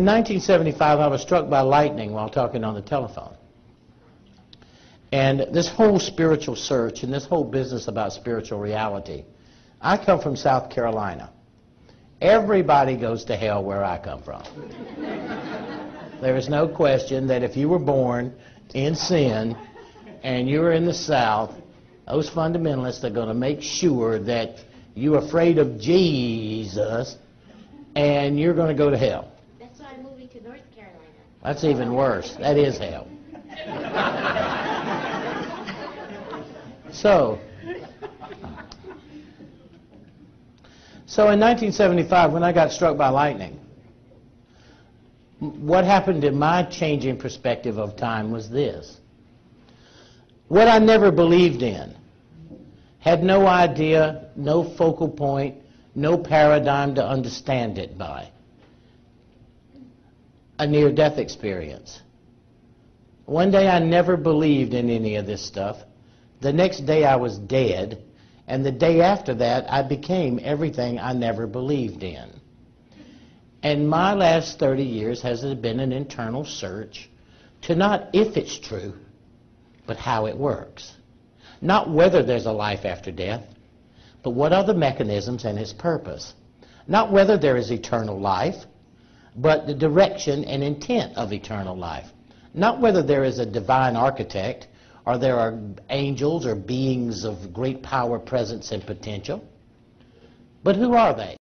In 1975, I was struck by lightning while talking on the telephone. And this whole spiritual search and this whole business about spiritual reality, I come from South Carolina. Everybody goes to hell where I come from. There is no question that if you were born in sin and you were in the South, those fundamentalists are going to make sure that you're afraid of Jesus and you're going to go to hell. That's why I'm moving to North Carolina. That's even worse. That is hell. So in 1975, when I got struck by lightning, what happened in my changing perspective of time was this. What I never believed in, had no idea, no focal point, no paradigm to understand it by. A near-death experience. One day I never believed in any of this stuff. The next day I was dead, and the day after that I became everything I never believed in. And my last 30 years has been an internal search to not if it's true, but how it works. Not whether there's a life after death, but what are the mechanisms and its purpose. Not whether there is eternal life, but the direction and intent of eternal life. Not whether there is a divine architect, or there are angels or beings of great power, presence, and potential, but who are they?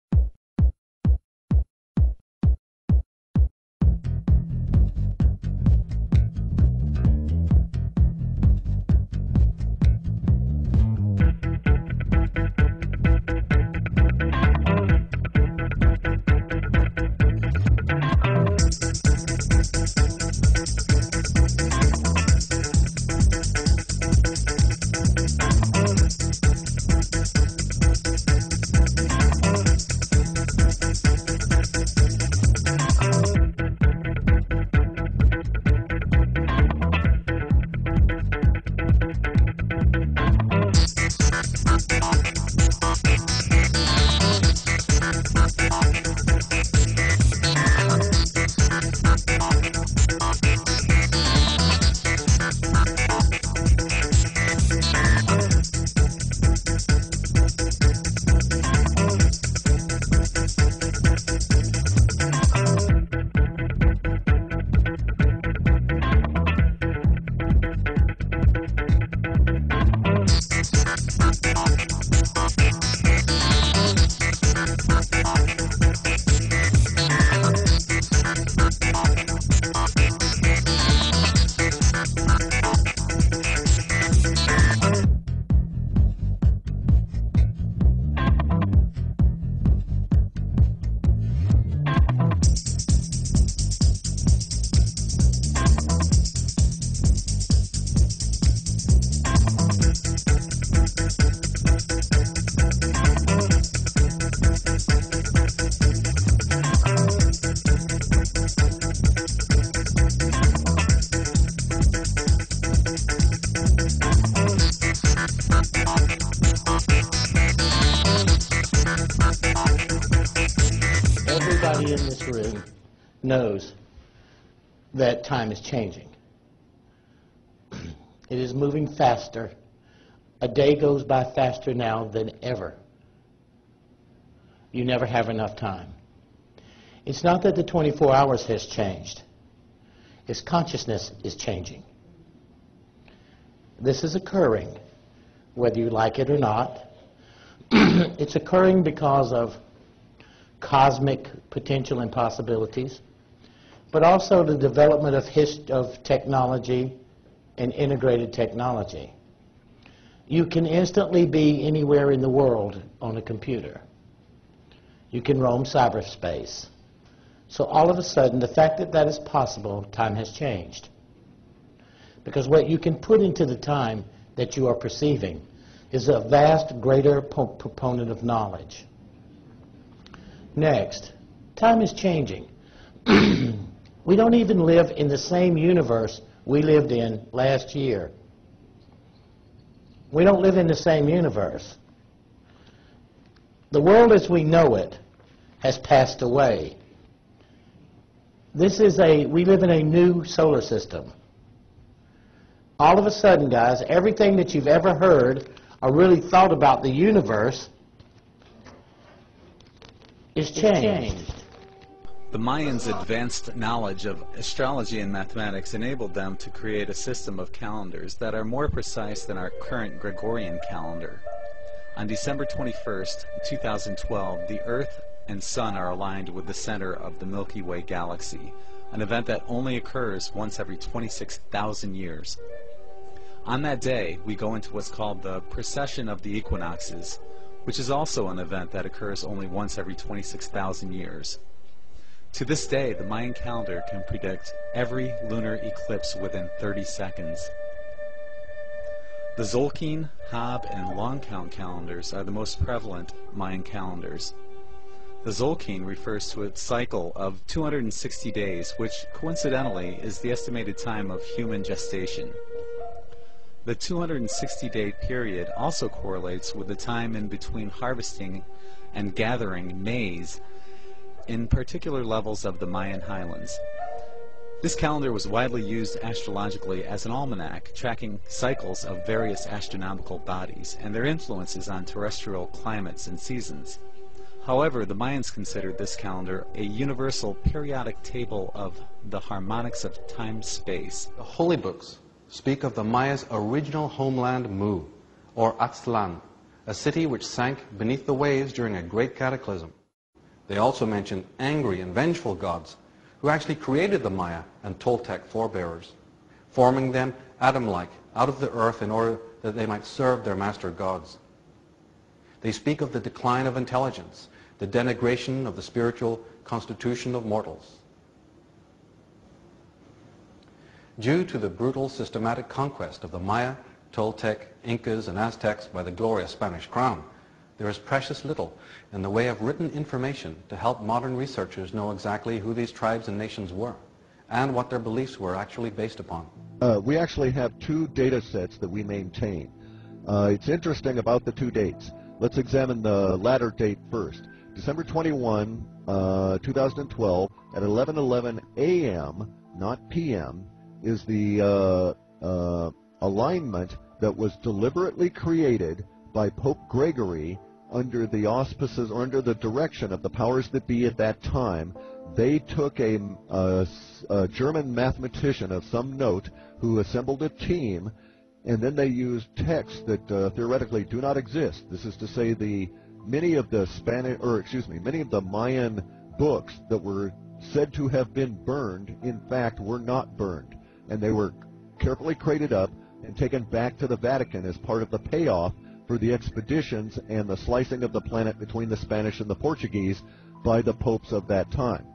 Everybody in this room knows that time is changing. It is moving faster. A day goes by faster now than ever. You never have enough time. It's not that the 24 hours has changed. It's consciousness is changing. This is occurring, whether you like it or not. It's occurring because of cosmic potential and possibilities, but also the development of technology and integrated technology. You can instantly be anywhere in the world on a computer. You can roam cyberspace. So all of a sudden, the fact that that is possible, time has changed. Because what you can put into the time that you are perceiving is a vast, greater proponent of knowledge. Next, time is changing. We don't even live in the same universe we lived in last year. We don't live in the same universe. The world as we know it has passed away. We live in a new solar system. All of a sudden, guys, everything that you've ever heard or really thought about the universe is changed. The Mayans' advanced knowledge of astrology and mathematics enabled them to create a system of calendars that are more precise than our current Gregorian calendar. On December 21st, 2012, the Earth and Sun are aligned with the center of the Milky Way galaxy, an event that only occurs once every 26,000 years. On that day, we go into what's called the precession of the equinoxes, which is also an event that occurs only once every 26,000 years. To this day, the Mayan calendar can predict every lunar eclipse within 30 seconds. The Tzolk'in, Hab, and Long Count calendars are the most prevalent Mayan calendars. The Tzolk'in refers to a cycle of 260 days, which coincidentally is the estimated time of human gestation. The 260-day period also correlates with the time in between harvesting and gathering maize in particular levels of the Mayan highlands. This calendar was widely used astrologically as an almanac, tracking cycles of various astronomical bodies and their influences on terrestrial climates and seasons. However, the Mayans considered this calendar a universal periodic table of the harmonics of time-space. The holy books speak of the Mayas' original homeland Mu, or Aztlan, a city which sank beneath the waves during a great cataclysm. They also mention angry and vengeful gods who actually created the Maya and Toltec forebearers, forming them Adam-like out of the earth in order that they might serve their master gods. They speak of the decline of intelligence, the denigration of the spiritual constitution of mortals. Due to the brutal systematic conquest of the Maya, Toltec, Incas, and Aztecs by the glorious Spanish crown, there is precious little in the way of written information to help modern researchers know exactly who these tribes and nations were and what their beliefs were actually based upon. We actually have two data sets that we maintain. It's interesting about the two dates. Let's examine the latter date first. December 21, 2012 at 11:11 a.m., not p.m., is the alignment that was deliberately created by Pope Gregory under the auspices or under the direction of the powers that be at that time. They took a German mathematician of some note who assembled a team, and then they used texts that theoretically do not exist. This is to say, many of the Mayan books that were said to have been burned, in fact, were not burned, and they were carefully crated up and taken back to the Vatican as part of the payoff for the expeditions and the slicing of the planet between the Spanish and the Portuguese by the popes of that time.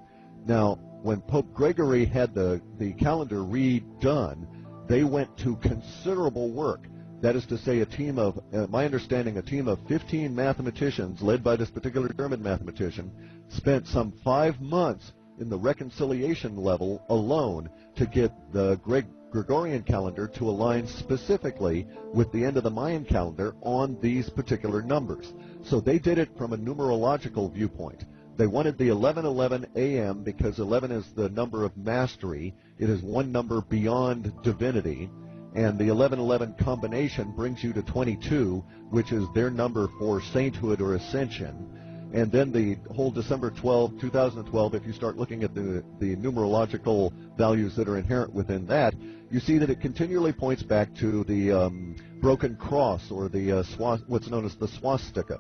Now, when Pope Gregory had the calendar redone, they went to considerable work. That is to say, a team of 15 mathematicians, led by this particular German mathematician, spent some 5 months in the reconciliation level alone to get the Gregorian calendar to align specifically with the end of the Mayan calendar on these particular numbers. So they did it from a numerological viewpoint. They wanted the 11:11 a.m. because 11 is the number of mastery. It is one number beyond divinity. And the 11:11 combination brings you to 22, which is their number for sainthood or ascension. And then the whole December 12, 2012, if you start looking at the numerological values that are inherent within that, you see that it continually points back to the broken cross, or the what's known as the swastika.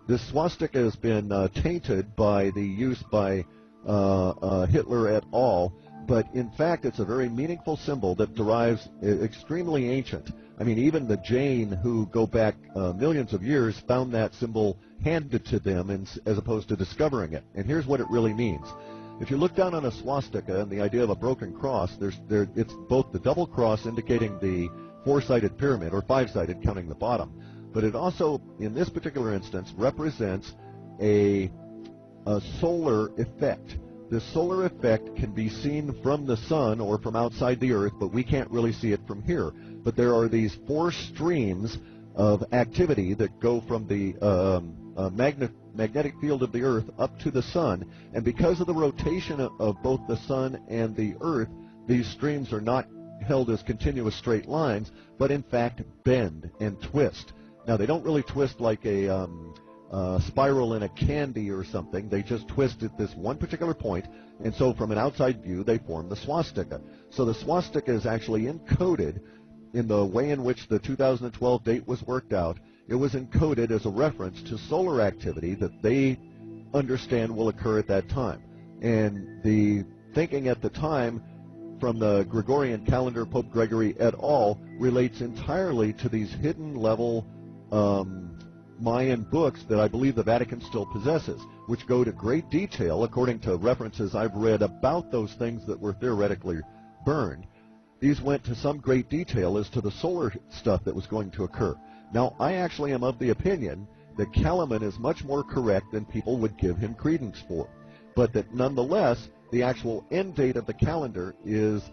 This swastika has been tainted by the use by Hitler et al., but in fact it's a very meaningful symbol that derives extremely ancient. I mean, even the Jain, who go back millions of years, found that symbol handed to them as opposed to discovering it. And here's what it really means. If you look down on a swastika and the idea of a broken cross, it's both the double cross indicating the four-sided pyramid, or five-sided counting the bottom, but it also, in this particular instance, represents a solar effect. This solar effect can be seen from the sun or from outside the earth, but we can't really see it from here. But there are these four streams of activity that go from the magnetic field of the Earth up to the sun, and because of the rotation of both the sun and the Earth, these streams are not held as continuous straight lines, but in fact bend and twist. Now, they don't really twist like a spiral in a candy or something. They just twist at this one particular point, and so from an outside view, they form the swastika. So the swastika is actually encoded in the way in which the 2012 date was worked out. It was encoded as a reference to solar activity that they understand will occur at that time. And the thinking at the time from the Gregorian calendar, Pope Gregory et al., relates entirely to these hidden level Mayan books that I believe the Vatican still possesses, which go to great detail, according to references I've read about those things that were theoretically burned. These went to some great detail as to the solar stuff that was going to occur. Now, I actually am of the opinion that Kalaman is much more correct than people would give him credence for, but that nonetheless, the actual end date of the calendar is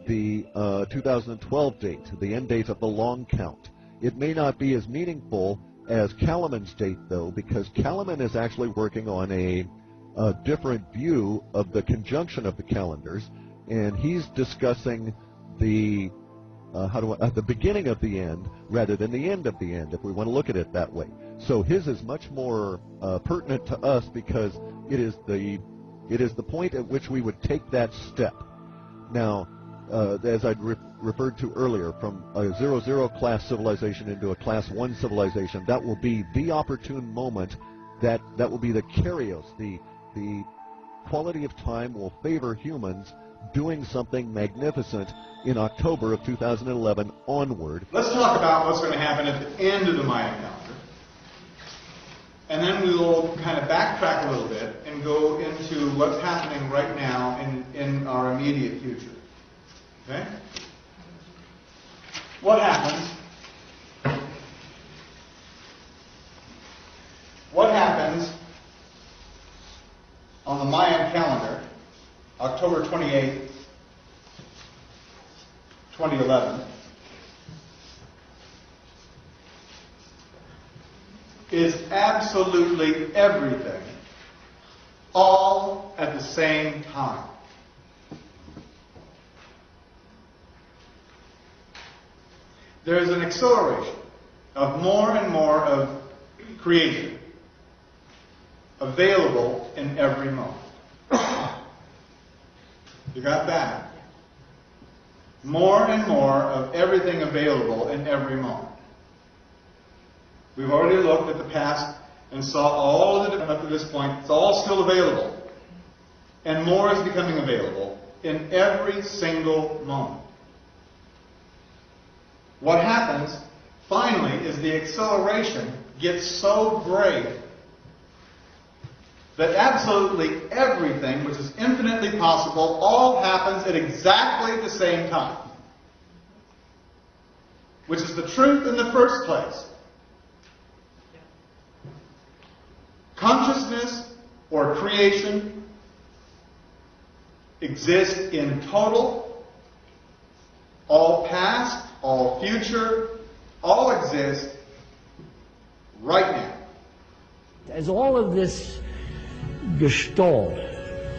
the 2012 date, the end date of the long count. It may not be as meaningful as Kalaman's date, though, because Kalaman is actually working on a different view of the conjunction of the calendars, and he's discussing the the beginning of the end rather than the end of the end, if we want to look at it that way. So his is much more pertinent to us because it is the point at which we would take that step. Now, as I referred to earlier, from a 0-0 class civilization into a class 1 civilization, that will be the opportune moment, that will be the Kyrios, the quality of time will favor humans doing something magnificent in October of 2011 onward. Let's talk about what's going to happen at the end of the Mayan calendar. And then we will kind of backtrack a little bit and go into what's happening right now in our immediate future. Okay? What happens? What happens on the Mayan calendar, October 28th, 2011, is absolutely everything, all at the same time. There's an acceleration of more and more of creation available in every moment. You got that? More and more of everything available in every moment. We've already looked at the past and saw all of the different up to this point. It's all still available. And more is becoming available in every single moment. What happens, finally, is the acceleration gets so great that absolutely everything which is infinitely possible all happens at exactly the same time. Which is the truth in the first place. Consciousness or creation exists in total, all past, all future, all exist right now. As all of this gestalt,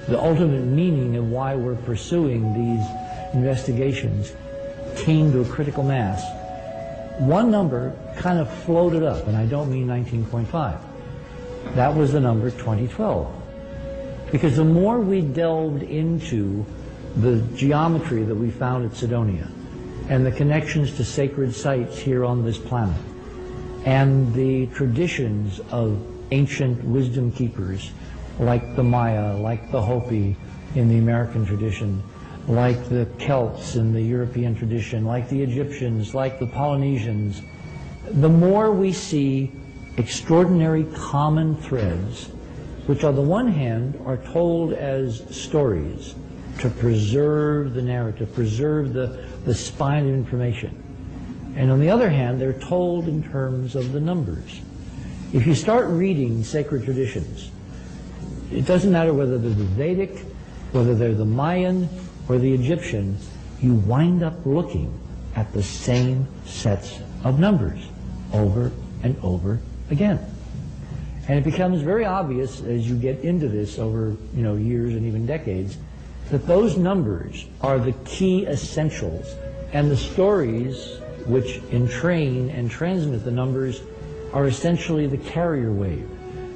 the ultimate meaning of why we're pursuing these investigations, came to a critical mass, one number kind of floated up, and I don't mean 19.5. That was the number 2012. Because the more we delved into the geometry that we found at Cydonia, and the connections to sacred sites here on this planet, and the traditions of ancient wisdom keepers, like the Maya, like the Hopi in the American tradition, like the Celts in the European tradition, like the Egyptians, like the Polynesians, the more we see extraordinary common threads, which on the one hand are told as stories to preserve the narrative, preserve the spine of information. And on the other hand, they're told in terms of the numbers. If you start reading sacred traditions, it doesn't matter whether they're the Vedic, whether they're the Mayan, or the Egyptian, you wind up looking at the same sets of numbers over and over again. And it becomes very obvious as you get into this over years and even decades that those numbers are the key essentials, and the stories which entrain and transmit the numbers are essentially the carrier wave.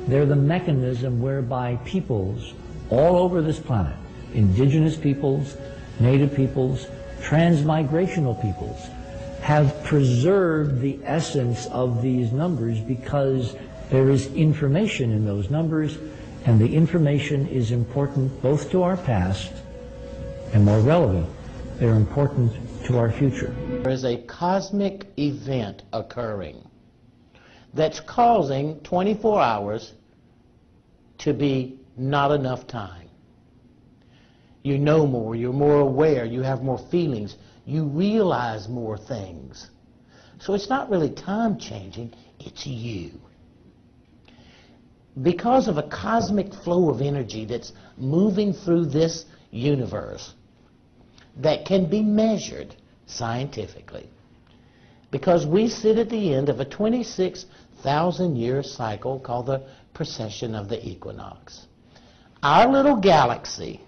They're the mechanism whereby peoples all over this planet, indigenous peoples, native peoples, transmigrational peoples, have preserved the essence of these numbers because there is information in those numbers, and the information is important both to our past and, more relevant, they're important to our future. There is a cosmic event occurring that's causing 24 hours to be not enough time. You know more, you're more aware, you have more feelings, you realize more things. So it's not really time changing, it's you. Because of a cosmic flow of energy that's moving through this universe that can be measured scientifically. Because we sit at the end of a 26,000-year cycle called the precession of the equinox. Our little galaxy,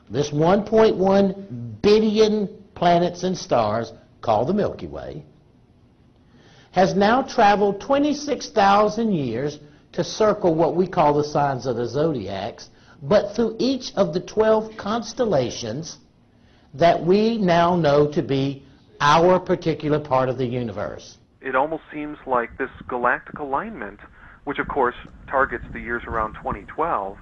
this 1.1 billion planets and stars called the Milky Way, has now traveled 26,000 years to circle what we call the signs of the zodiacs, but through each of the 12 constellations that we now know to be our particular part of the universe. It almost seems like this galactic alignment, which of course targets the years around 2012,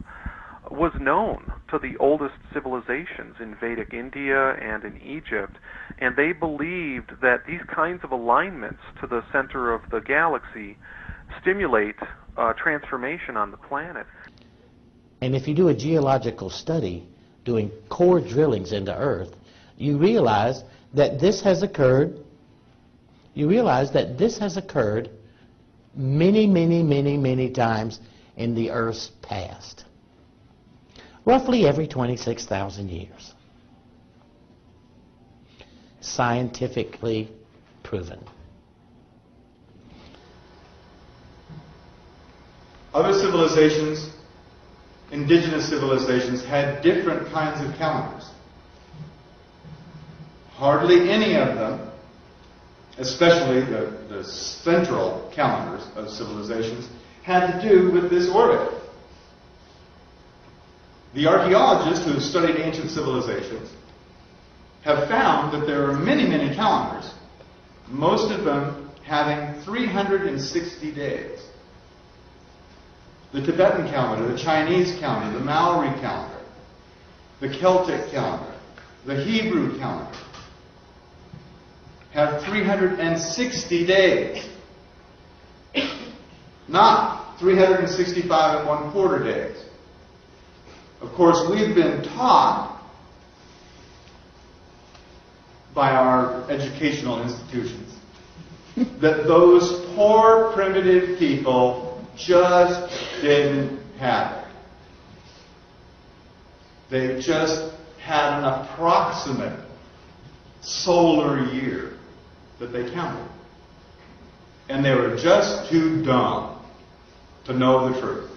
was known to the oldest civilizations in Vedic India and in Egypt, and they believed that these kinds of alignments to the center of the galaxy stimulate transformation on the planet. And if you do a geological study, doing core drillings into Earth, you realize that this has occurred. You realize that this has occurred many, many, many, many times in the Earth's past. Roughly every 26,000 years. Scientifically proven. Other civilizations, indigenous civilizations, had different kinds of calendars. Hardly any of them, especially the central calendars of civilizations, had to do with this orbit. The archaeologists who have studied ancient civilizations have found that there are many, many calendars, most of them having 360 days. The Tibetan calendar, the Chinese calendar, the Maori calendar, the Celtic calendar, the Hebrew calendar have 360 days, not 365 1/4 days. Of course, we've been taught by our educational institutions that those poor primitive people just didn't have it. They just had an approximate solar year that they counted. And they were just too dumb to know the truth.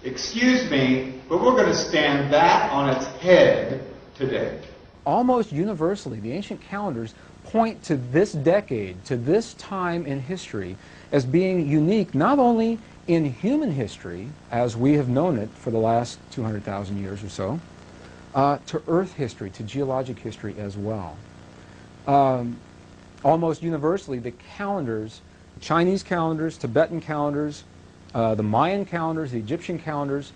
Excuse me, but we're going to stand that on its head today. Almost universally, the ancient calendars point to this decade, to this time in history, as being unique not only in human history, as we have known it for the last 200,000 years or so, to Earth history, to geologic history as well. Almost universally, the calendars, Chinese calendars, Tibetan calendars, the Mayan calendars, the Egyptian calendars,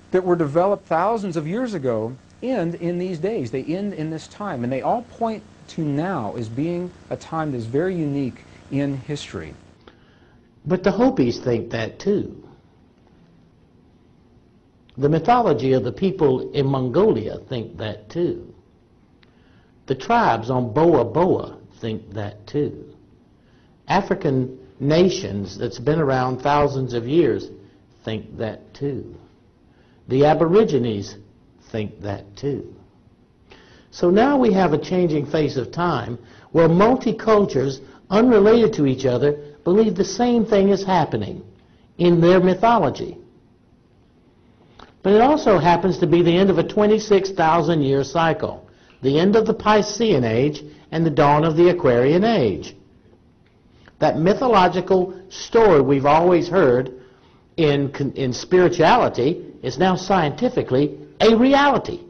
that were developed thousands of years ago, end in these days. They end in this time, and they all point to now as being a time that is very unique in history. But the Hopis think that too. The mythology of the people in Mongolia think that too. The tribes on Boa Boa think that too. African nations that's been around thousands of years think that too. The Aborigines think that too. So now we have a changing face of time where multicultures unrelated to each other believe the same thing is happening in their mythology. But it also happens to be the end of a 26,000-year cycle, the end of the Piscean Age and the dawn of the Aquarian Age. That mythological story we've always heard in spirituality is now scientifically a reality.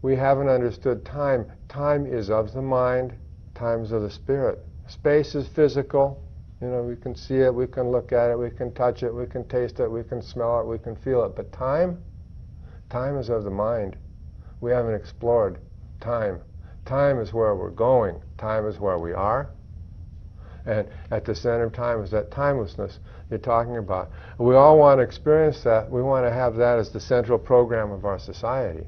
We haven't understood time. Time is of the mind, time is of the spirit. Space is physical. You know, we can see it, we can look at it, we can touch it, we can taste it, we can smell it, we can feel it. But time is of the mind. We haven't explored time. Time is where we're going. Time is where we are. And at the center of time is that timelessness you're talking about. We all want to experience that. We want to have that as the central program of our society.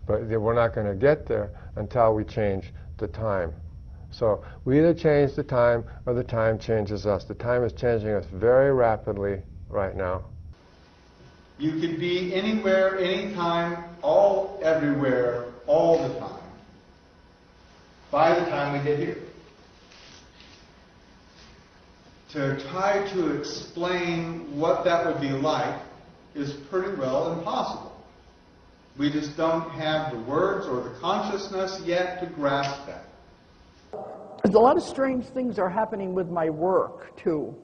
But we're not going to get there until we change the time. So we either change the time or the time changes us. The time is changing us very rapidly right now. You could be anywhere, anytime, all everywhere, all the time, by the time we get here. To try to explain what that would be like is pretty well impossible. We just don't have the words or the consciousness yet to grasp that. A lot of strange things are happening with my work, too,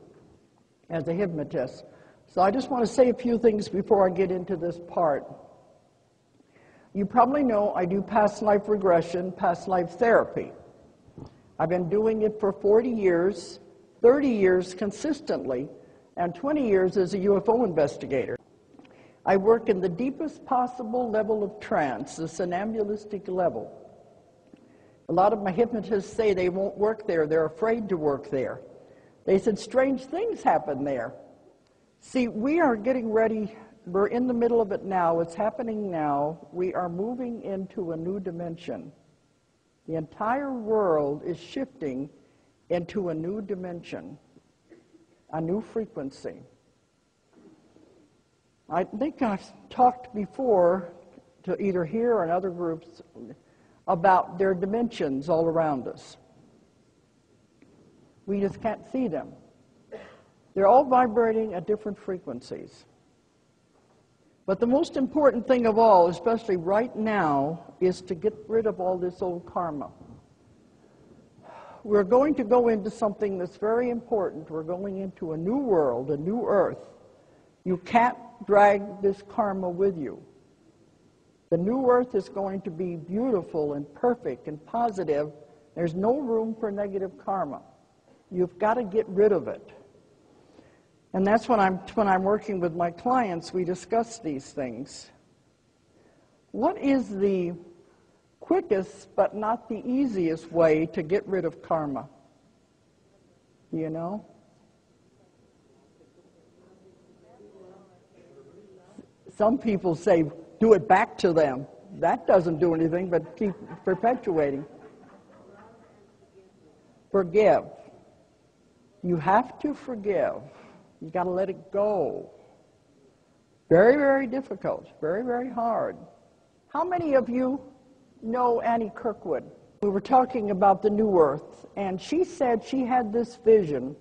as a hypnotist. So I just want to say a few things before I get into this part. You probably know I do past life regression, past life therapy. I've been doing it for 40 years, 30 years consistently, and 20 years as a UFO investigator. I work in the deepest possible level of trance, the somnambulistic level. A lot of my hypnotists say they won't work there. They're afraid to work there. They said strange things happen there. See, we are getting ready. We're in the middle of it now. It's happening now. We are moving into a new dimension. The entire world is shifting into a new dimension, a new frequency. I think I've talked before to either here or in other groups about their dimensions all around us. We just can't see them. They're all vibrating at different frequencies. But the most important thing of all, especially right now, is to get rid of all this old karma. We're going to go into something that's very important. We're going into a new world, a new earth. You can't drag this karma with you. The new earth is going to be beautiful and perfect and positive. There's no room for negative karma. You've got to get rid of it. And that's when I'm working with my clients, we discuss these things. What is the quickest but not the easiest way to get rid of karma? Do you know? Some people say, do it back to them. That doesn't do anything but keep perpetuating. Forgive. You have to forgive. You got to let it go. Very, very difficult. Very, very hard. How many of you know Annie Kirkwood? We were talking about the New Earth, and she said she had this vision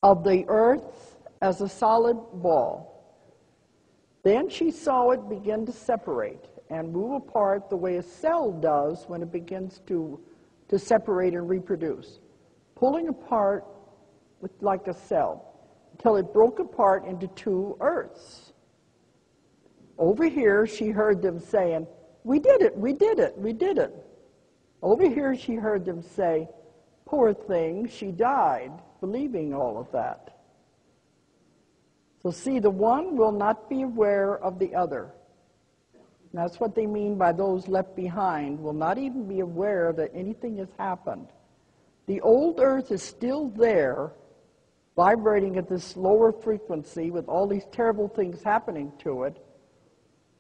of the Earth as a solid ball. Then she saw it begin to separate and move apart the way a cell does when it begins to separate and reproduce, pulling apart like a cell until it broke apart into two Earths. Over here, she heard them saying, "We did it, we did it, we did it." Over here, she heard them say, "Poor thing, she died," believing all of that. So see, the one will not be aware of the other. And that's what they mean by those left behind, will not even be aware that anything has happened. The old Earth is still there, vibrating at this lower frequency with all these terrible things happening to it,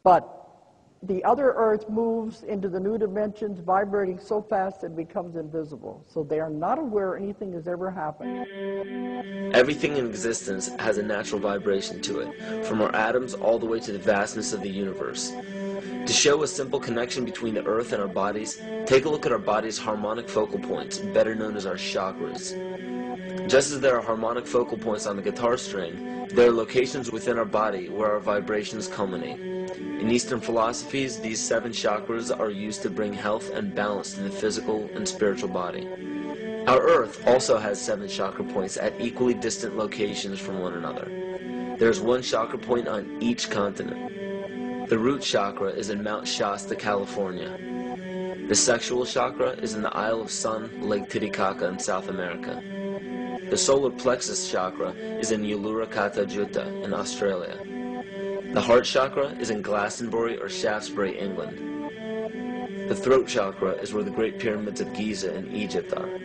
but the other Earth moves into the new dimensions, vibrating so fast it becomes invisible. So they are not aware anything has ever happened. Everything in existence has a natural vibration to it, from our atoms all the way to the vastness of the universe. To show a simple connection between the Earth and our bodies, take a look at our body's harmonic focal points, better known as our chakras. Just as there are harmonic focal points on the guitar string, there are locations within our body where our vibrations culminate. In Eastern philosophies, these 7 chakras are used to bring health and balance to the physical and spiritual body. Our Earth also has 7 chakra points at equally distant locations from one another. There is 1 chakra point on each continent. The root chakra is in Mount Shasta, California. The sexual chakra is in the Isle of Sun, Lake Titicaca in South America. The solar plexus chakra is in Uluru Kata Juta in Australia. The heart chakra is in Glastonbury or Shaftesbury, England. The throat chakra is where the Great Pyramids of Giza in Egypt are.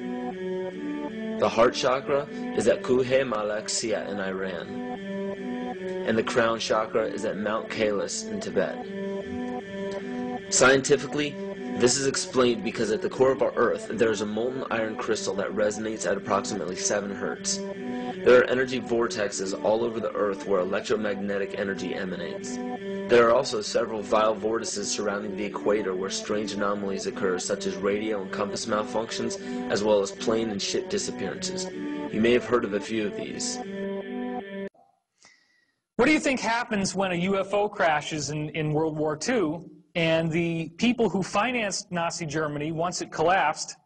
The heart chakra is at Kuhe Malak Sia in Iran. And the crown chakra is at Mount Kailas in Tibet. Scientifically, this is explained because at the core of our Earth, there is a molten iron crystal that resonates at approximately 7 Hertz. There are energy vortexes all over the Earth where electromagnetic energy emanates. There are also several vile vortices surrounding the equator where strange anomalies occur, such as radio and compass malfunctions, as well as plane and ship disappearances. You may have heard of a few of these. What do you think happens when a UFO crashes in World War II, and the people who financed Nazi Germany, once it collapsed,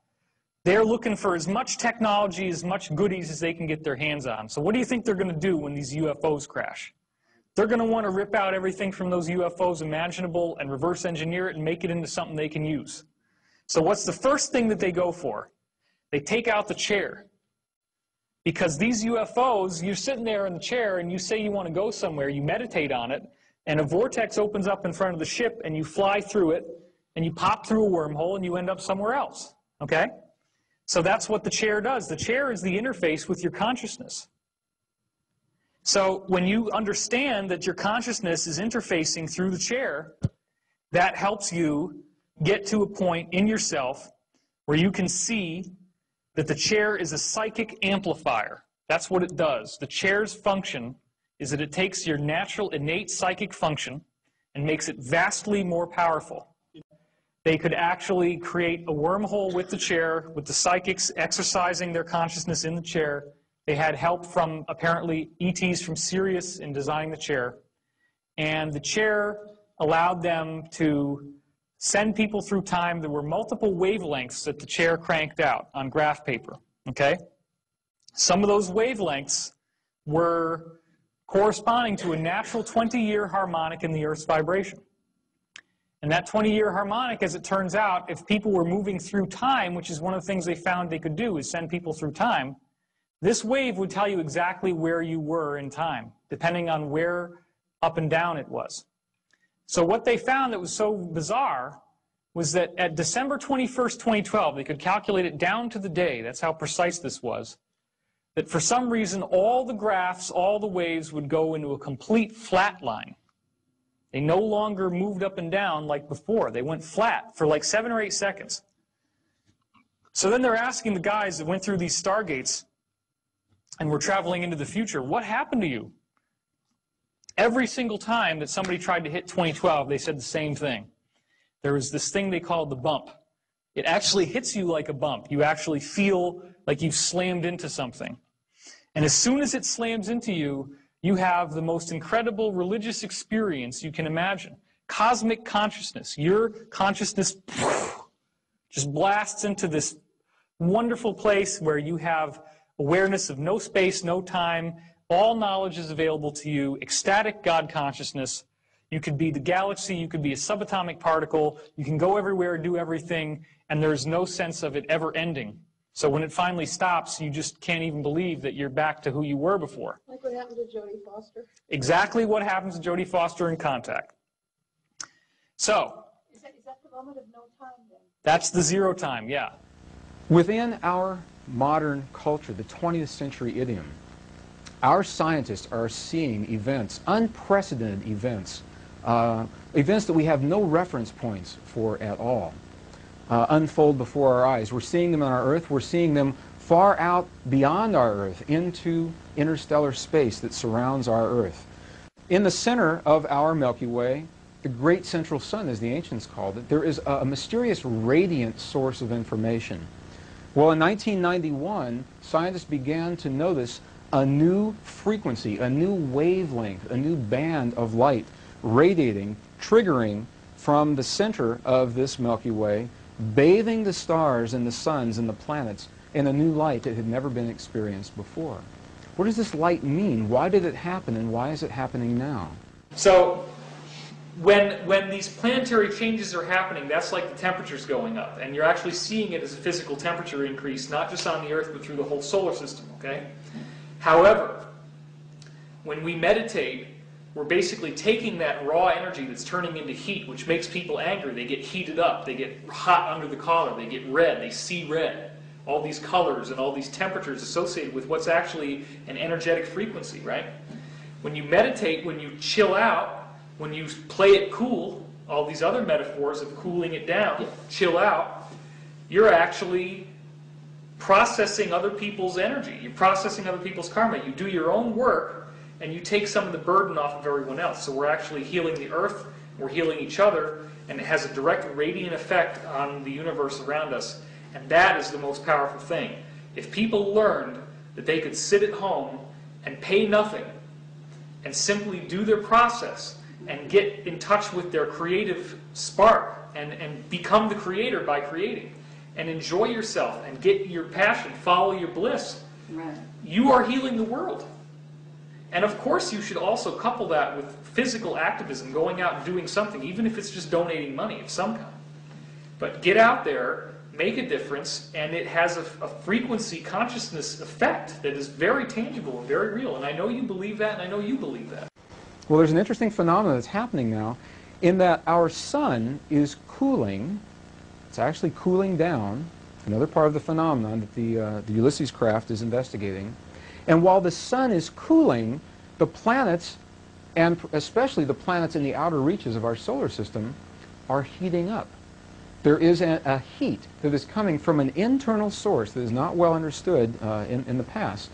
they're looking for as much technology, as much goodies as they can get their hands on. So what do you think they're going to do when these UFOs crash? They're going to want to rip out everything from those UFOs imaginable and reverse engineer it and make it into something they can use. So what's the first thing that they go for? They take out the chair. Because these UFOs, you're sitting there in the chair and you say you want to go somewhere, you meditate on it, and a vortex opens up in front of the ship and you fly through it and you pop through a wormhole and you end up somewhere else. Okay? So that's what the chair does. The chair is the interface with your consciousness. So when you understand that your consciousness is interfacing through the chair, that helps you get to a point in yourself where you can see that the chair is a psychic amplifier. That's what it does. The chair's function is that it takes your natural innate psychic function and makes it vastly more powerful. They could actually create a wormhole with the chair, with the psychics exercising their consciousness in the chair. They had help from, apparently, ETs from Sirius in designing the chair. And the chair allowed them to send people through time. There were multiple wavelengths that the chair cranked out on graph paper. Okay? Some of those wavelengths were corresponding to a natural 20-year harmonic in the Earth's vibration. And that 20-year harmonic, as it turns out, if people were moving through time, which is one of the things they found they could do, is send people through time, this wave would tell you exactly where you were in time, depending on where up and down it was. So what they found that was so bizarre was that at December 21st, 2012, they could calculate it down to the day, that's how precise this was, that for some reason all the graphs, all the waves would go into a complete flat line. They no longer moved up and down like before. They went flat for like 7 or 8 seconds. So then they're asking the guys that went through these stargates and were traveling into the future, what happened to you? Every single time that somebody tried to hit 2012, they said the same thing. There was this thing they called the bump. It actually hits you like a bump. You actually feel like you've slammed into something. And as soon as it slams into you, you have the most incredible religious experience you can imagine. Cosmic consciousness. Your consciousness just blasts into this wonderful place where you have awareness of no space, no time. All knowledge is available to you. Ecstatic God consciousness. You could be the galaxy. You could be a subatomic particle. You can go everywhere and do everything, and there's no sense of it ever ending. So when it finally stops, you just can't even believe that you're back to who you were before. Like what happened to Jodie Foster? Exactly what happens to Jodie Foster in Contact. So, Is that the moment of no time then? That's the zero time, yeah. Within our modern culture, the 20th century idiom, our scientists are seeing events, unprecedented events, events that we have no reference points for at all, unfold before our eyes. We're seeing them on our Earth. We're seeing them far out beyond our Earth into interstellar space that surrounds our Earth. In the center of our Milky Way, the great central sun, as the ancients called it, there is a mysterious radiant source of information. Well, in 1991, scientists began to notice a new frequency, a new wavelength, a new band of light radiating, triggering from the center of this Milky Way, bathing the stars and the suns and the planets in a new light that had never been experienced before. What does this light mean? Why did it happen, and why is it happening now? So when these planetary changes are happening, that's like the temperature's going up, and you're actually seeing it as a physical temperature increase, not just on the Earth, but through the whole solar system, okay? However, when we meditate, we're basically taking that raw energy that's turning into heat, which makes people angry. They get heated up, they get hot under the collar, they get red, they see red. All these colors and all these temperatures associated with what's actually an energetic frequency, right? When you meditate, when you chill out, when you play it cool, all these other metaphors of cooling it down, chill out, you're actually processing other people's energy. You're processing other people's karma. You do your own work, and you take some of the burden off of everyone else. So we're actually healing the Earth, we're healing each other, and it has a direct radiant effect on the universe around us. And that is the most powerful thing. If people learned that they could sit at home and pay nothing and simply do their process and get in touch with their creative spark and become the creator by creating and enjoy yourself and get your passion, follow your bliss, right, you are healing the world. And of course you should also couple that with physical activism, going out and doing something, even if it's just donating money of some kind. But get out there, make a difference, and it has a frequency consciousness effect that is very tangible and very real. And I know you believe that, and I know you believe that. Well, there's an interesting phenomenon that's happening now in that our sun is cooling. It's actually cooling down, another part of the phenomenon that the Ulysses craft is investigating. And while the sun is cooling, the planets, and especially the planets in the outer reaches of our solar system, are heating up. There is a heat that is coming from an internal source that is not well understood in the past.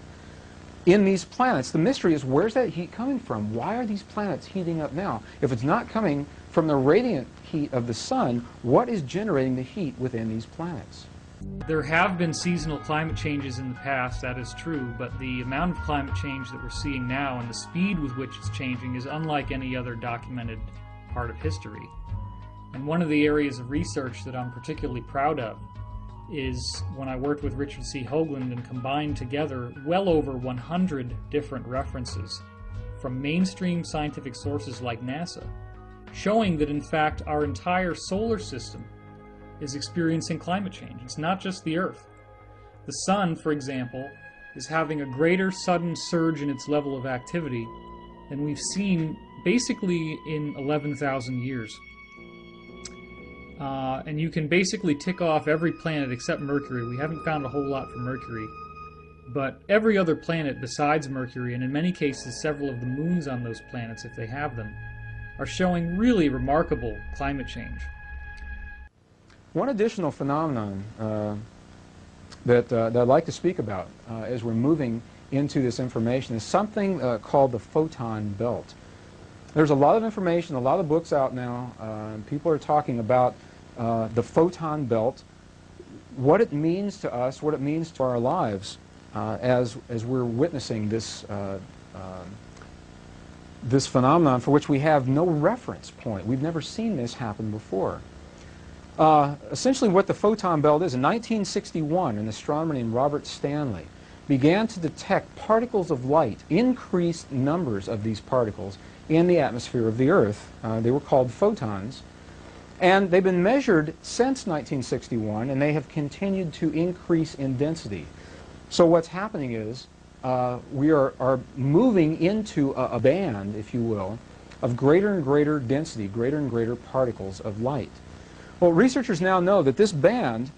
In these planets, the mystery is, where's that heat coming from? Why are these planets heating up now? If it's not coming from the radiant heat of the sun, what is generating the heat within these planets? There have been seasonal climate changes in the past, that is true, but the amount of climate change that we're seeing now and the speed with which it's changing is unlike any other documented part of history. And one of the areas of research that I'm particularly proud of is when I worked with Richard C. Hoagland and combined together well over 100 different references from mainstream scientific sources like NASA, showing that in fact our entire solar system is experiencing climate change. It's not just the Earth. The Sun, for example, is having a greater sudden surge in its level of activity than we've seen basically in 11,000 years. And you can basically tick off every planet except Mercury. We haven't found a whole lot for Mercury. But every other planet besides Mercury, and in many cases several of the moons on those planets, if they have them, are showing really remarkable climate change. One additional phenomenon that I'd like to speak about as we're moving into this information is something called the photon belt. There's a lot of information, a lot of books out now. People are talking about the photon belt, what it means to us, what it means to our lives as we're witnessing this this phenomenon for which we have no reference point. We've never seen this happen before. Essentially what the photon belt is, in 1961, an astronomer named Robert Stanley began to detect particles of light, increased numbers of these particles in the atmosphere of the Earth. They were called photons. And they've been measured since 1961, and they have continued to increase in density. So what's happening is we are moving into a band, if you will, of greater and greater density, greater and greater particles of light. Well, researchers now know that this band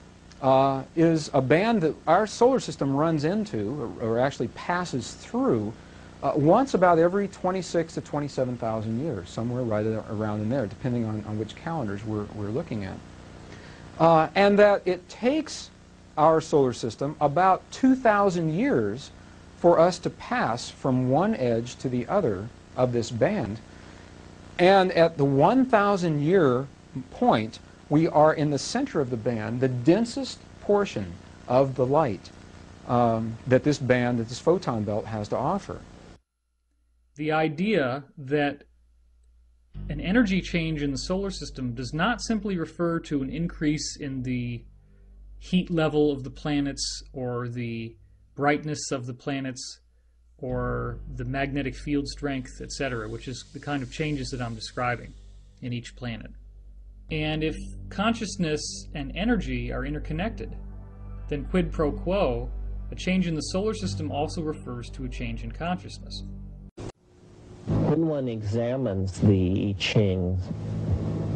is a band that our solar system runs into, or actually passes through, once about every 26 to 27,000 years, somewhere right around in there, depending on which calendars we're looking at. And that it takes our solar system about 2,000 years for us to pass from one edge to the other of this band. And at the 1,000-year point, we are in the center of the band, the densest portion of the light that this band, that this photon belt has to offer. The idea that an energy change in the solar system does not simply refer to an increase in the heat level of the planets or the brightness of the planets or the magnetic field strength, etc., which is the kind of changes that I'm describing in each planet. And if consciousness and energy are interconnected, then quid pro quo, a change in the solar system also refers to a change in consciousness. When one examines the I Ching,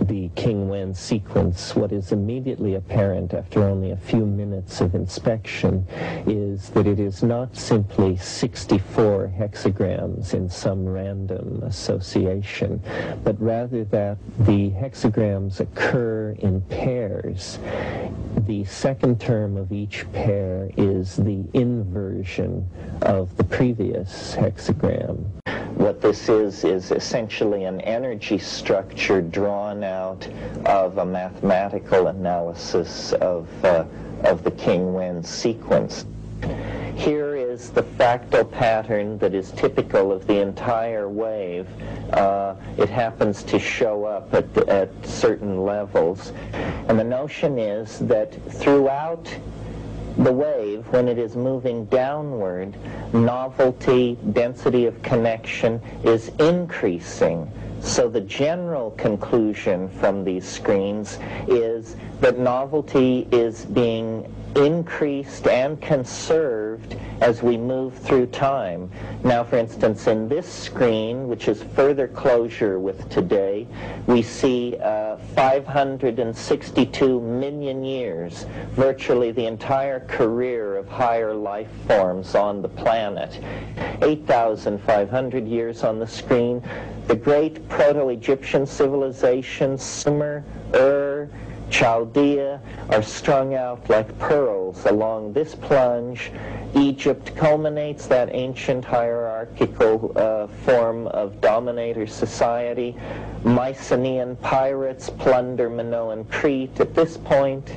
the King-Wen sequence, what is immediately apparent after only a few minutes of inspection is that it is not simply 64 hexagrams in some random association, but rather that the hexagrams occur in pairs. The second term of each pair is the inversion of the previous hexagram. What this is essentially an energy structure drawn out of a mathematical analysis of the King-Wen sequence. Here is the fractal pattern that is typical of the entire wave. It happens to show up at certain levels. And the notion is that throughout the wave, when it is moving downward, novelty, density of connection is increasing. So the general conclusion from these screens is that novelty is being increased and conserved as we move through time. Now, for instance, in this screen, which is further closure with today, we see 562 million years, virtually the entire career of higher life forms on the planet. 8,500 years on the screen. The great Proto-Egyptian civilizations, Sumer, Ur, Chaldea, are strung out like pearls along this plunge. Egypt culminates that ancient hierarchical form of dominator society. Mycenaean pirates plunder Minoan Crete at this point.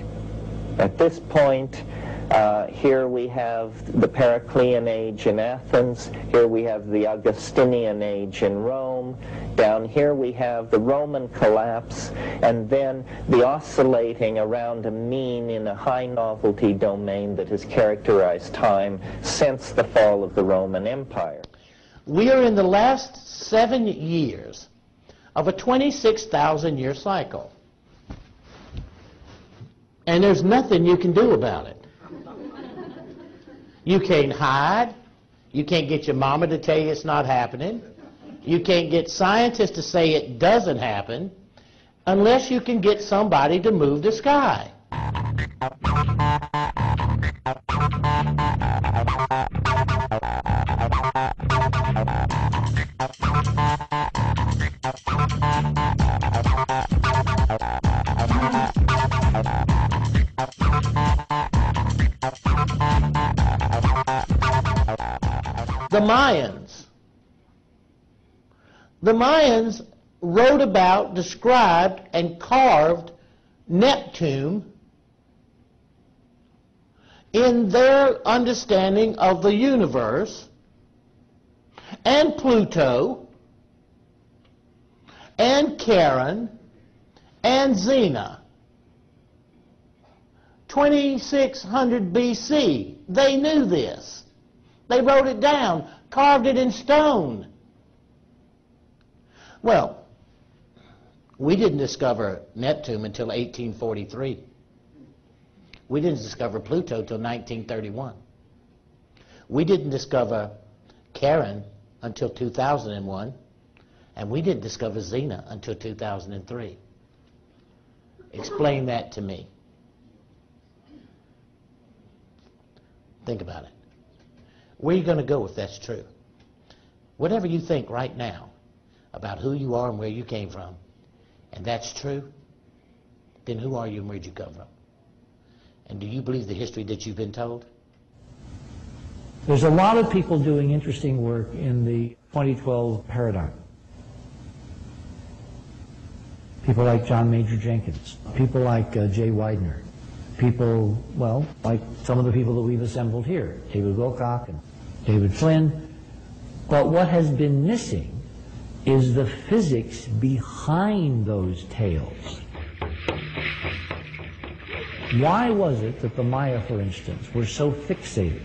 Here we have the Periclean age in Athens. Here we have the Augustinian age in Rome. Down here we have the Roman collapse, and then the oscillating around a mean in a high novelty domain that has characterized time since the fall of the Roman Empire. We are in the last 7 years of a 26,000-year cycle. And there's nothing you can do about it. You can't hide. You can't get your mama to tell you it's not happening. You can't get scientists to say it doesn't happen unless you can get somebody to move the sky. The Mayans wrote about, described, and carved Neptune in their understanding of the universe, and Pluto, and Charon, and Xena. 2600 BC, they knew this. They wrote it down, carved it in stone. Well, we didn't discover Neptune until 1843. We didn't discover Pluto until 1931. We didn't discover Charon until 2001, and we didn't discover Xena until 2003. Explain that to me. Think about it. Where are you going to go if that's true? whatever you think right now about who you are and where you came from, and that's true, then who are you and where'd you come from? And do you believe the history that you've been told? There's a lot of people doing interesting work in the 2012 paradigm. People like John Major Jenkins, people like Jay Widener, people, well, like some of the people that we've assembled here, David Wilcock and David Flynn. But what has been missing is the physics behind those tales. Why was it that the Maya, for instance, were so fixated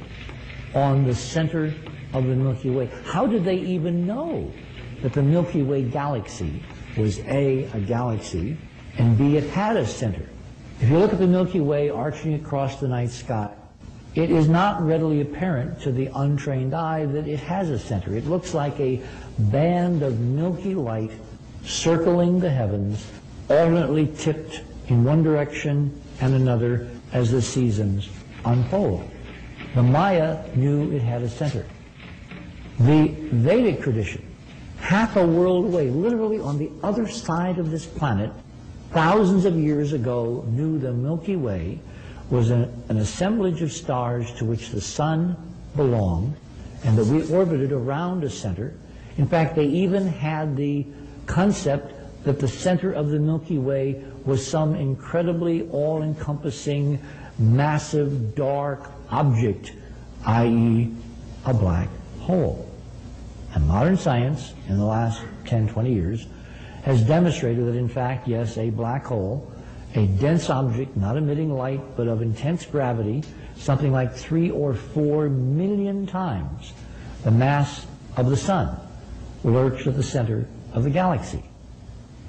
on the center of the Milky Way? How did they even know that the Milky Way galaxy was A, a galaxy, and B, it had a center? If you look at the Milky Way arching across the night sky, it is not readily apparent to the untrained eye that it has a center. It looks like a band of milky light circling the heavens, alternately tipped in one direction and another as the seasons unfold. The Maya knew it had a center. The Vedic tradition, half a world away, literally on the other side of this planet, thousands of years ago, knew the Milky Way was an assemblage of stars to which the sun belonged, and that we orbited around a center. In fact, they even had the concept that the center of the Milky Way was some incredibly all-encompassing, massive, dark object, i.e., a black hole. And modern science, in the last 10, 20 years, has demonstrated that, in fact, yes, a black hole, a dense object, not emitting light, but of intense gravity, something like 3 or 4 million times the mass of the sun, lurks at the center of the galaxy.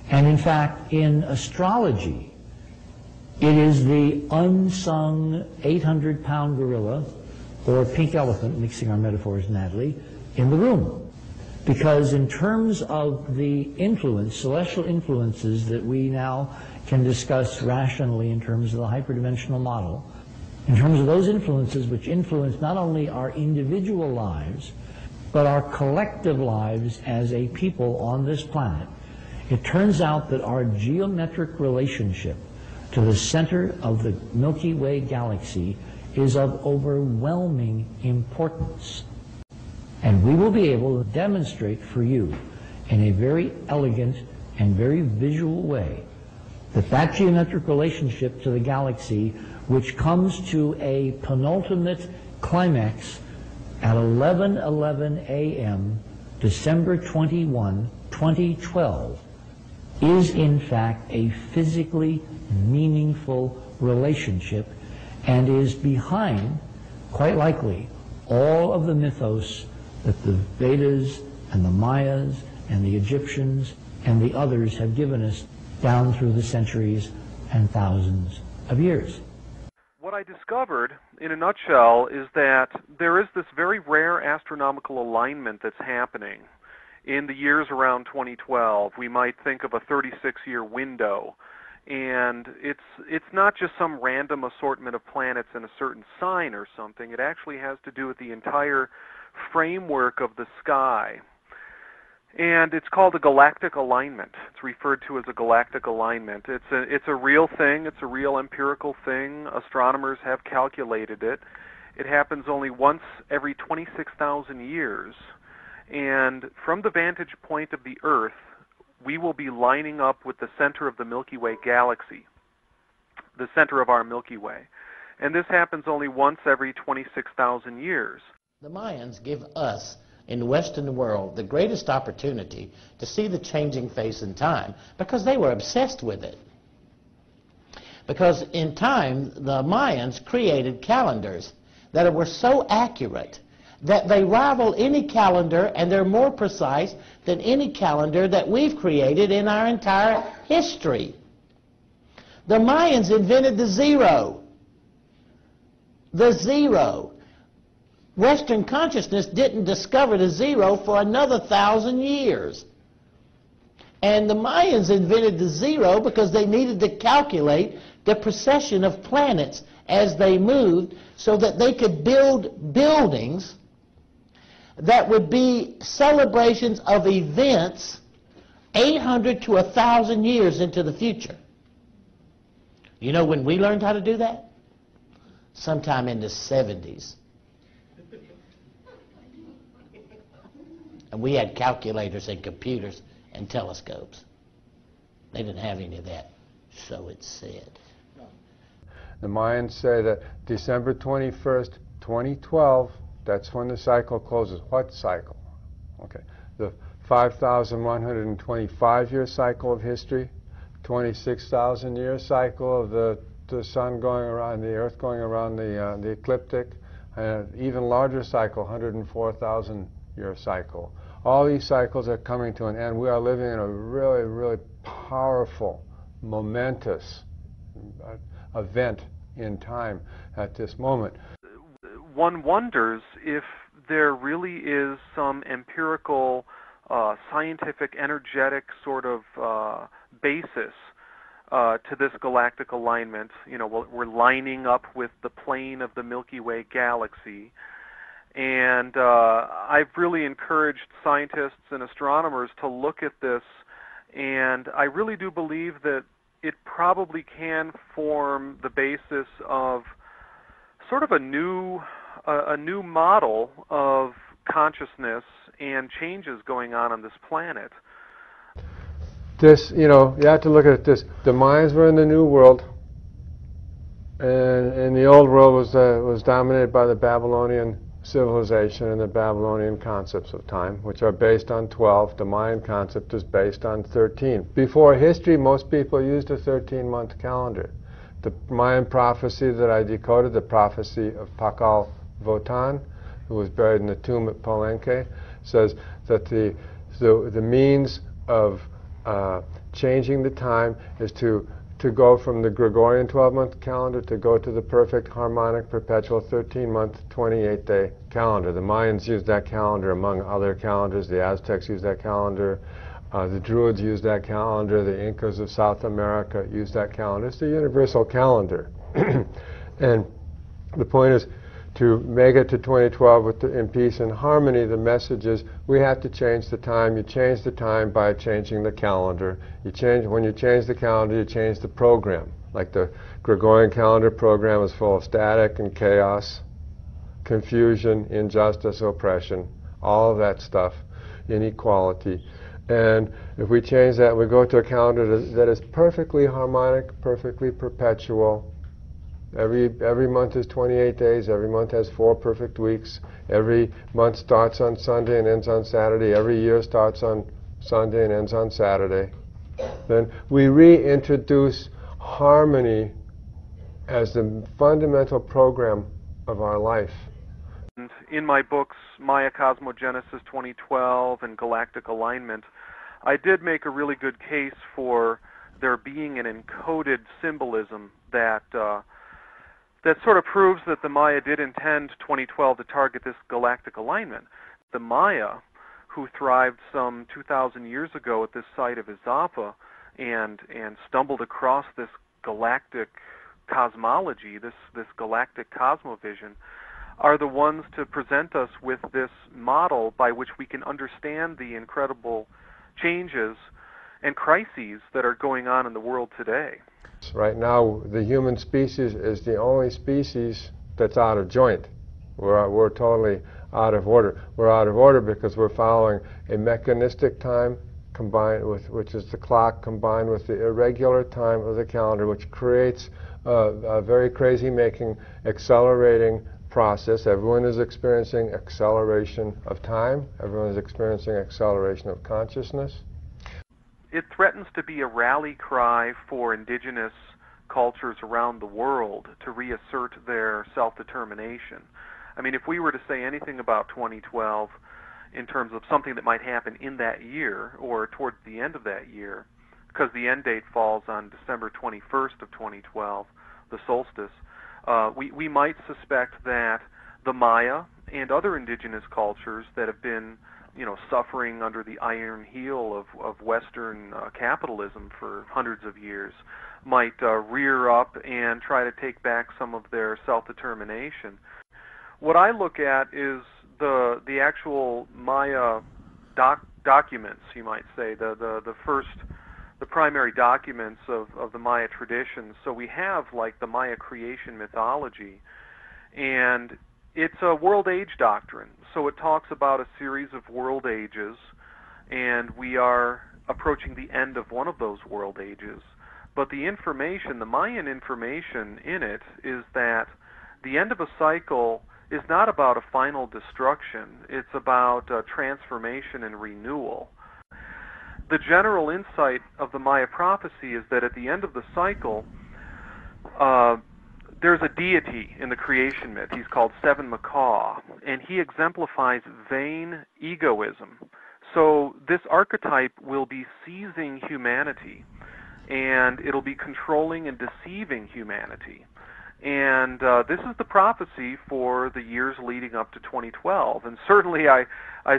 And in fact, in astrology, it is the unsung 800-pound gorilla, or pink elephant, mixing our metaphors, Natalie, in the room. Because in terms of the influence, celestial influences that we now can discuss rationally in terms of the hyperdimensional model, in terms of those influences which influence not only our individual lives, but our collective lives as a people on this planet, it turns out that our geometric relationship to the center of the Milky Way galaxy is of overwhelming importance. And we will be able to demonstrate for you in a very elegant and very visual way that that geometric relationship to the galaxy, which comes to a penultimate climax at 11:11 a.m., December 21, 2012, is in fact a physically meaningful relationship and is behind, quite likely, all of the mythos that the Vedas and the Mayas and the Egyptians and the others have given us down through the centuries and thousands of years. What I discovered, in a nutshell, is that there is this very rare astronomical alignment that's happening in the years around 2012. We might think of a 36-year window, and it's not just some random assortment of planets in a certain sign or something. It actually has to do with the entire framework of the sky. And it's called a galactic alignment. It's referred to as a galactic alignment. It's a real thing. It's a real empirical thing. Astronomers have calculated it. It happens only once every 26,000 years. And from the vantage point of the Earth, we will be lining up with the center of the Milky Way galaxy, the center of our Milky Way. And this happens only once every 26,000 years. The Mayans give us, in the Western world, the greatest opportunity to see the changing face in time because they were obsessed with it. Because in time, the Mayans created calendars that were so accurate that they rival any calendar, and they're more precise than any calendar that we've created in our entire history. The Mayans invented the zero. The zero. Western consciousness didn't discover the zero for another 1,000 years. And the Mayans invented the zero because they needed to calculate the precession of planets as they moved so that they could build buildings that would be celebrations of events 800 to 1,000 years into the future. You know when we learned how to do that? Sometime in the 70s. And we had calculators and computers and telescopes. They didn't have any of that, so it said. The Mayans say that December 21st, 2012, that's when the cycle closes. What cycle? Okay. The 5,125-year cycle of history, 26,000-year cycle of the sun going around, the earth going around the ecliptic, and an even larger cycle, 104,000-year cycle. All these cycles are coming to an end. We are living in a really, really powerful, momentous event in time at this moment. One wonders if there really is some empirical, scientific, energetic sort of basis to this galactic alignment. You know, we're lining up with the plane of the Milky Way galaxy. And I've really encouraged scientists and astronomers to look at this, and I really do believe that it probably can form the basis of sort of a new model of consciousness and changes going on this planet. This, you know, you have to look at it this. The Mayans were in the New World, and the Old World was dominated by the Babylonian civilization and the Babylonian concepts of time, which are based on 12. The Mayan concept is based on 13. Before history, most people used a 13-month calendar. The Mayan prophecy that I decoded, the prophecy of Pakal Votan, who was buried in the tomb at Palenque, says that the means of changing the time is to go from the Gregorian 12-month calendar to go to the perfect harmonic perpetual 13-month 28-day calendar. The Mayans used that calendar among other calendars. The Aztecs used that calendar. The Druids used that calendar. The Incas of South America used that calendar. It's the universal calendar. And the point is to make it to 2012 in peace and harmony. The message is we have to change the time. You change the time by changing the calendar. When you change the calendar, you change the program. Like the Gregorian calendar program is full of static and chaos, confusion, injustice, oppression, all of that stuff, inequality. And if we change that, we go to a calendar that is perfectly harmonic, perfectly perpetual. Every month is 28 days. Every month has 4 perfect weeks. Every month starts on Sunday and ends on Saturday. Every year starts on Sunday and ends on Saturday. Then we reintroduce harmony as the fundamental program of our life. And in my books, Maya Cosmogenesis 2012 and Galactic Alignment, I did make a really good case for there being an encoded symbolism that sort of proves that the Maya did intend 2012 to target this galactic alignment. The Maya, who thrived some 2,000 years ago at this site of Izapa and stumbled across this galactic cosmology, this galactic cosmovision, are the ones to present us with this model by which we can understand the incredible changes and crises that are going on in the world today. Right now, the human species is the only species that's out of joint. We're totally out of order. We're out of order because we're following a mechanistic time combined with, which is the clock, combined with the irregular time of the calendar, which creates a very crazy-making, accelerating process. Everyone is experiencing acceleration of time. Everyone is experiencing acceleration of consciousness. It threatens to be a rally cry for indigenous cultures around the world to reassert their self-determination. I mean, if we were to say anything about 2012 in terms of something that might happen in that year or towards the end of that year, because the end date falls on December 21st of 2012, the solstice, we might suspect that the Maya and other indigenous cultures that have been suffering under the iron heel of Western capitalism for hundreds of years might rear up and try to take back some of their self-determination. What I look at is the actual Maya documents, you might say, the primary documents of the Maya traditions. So we have like the Maya creation mythology, and it's a world age doctrine. So it talks about a series of world ages, and we are approaching the end of one of those world ages. But the information, the Mayan information in it, is that the end of a cycle is not about a final destruction. It's about transformation and renewal. The general insight of the Maya prophecy is that at the end of the cycle, there's a deity in the creation myth. He's called Seven Macaw, and he exemplifies vain egoism. So this archetype will be seizing humanity, and it'll be controlling and deceiving humanity. And this is the prophecy for the years leading up to 2012. And certainly, I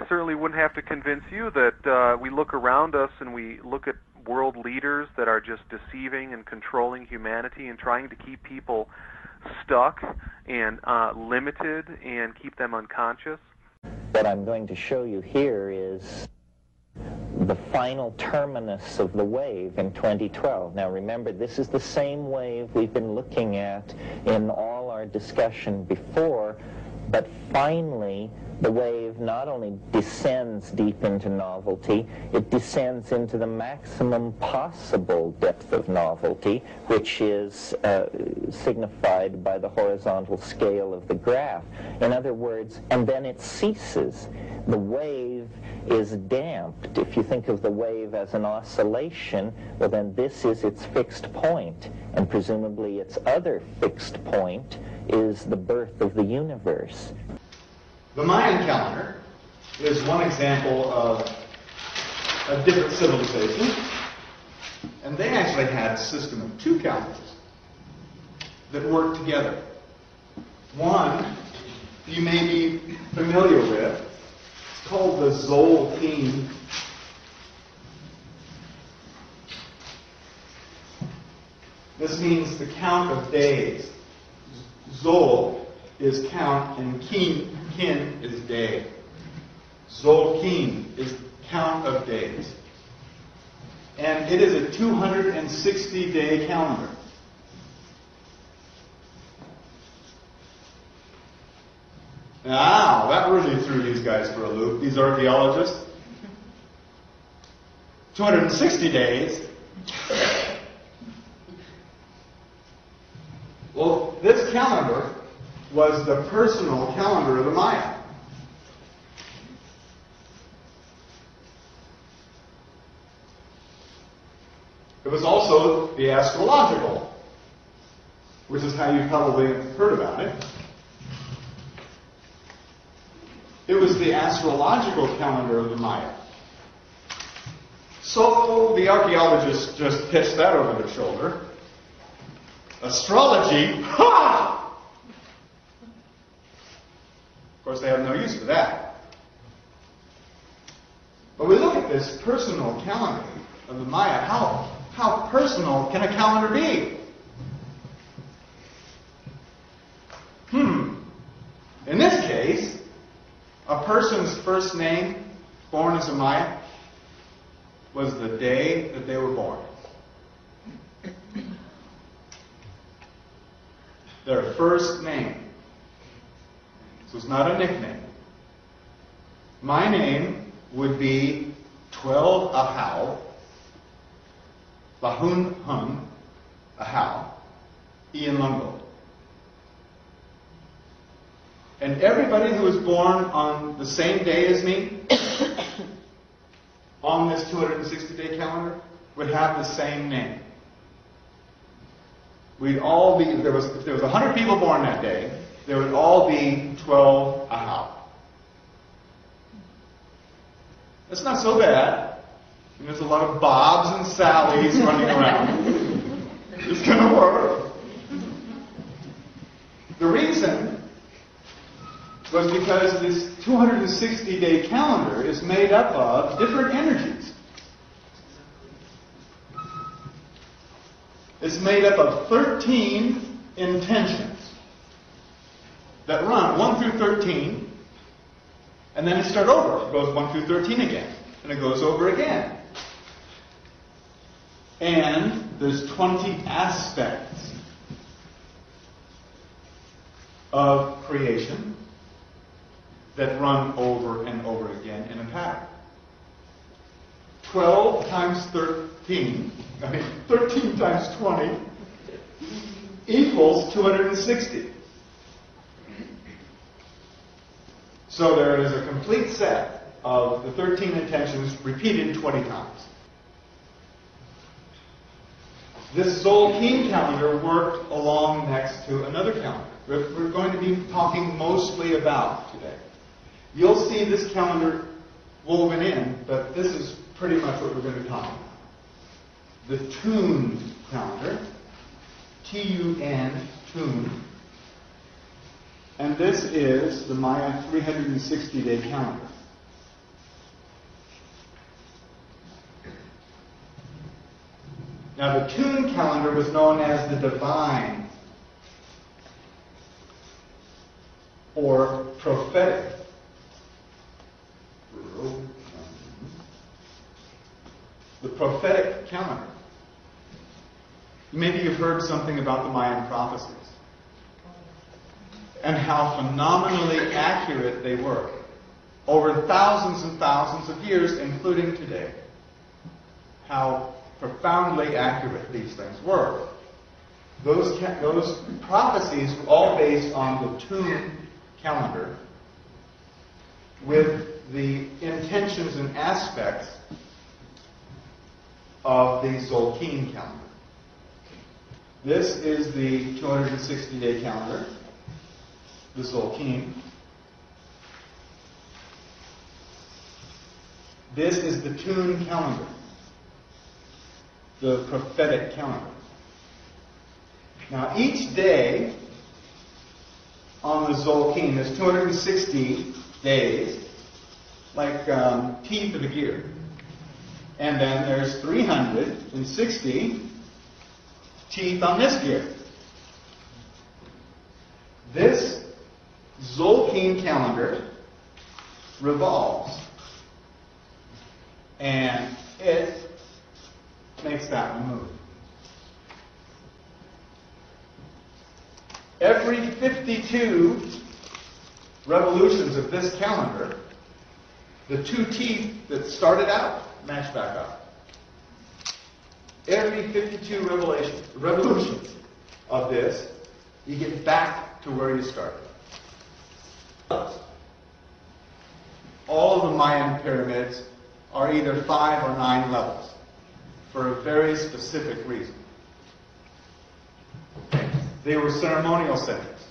certainly wouldn't have to convince you that we look around us and we look at world leaders that are just deceiving and controlling humanity and trying to keep people stuck and limited and keep them unconscious. What I'm going to show you here is the final terminus of the wave in 2012. Now remember, this is the same wave we've been looking at in all our discussion before, but finally the wave not only descends deep into novelty, it descends into the maximum possible depth of novelty, which is signified by the horizontal scale of the graph. In other words, and then it ceases. The wave is damped. If you think of the wave as an oscillation, well then this is its fixed point, and presumably its other fixed point is the birth of the universe. The Mayan calendar is one example of a different civilization, and they actually had a system of two calendars that worked together. One you may be familiar with. It's called the Zolkin. This means the count of days. Zol is count and kin is day. Zolkin is count of days. And it is a 260-day calendar. Now, that really threw these guys for a loop, these archaeologists. 260 days. Well, this calendar was the personal calendar of the Maya. It was also the astrological, which is how you probably heard about it. It was the astrological calendar of the Maya. So the archaeologists just pitched that over their shoulder. Astrology? Ha! Of course, they have no use for that. But we look at this personal calendar of the Maya. How personal can a calendar be? In this case, a person's first name, born as a Maya, was the day that they were born. Their first name. This was not a nickname. My name would be 12 Ahau, Lahun Hun Ahau, Ian Lungo. And everybody who was born on the same day as me, on this 260-day calendar, would have the same name. We'd all be, if there was 100 people born that day, there would all be 12 Ahau. That's not so bad. And there's a lot of Bobs and Sallys running around. It's going to work. The reason was because this 260-day calendar is made up of different energies. It's made up of 13 intentions that run 1 through 13, And then it starts over. It goes 1 through 13 again. And it goes over again. And there's 20 aspects of creation that run over and over again in a pattern. 12 times 13, 13 times 20 equals 260. So there is a complete set of the 13 intentions repeated 20 times. This Tzolk'in calendar worked along next to another calendar that we're going to be talking mostly about today. You'll see this calendar woven in, but this is pretty much what we're going to be talking about. The Tun calendar, T-U-N, Tun. And this is the Maya 360-day calendar. Now, the Tun calendar was known as the divine or prophetic. The prophetic calendar. Maybe you've heard something about the Mayan prophecies and how phenomenally accurate they were over thousands and thousands of years, including today. How profoundly accurate these things were. Those prophecies were all based on the Tun calendar with the intentions and aspects of the Tzolk'in calendar. This is the 260-day calendar, the Tzolk'in. This is the Tun calendar, the prophetic calendar. Now, each day on the Tzolk'in, there's 260 days, like teeth of a gear. And then there's 360 teeth on this gear. This Tzolk'in calendar revolves. And it makes that one move. Every 52 revolutions of this calendar, the two teeth that started out match back up. Every 52 revolutions of this, you get back to where you started. All of the Mayan pyramids are either 5 or 9 levels for a very specific reason. They were ceremonial centers.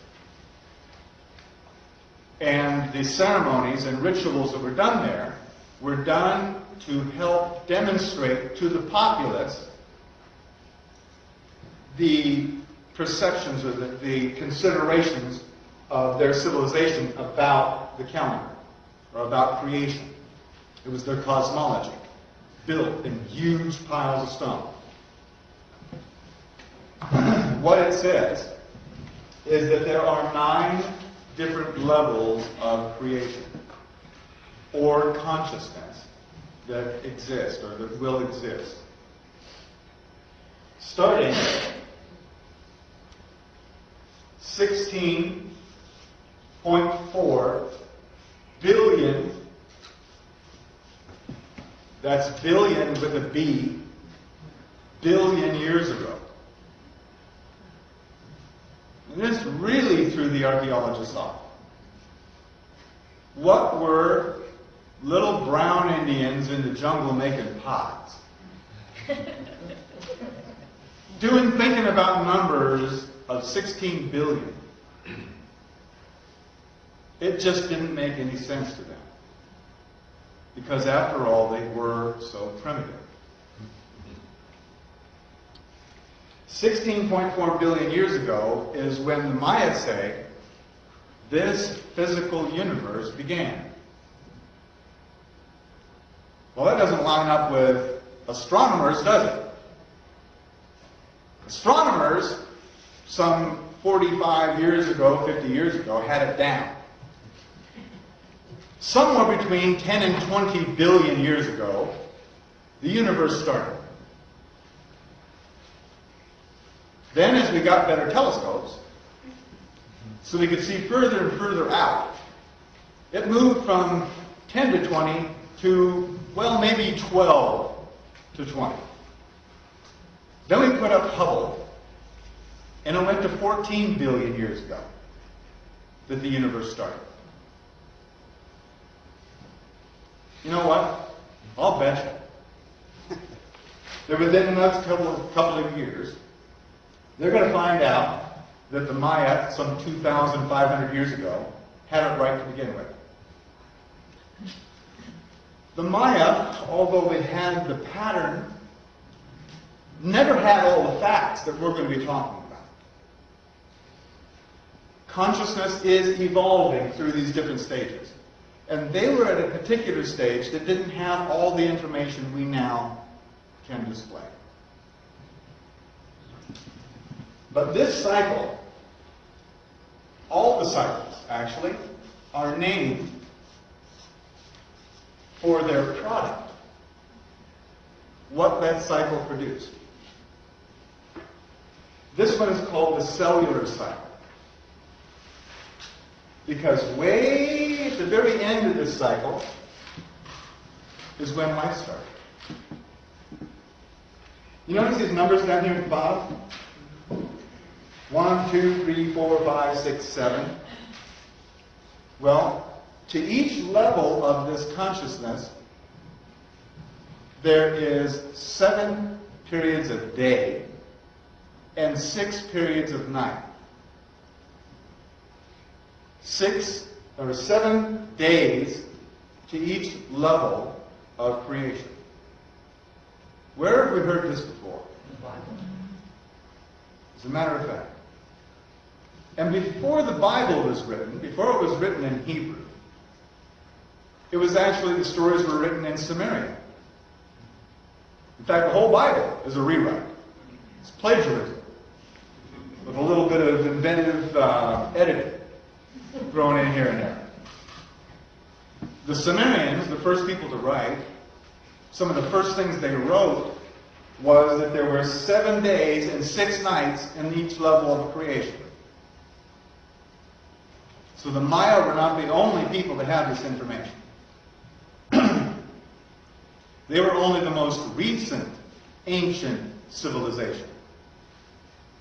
And the ceremonies and rituals that were done there were done to help demonstrate to the populace the perceptions or the considerations of their civilization about the calendar or about creation. It was their cosmology, built in huge piles of stone. What it says is that there are 9 different levels of creation or consciousness that exist or that will exist. Starting 16.4 billion, that's billion with a B, billion years ago. And this really threw the archaeologists off. What were little brown Indians in the jungle making pots? Thinking about numbers of 16 billion. It just didn't make any sense to them. Because after all, they were so primitive. 16.4 billion years ago is when the Maya say this physical universe began. Well, that doesn't line up with astronomers, does it? Astronomers, some 45 years ago, 50 years ago, had it down. somewhere between 10 and 20 billion years ago, the universe started. Then, as we got better telescopes, so we could see further and further out, it moved from 10 to 20 to, well, maybe 12 to 20. Then we put up Hubble, and it went to 14 billion years ago that the universe started. You know what? I'll bet you that within the next couple of years, they're going to find out that the Maya, some 2,500 years ago, had it right to begin with. The Maya, although they had the pattern, never had all the facts that we're going to be talking about. Consciousness is evolving through these different stages. And they were at a particular stage that didn't have all the information we now can display. But this cycle, all the cycles actually, are named for their product, what that cycle produced. This one is called the cellular cycle, because way at the very end of this cycle is when life started. You notice these numbers down here at the bottom? 1, 2, 3, 4, 5, 6, 7. Well, to each level of this consciousness, there is 7 periods of day and 6 periods of night. 7 days to each level of creation. Where have we heard this before? As a matter of fact. And before the Bible was written, before it was written in Hebrew, it was actually, the stories were written in Sumerian. In fact, the whole Bible is a rewrite. It's plagiarism, with a little bit of inventive editing thrown in here and there. The Sumerians, the first people to write, some of the first things they wrote was that there were 7 days and 6 nights in each level of creation. So the Maya were not the only people to have this information. They were only the most recent, ancient civilization.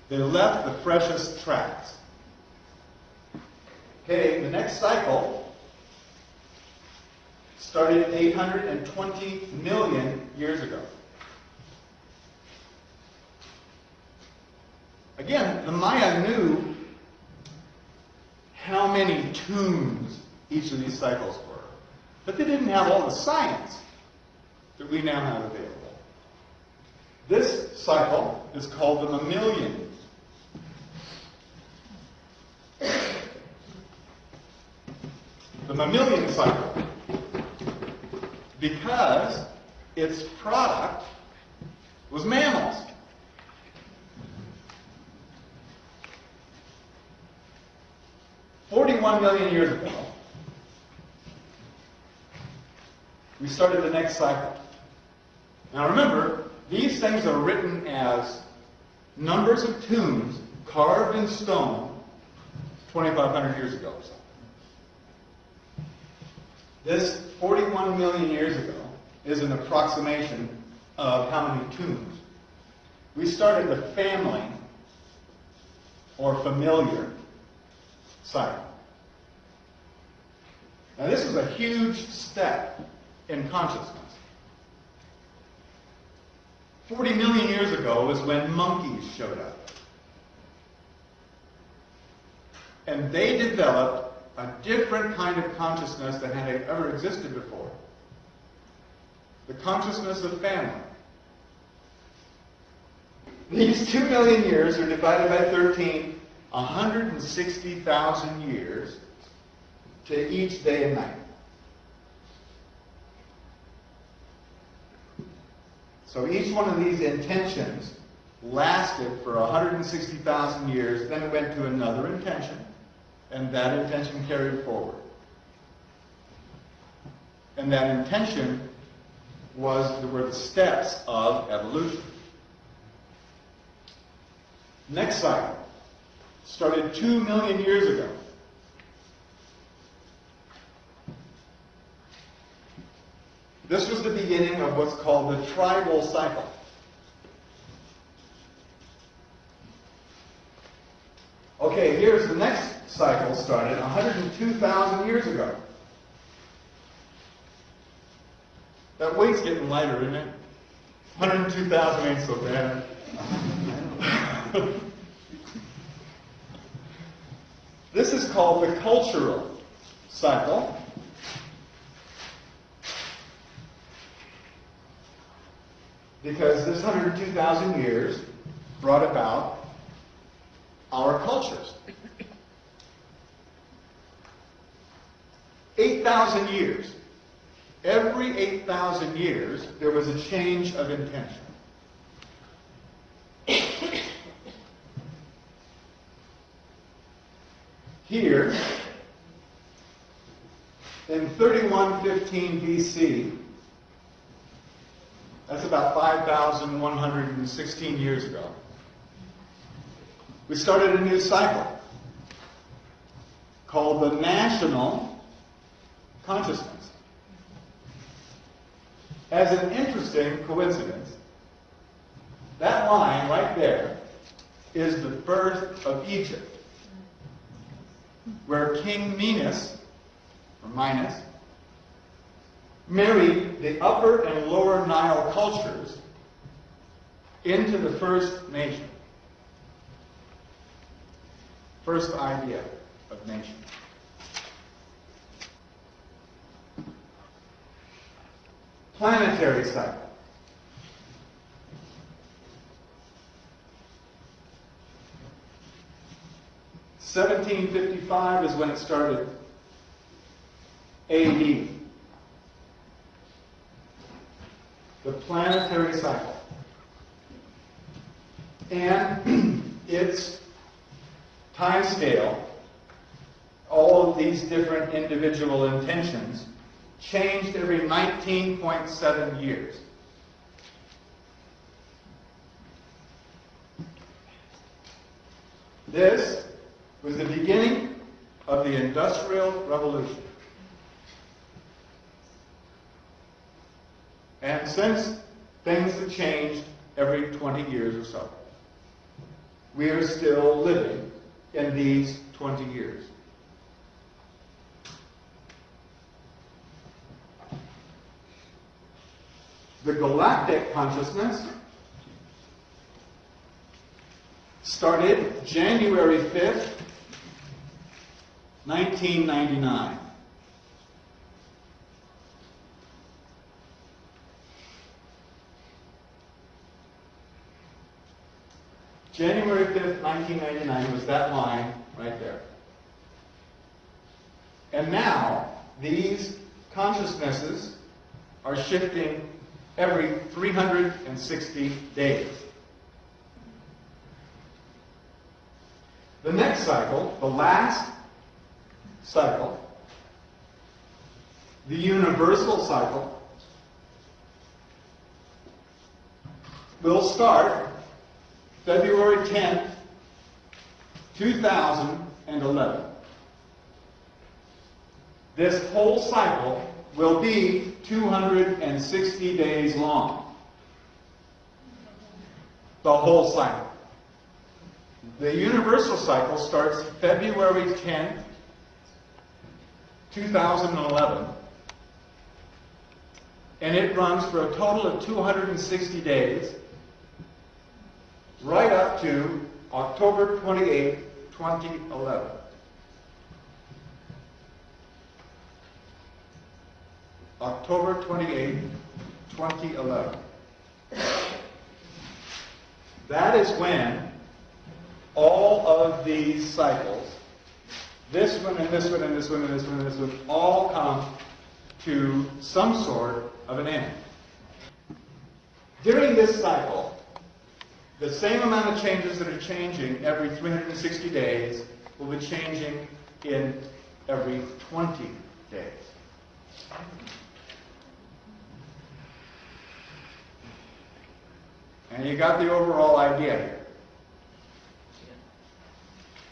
They left the freshest tracks. Okay, the next cycle started 820 million years ago. Again, the Maya knew how many tunes each of these cycles were, but they didn't have all the science that we now have available. This cycle is called the mammalian. The mammalian cycle, because its product was mammals. $41 million years ago, we started the next cycle. Now remember, these things are written as numbers of tunes carved in stone 2,500 years ago or so. This 41 million years ago is an approximation of how many tunes. We started the family or familiar cycle. Now this is a huge step in consciousness. 40 million years ago was when monkeys showed up. And they developed a different kind of consciousness than had ever existed before. The consciousness of family. These 2 million years are divided by 13, 160,000 years to each day and night. So each one of these intentions lasted for 160,000 years, then it went to another intention, and that intention carried forward. And that intention were the steps of evolution. Next cycle started 2 million years ago. This was the beginning of what's called the tribal cycle. Okay, here's the next cycle started 102,000 years ago. That weight's getting lighter, isn't it? 102,000 ain't so bad. This is called the cultural cycle. Because this 102,000 years brought about our cultures. 8,000 years. Every 8,000 years, there was a change of intention. Here, in 3115 BC, that's about 5,116 years ago, we started a new cycle called the national consciousness. As an interesting coincidence, that line right there is the birth of Egypt, where King Minos, married the upper and lower Nile cultures into the first nation. First idea of nation. Planetary cycle. (1755) is when it started. AD. The planetary cycle. And its time scale, all of these different individual intentions, changed every 19.7 years. This was the beginning of the Industrial Revolution. And since things have changed every 20 years or so, we are still living in these 20 years. The galactic consciousness started January 5th, 1999. January 5th, 1999 was that line right there. And now, these consciousnesses are shifting every 360 days. The next cycle, the last cycle, the universal cycle, will start February 10th, 2011. This whole cycle will be 260 days long. The whole cycle. The universal cycle starts February 10th, 2011, and it runs for a total of 260 days, right up to October 28, 2011. October 28, 2011. That is when all of these cycles, this one and this one and this one and this one and this one, all come to some sort of an end. During this cycle, the same amount of changes that are changing every 360 days will be changing in every 20 days. And you got the overall idea here.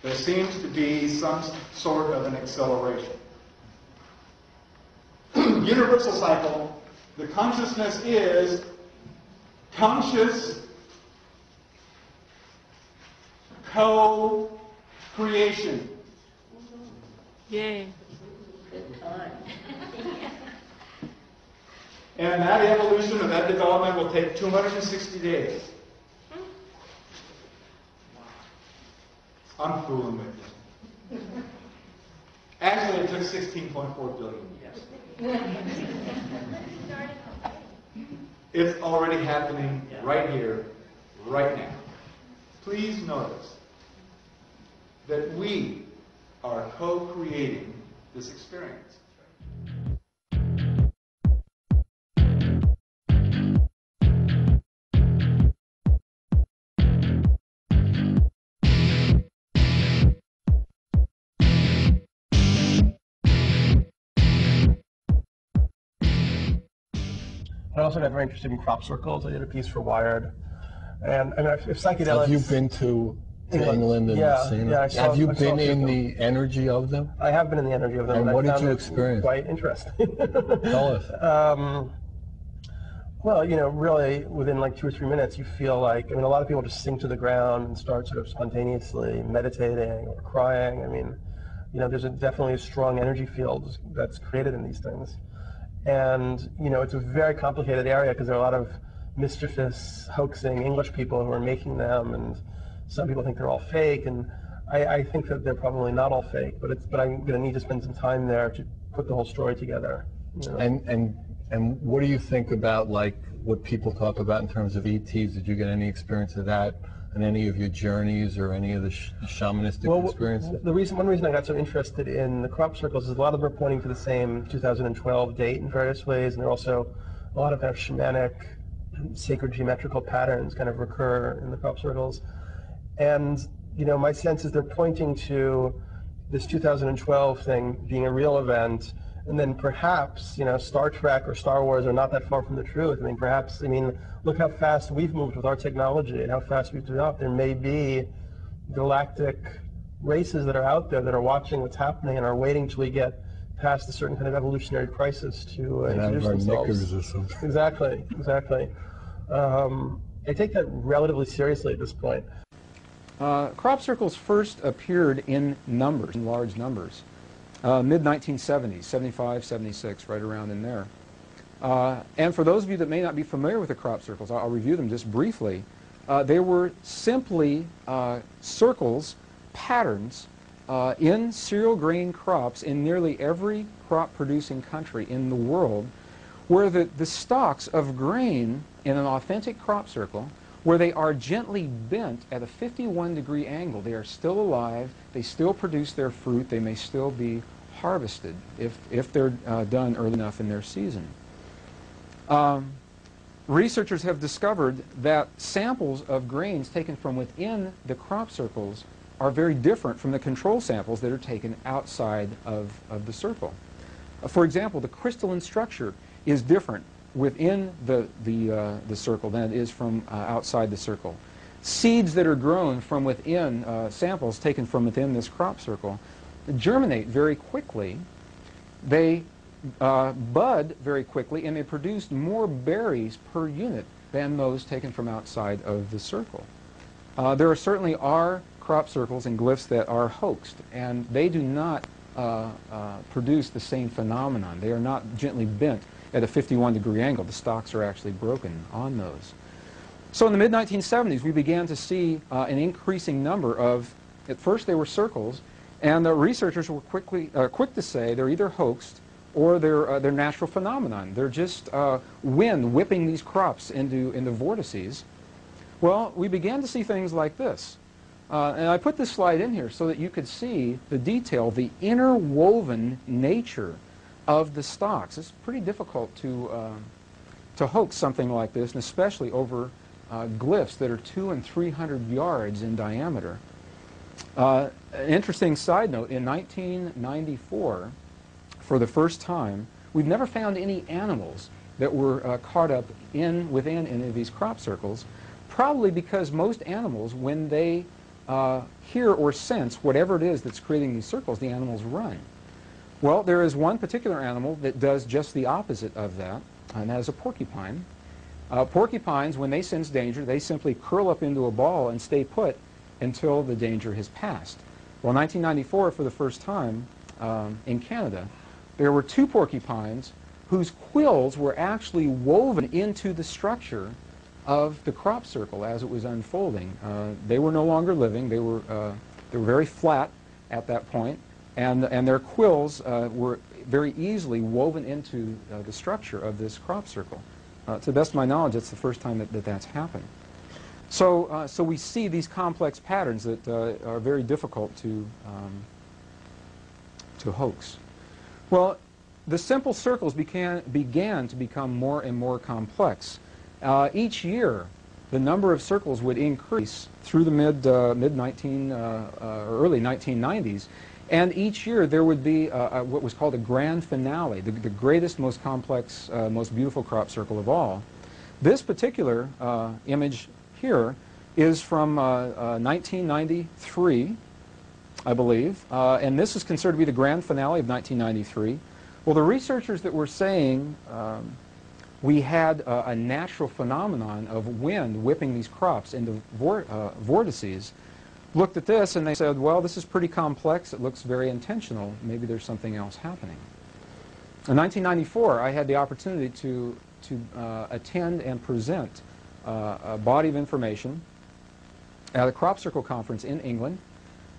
There seems to be some sort of an acceleration. Universal cycle, the consciousness is conscious co-creation. Yay. And that evolution or that development will take 260 days. I'm fooling with you. Actually, it took 16.4 billion years. It's already happening right here, right now. Please notice that we are co-creating this experience. I also got very interested in crop circles. I did a piece for Wired. And if psychedelics... Have you been to England and seen it? Have you been in the energy of them? I have been in the energy of them. And what did you experience? Quite interesting. Tell us. Well, you know, really, within like 2 or 3 minutes, you feel like, I mean, a lot of people just sink to the ground and start sort of spontaneously meditating or crying. I mean, you know, there's definitely a strong energy field that's created in these things. And, you know, it's a very complicated area because there are a lot of mischievous, hoaxing English people who are making them, and some people think they're all fake, and I think that they're probably not all fake, but I'm going to need to spend some time there to put the whole story together. You know? And what do you think about, like, what people talk about in terms of ETs? Did you get any experience of that in any of your journeys or any of the shamanistic experiences? One reason I got so interested in the crop circles is a lot of them are pointing to the same 2012 date in various ways, and there are also a lot of kind of shamanic, sacred geometrical patterns kind of recur in the crop circles. And, you know, my sense is they're pointing to this 2012 thing being a real event, and then perhaps, you know, Star Trek or Star Wars are not that far from the truth. I mean, perhaps, look how fast we've moved with our technology and how fast we've developed. There may be galactic races that are out there that are watching what's happening and are waiting till we get past a certain kind of evolutionary crisis to introduce themselves. Or something. Exactly. I take that relatively seriously at this point. Crop circles first appeared in numbers, in large numbers, mid-1970s, 75, 76, right around in there. And for those of you that may not be familiar with the crop circles, I'll review them just briefly. They were simply circles, patterns, in cereal grain crops in nearly every crop-producing country in the world, where the stalks of grain in an authentic crop circle, where they are gently bent at a 51-degree angle. They are still alive, they still produce their fruit, they may still be harvested if they're done early enough in their season. Researchers have discovered that samples of grains taken from within the crop circles are very different from the control samples that are taken outside of the circle. For example, the crystalline structure is different within the circle than it is from outside the circle. Seeds that are grown from within samples taken from within this crop circle germinate very quickly. They bud very quickly, and they produce more berries per unit than those taken from outside of the circle. There certainly are crop circles and glyphs that are hoaxed, and they do not produce the same phenomenon. They are not gently bent at a 51-degree angle. The stalks are actually broken on those. So in the mid-1970s, we began to see an increasing number of, at first they were circles, and the researchers were quick to say they're either hoaxed or they're natural phenomenon. They're just wind whipping these crops into vortices. Well, we began to see things like this. And I put this slide in here so that you could see the detail, the interwoven nature of the stalks. It's pretty difficult to hoax something like this, and especially over glyphs that are 200 and 300 yards in diameter. An interesting side note, in 1994, for the first time, we've never found any animals that were caught up within any of these crop circles probably because most animals, when they hear or sense whatever it is that's creating these circles, the animals run. Well, there is one particular animal that does just the opposite of that, and that is a porcupine. Porcupines, when they sense danger, they simply curl up into a ball and stay put until the danger has passed. Well, in 1994, for the first time in Canada, there were 2 porcupines whose quills were actually woven into the structure of the crop circle as it was unfolding. They were no longer living. They were very flat at that point, and their quills were very easily woven into the structure of this crop circle. To the best of my knowledge, it's the first time that that's happened. So we see these complex patterns that are very difficult to hoax. Well, the simple circles began to become more and more complex. Each year, the number of circles would increase through the early 1990s, and each year there would be what was called a grand finale, the greatest, most complex, most beautiful crop circle of all. This particular image here is from 1993, I believe, and this is considered to be the grand finale of 1993. Well, the researchers that were saying we had a natural phenomenon of wind whipping these crops into vortices looked at this and they said, well, this is pretty complex. It looks very intentional. Maybe there's something else happening. In 1994, I had the opportunity to attend and present a body of information at a crop circle conference in England.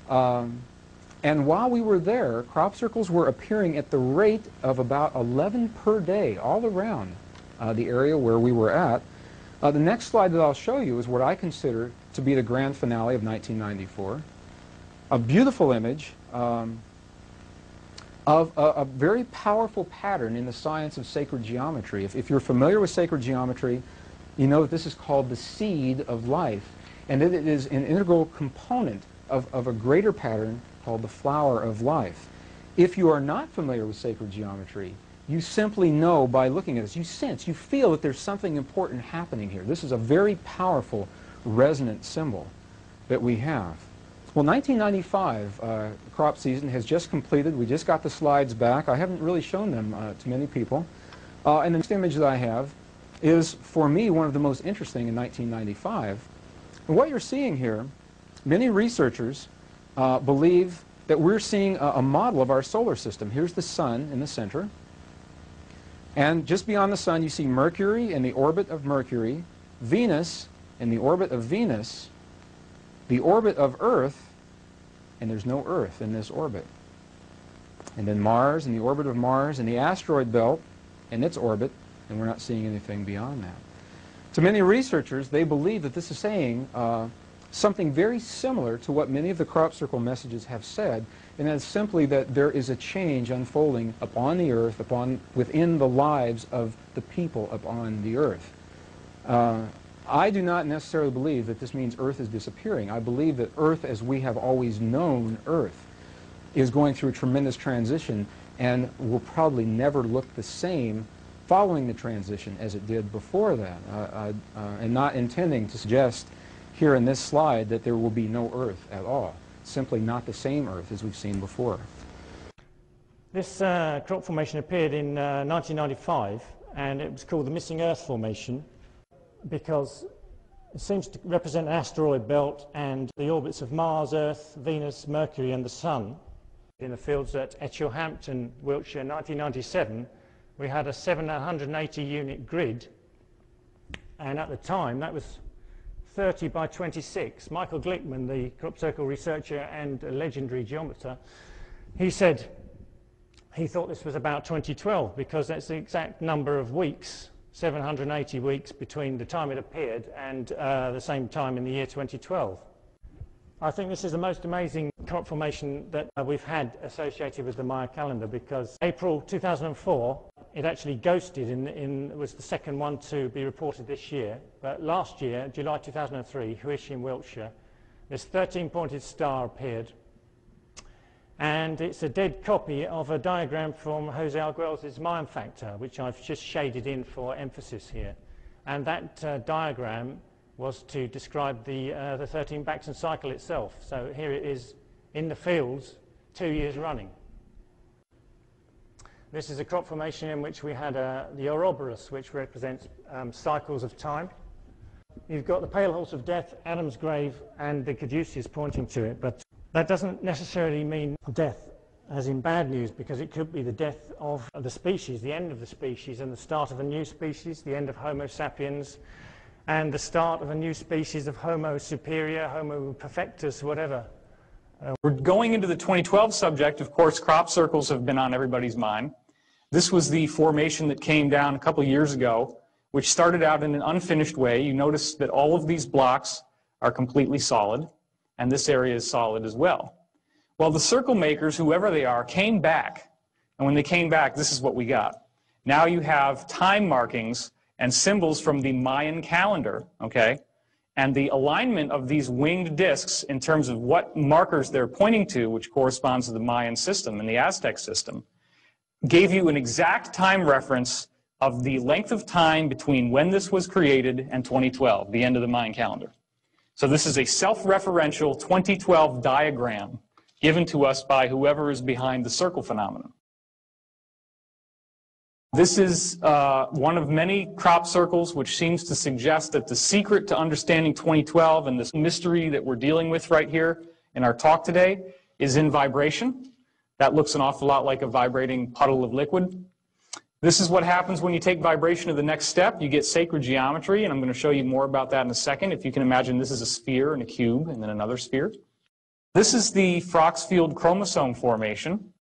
And while we were there, crop circles were appearing at the rate of about 11 per day all around the area where we were at. The next slide that I'll show you is what I consider to be the grand finale of 1994. A beautiful image of a very powerful pattern in the science of sacred geometry. If you're familiar with sacred geometry, you know that this is called the seed of life, and that it is an integral component of a greater pattern called the flower of life. If you are not familiar with sacred geometry, you simply know by looking at this, you sense, you feel that there's something important happening here. This is a very powerful resonant symbol that we have. Well, 1995 crop season has just completed. We just got the slides back. I haven't really shown them to many people. And the next image that I have is, for me, one of the most interesting in 1995. And what you're seeing here, many researchers believe that we're seeing a model of our solar system. Here's the sun in the center. And just beyond the sun, you see Mercury in the orbit of Mercury, Venus in the orbit of Venus, the orbit of Earth, and there's no Earth in this orbit. And then Mars in the orbit of Mars, and the asteroid belt in its orbit, and we're not seeing anything beyond that. To many researchers, they believe that this is saying something very similar to what many of the crop circle messages have said, and that's simply that there is a change unfolding upon the earth, within the lives of the people upon the earth. I do not necessarily believe that this means Earth is disappearing. I believe that Earth, as we have always known Earth, is going through a tremendous transition and will probably never look the same following the transition as it did before that. And not intending to suggest here in this slide that there will be no Earth at all. Simply not the same Earth as we've seen before. This crop formation appeared in 1995, and it was called the Missing Earth Formation because it seems to represent an asteroid belt and the orbits of Mars, Earth, Venus, Mercury and the Sun. In the fields at Etchelhampton, Wiltshire, 1997, we had a 780 unit grid, and at the time that was 30 by 26. Michael Glickman, the crop circle researcher and a legendary geometer, he said he thought this was about 2012 because that's the exact number of weeks, 780 weeks between the time it appeared and the same time in the year 2012. I think this is the most amazing crop formation that we've had associated with the Maya calendar because April 2004 it actually ghosted was the second one to be reported this year, but last year, July 2003, Huish in Wiltshire, this 13-pointed star appeared, and it's a dead copy of a diagram from Jose Arguelles' Mayan factor, which I've just shaded in for emphasis here. And that diagram was to describe the 13 Baxton cycle itself. So here it is in the fields 2 years running. This is a crop formation in which we had the Ouroboros, which represents cycles of time. You've got the pale horse of death, Adam's grave, and the caduceus pointing to it, but that doesn't necessarily mean death as in bad news, because it could be the death of the species, the end of the species, and the start of a new species, the end of Homo sapiens, and the start of a new species of Homo superior, Homo perfectus, whatever. We're going into the 2012 subject. Of course, crop circles have been on everybody's mind. This was the formation that came down a couple years ago, which started out in an unfinished way. You notice that all of these blocks are completely solid, and this area is solid as well. Well, the circle makers, whoever they are, came back. And when they came back, this is what we got. Now you have time markings and symbols from the Mayan calendar, okay? And the alignment of these winged discs in terms of what markers they're pointing to, which corresponds to the Mayan system and the Aztec system, gave you an exact time reference of the length of time between when this was created and 2012, the end of the Mayan calendar. So this is a self-referential 2012 diagram given to us by whoever is behind the circle phenomenon. This is one of many crop circles which seems to suggest that the secret to understanding 2012 and this mystery that we're dealing with right here in our talk today is in vibration. That looks an awful lot like a vibrating puddle of liquid. This is what happens when you take vibration to the next step. You get sacred geometry, and I'm going to show you more about that in a second. If you can imagine, this is a sphere and a cube and then another sphere. This is the Froxfield chromosome formation.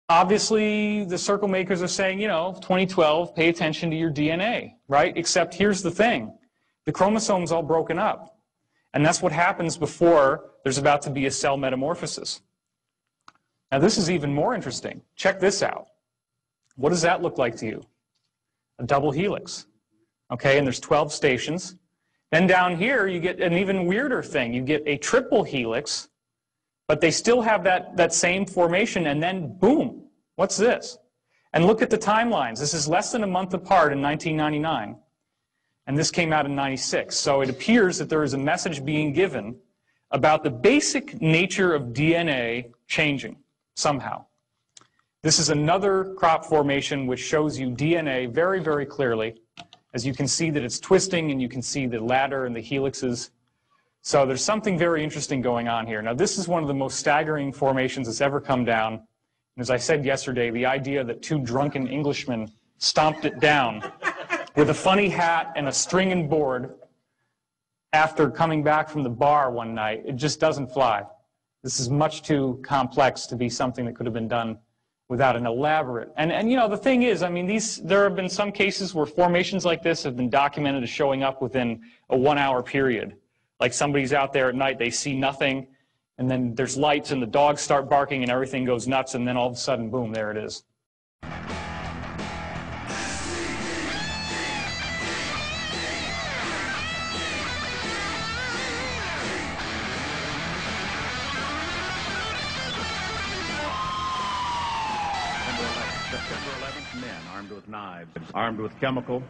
Obviously, the circle makers are saying, you know, 2012, pay attention to your DNA, right? Except here's the thing. The chromosome's all broken up. And that's what happens before there's about to be a cell metamorphosis. Now, this is even more interesting. Check this out. What does that look like to you? A double helix. Okay, and there's 12 stations. Then down here, you get an even weirder thing. You get a triple helix, but they still have that same formation, and then boom, what's this? And look at the timelines. This is less than a month apart in 1999, and this came out in 96. So it appears that there is a message being given about the basic nature of DNA changing somehow. This is another crop formation which shows you DNA very, very clearly. As you can see that it's twisting, and you can see the ladder and the helixes. So there's something very interesting going on here. Now, this is one of the most staggering formations that's ever come down. And as I said yesterday, the idea that two drunken Englishmen stomped it down with a funny hat and a string and board after coming back from the bar one night, it just doesn't fly. This is much too complex to be something that could have been done without an elaborate. And you know, the thing is, I mean, there have been some cases where formations like this have been documented as showing up within a 1 hour period. Like somebody's out there at night, they see nothing, and then there's lights and the dogs start barking and everything goes nuts, and then all of a sudden, boom, there it is. September 11th, men armed with knives, armed with chemical,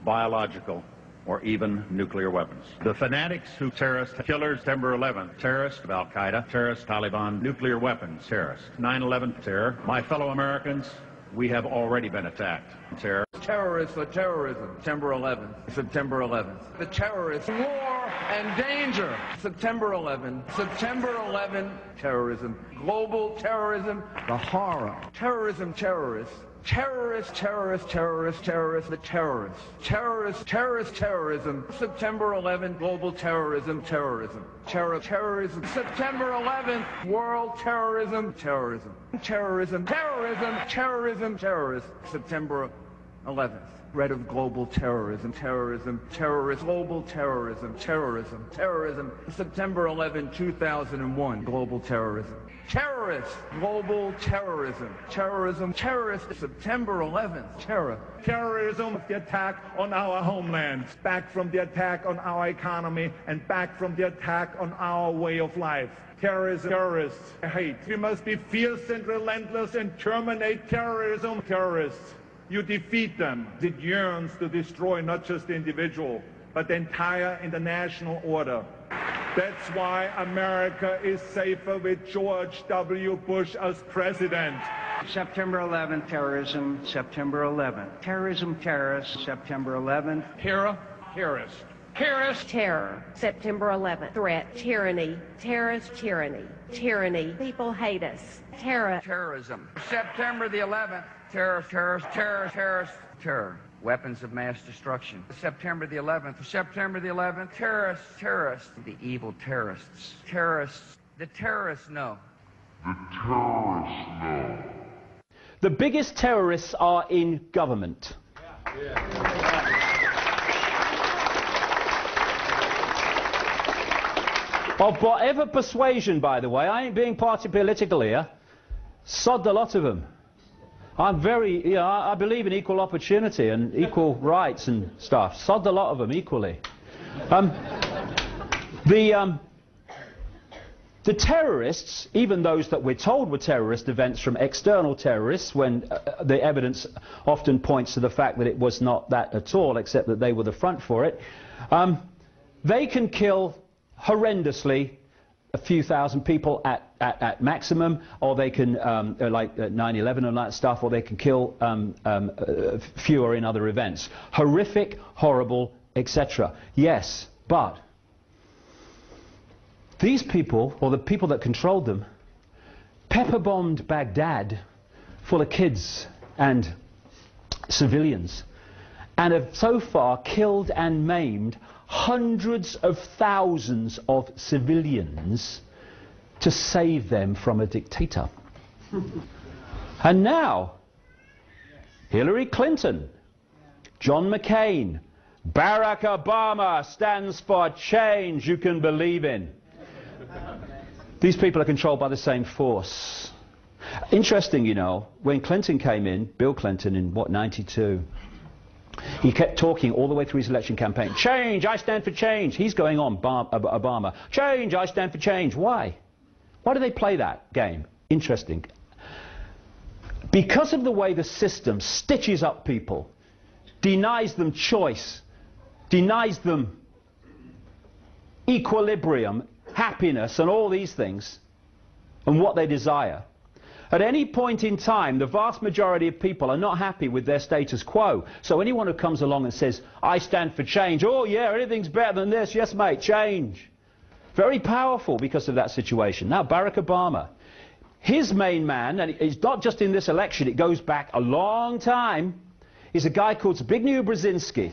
biological, or even nuclear weapons. The fanatics who terrorist killers, September 11th, terrorists of Al-Qaeda, terrorists, Taliban, nuclear weapons, terrorists. 9/11 terror. My fellow Americans, we have already been attacked. Terror. Terrorists or terrorism, September 11th, September 11th. The terrorists, war and danger, September 11th, September 11th, terrorism, global terrorism, the horror, terrorism, terrorists. Terrorists, terrorists, terrorists, terrorists, the terrorists. Terrorists, terrorist, terrorism. September 11th, global terrorism, terrorism. Terrorism. September 11th, world terrorism, terrorism. Terrorism, terrorism, terrorism, terrorists. September 11th. Threat of global terrorism, terrorism, terrorist, global terrorism, terrorism, terrorism. September 11, 2001, global terrorism. Terrorists, global terrorism, terrorism, terrorists, September 11th, terror. Terrorism, the attack on our homeland, back from the attack on our economy, and back from the attack on our way of life. Terrorism, terrorists, hate. We must be fierce and relentless and terminate terrorism. Terrorists, you defeat them. It yearns to destroy not just the individual, but the entire international order. That's why America is safer with George W. Bush as president. September 11th, terrorism. September 11th, terrorism, terrorists. September 11th. Terror, terrorist. Terrorist. Terror. September 11th. Threat. Tyranny. Terrorist tyranny. Tyranny. People hate us. Terror. Terrorism. September the 11th. Terror, terrorist, terror, terrorist, terror. Weapons of mass destruction. September the 11th. September the 11th. Terrorists, terrorists. The evil terrorists. Terrorists. The terrorists know. The terrorists know. The biggest terrorists are in government. Of whatever persuasion, by the way, I ain't being party political here, sod the lot of them. I'm very, you know, I believe in equal opportunity and equal rights and stuff. Sod the lot of them equally. The terrorists, even those that we're told were terrorist events from external terrorists, when the evidence often points to the fact that it was not that at all, except that they were the front for it, they can kill horrendously a few thousand people at maximum, or they can, like 9/11 and that stuff, or they can kill fewer in other events. Horrific, horrible, etc. Yes, but these people, or the people that controlled them, pepper-bombed Baghdad full of kids and civilians, and have so far killed and maimed hundreds of thousands of civilians to save them from a dictator. And now, Hillary Clinton, John McCain, Barack Obama stands for change you can believe in. These people are controlled by the same force. Interesting, you know, when Clinton came in, Bill Clinton in, what, 92, he kept talking all the way through his election campaign, change, I stand for change. He's going on, Obama, change, I stand for change. Why? Why do they play that game? Interesting. Because of the way the system stitches up people, denies them choice, denies them equilibrium, happiness, and all these things, and what they desire. At any point in time, the vast majority of people are not happy with their status quo. So anyone who comes along and says, I stand for change, oh yeah, anything's better than this, yes mate, change. Very powerful because of that situation. Now, Barack Obama, his main man, and it's not just in this election, it goes back a long time, is a guy called Zbigniew Brzezinski.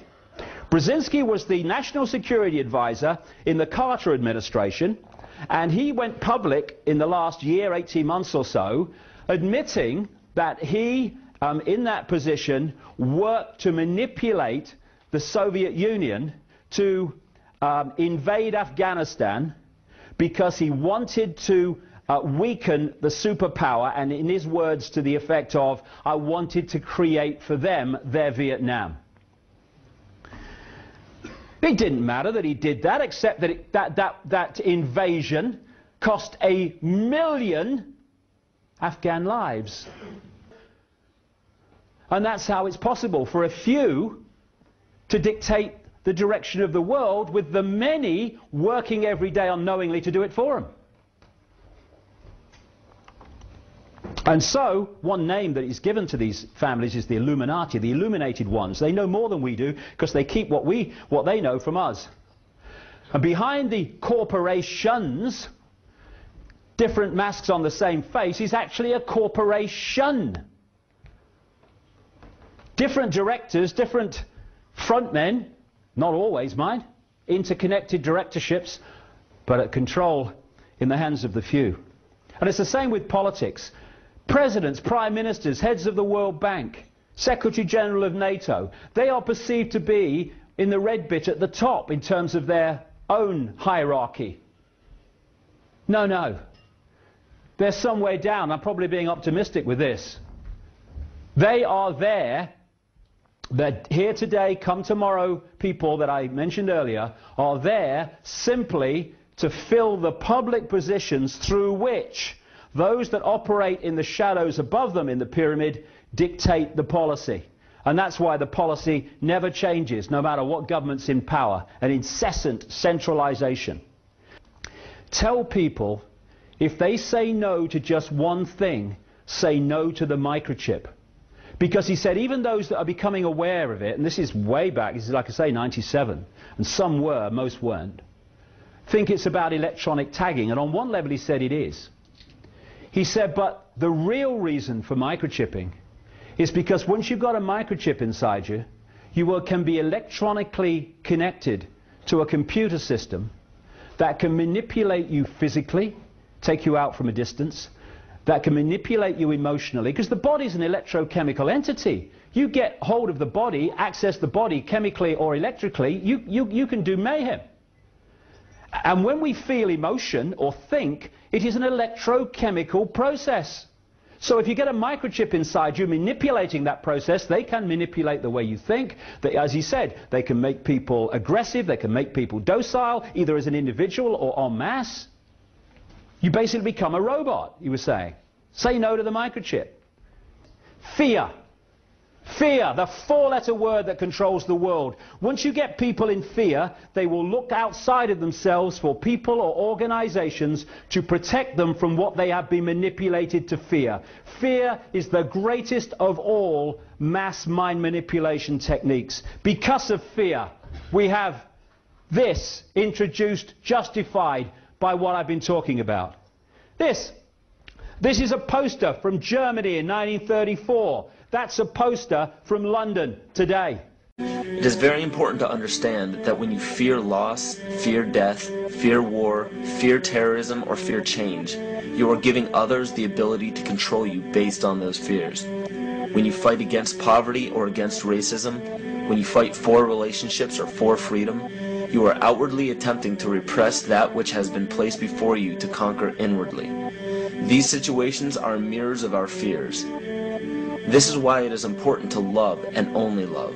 Brzezinski was the national security advisor in the Carter administration, and he went public in the last year, 18 months or so, admitting that he, in that position, worked to manipulate the Soviet Union to invade Afghanistan because he wanted to weaken the superpower, and in his words to the effect of, I wanted to create for them their Vietnam. It didn't matter that he did that, except that that invasion cost 1 million Afghan lives. And that's how it's possible for a few to dictate the direction of the world, with the many working every day unknowingly to do it for them. And so, one name that is given to these families is the Illuminati, the illuminated ones. They know more than we do because they keep what they know from us. And behind the corporations, different masks on the same face, is actually a corporation. Different directors, different frontmen, not always, mind, interconnected directorships, but at control in the hands of the few. And it's the same with politics. Presidents, prime ministers, heads of the World Bank, Secretary General of NATO, they are perceived to be in the red bit at the top in terms of their own hierarchy. No, no. They're somewhere down. I'm probably being optimistic with this. They are there. The here today, come tomorrow people that I mentioned earlier are there simply to fill the public positions through which those that operate in the shadows above them in the pyramid dictate the policy. And that's why the policy never changes, no matter what government's in power, an incessant centralization. Tell people, if they say no to just one thing, say no to the microchip. Because he said even those that are becoming aware of it, and this is way back, this is like I say 97, and some were, most weren't, think it's about electronic tagging, and on one level he said it is. He said, but the real reason for microchipping is because once you've got a microchip inside you, you can be electronically connected to a computer system that can manipulate you physically, take you out from a distance, that can manipulate you emotionally, because the body's an electrochemical entity. You get hold of the body, access the body chemically or electrically, you can do mayhem. And when we feel emotion or think, it is an electrochemical process. So if you get a microchip inside you manipulating that process, they can manipulate the way you think. As he said, they can make people aggressive, they can make people docile, either as an individual or en masse. You basically become a robot, he was saying. Say no to the microchip. Fear. Fear, the four-letter word that controls the world. Once you get people in fear, they will look outside of themselves for people or organizations to protect them from what they have been manipulated to fear. Fear is the greatest of all mass mind manipulation techniques. Because of fear, we have this introduced, justified by what I've been talking about. This is a poster from Germany in 1934. That's a poster from London today. It is very important to understand that when you fear loss, fear death, fear war, fear terrorism, or fear change, you are giving others the ability to control you based on those fears. When you fight against poverty or against racism, when you fight for relationships or for freedom, you are outwardly attempting to repress that which has been placed before you to conquer inwardly. These situations are mirrors of our fears. This is why it is important to love and only love.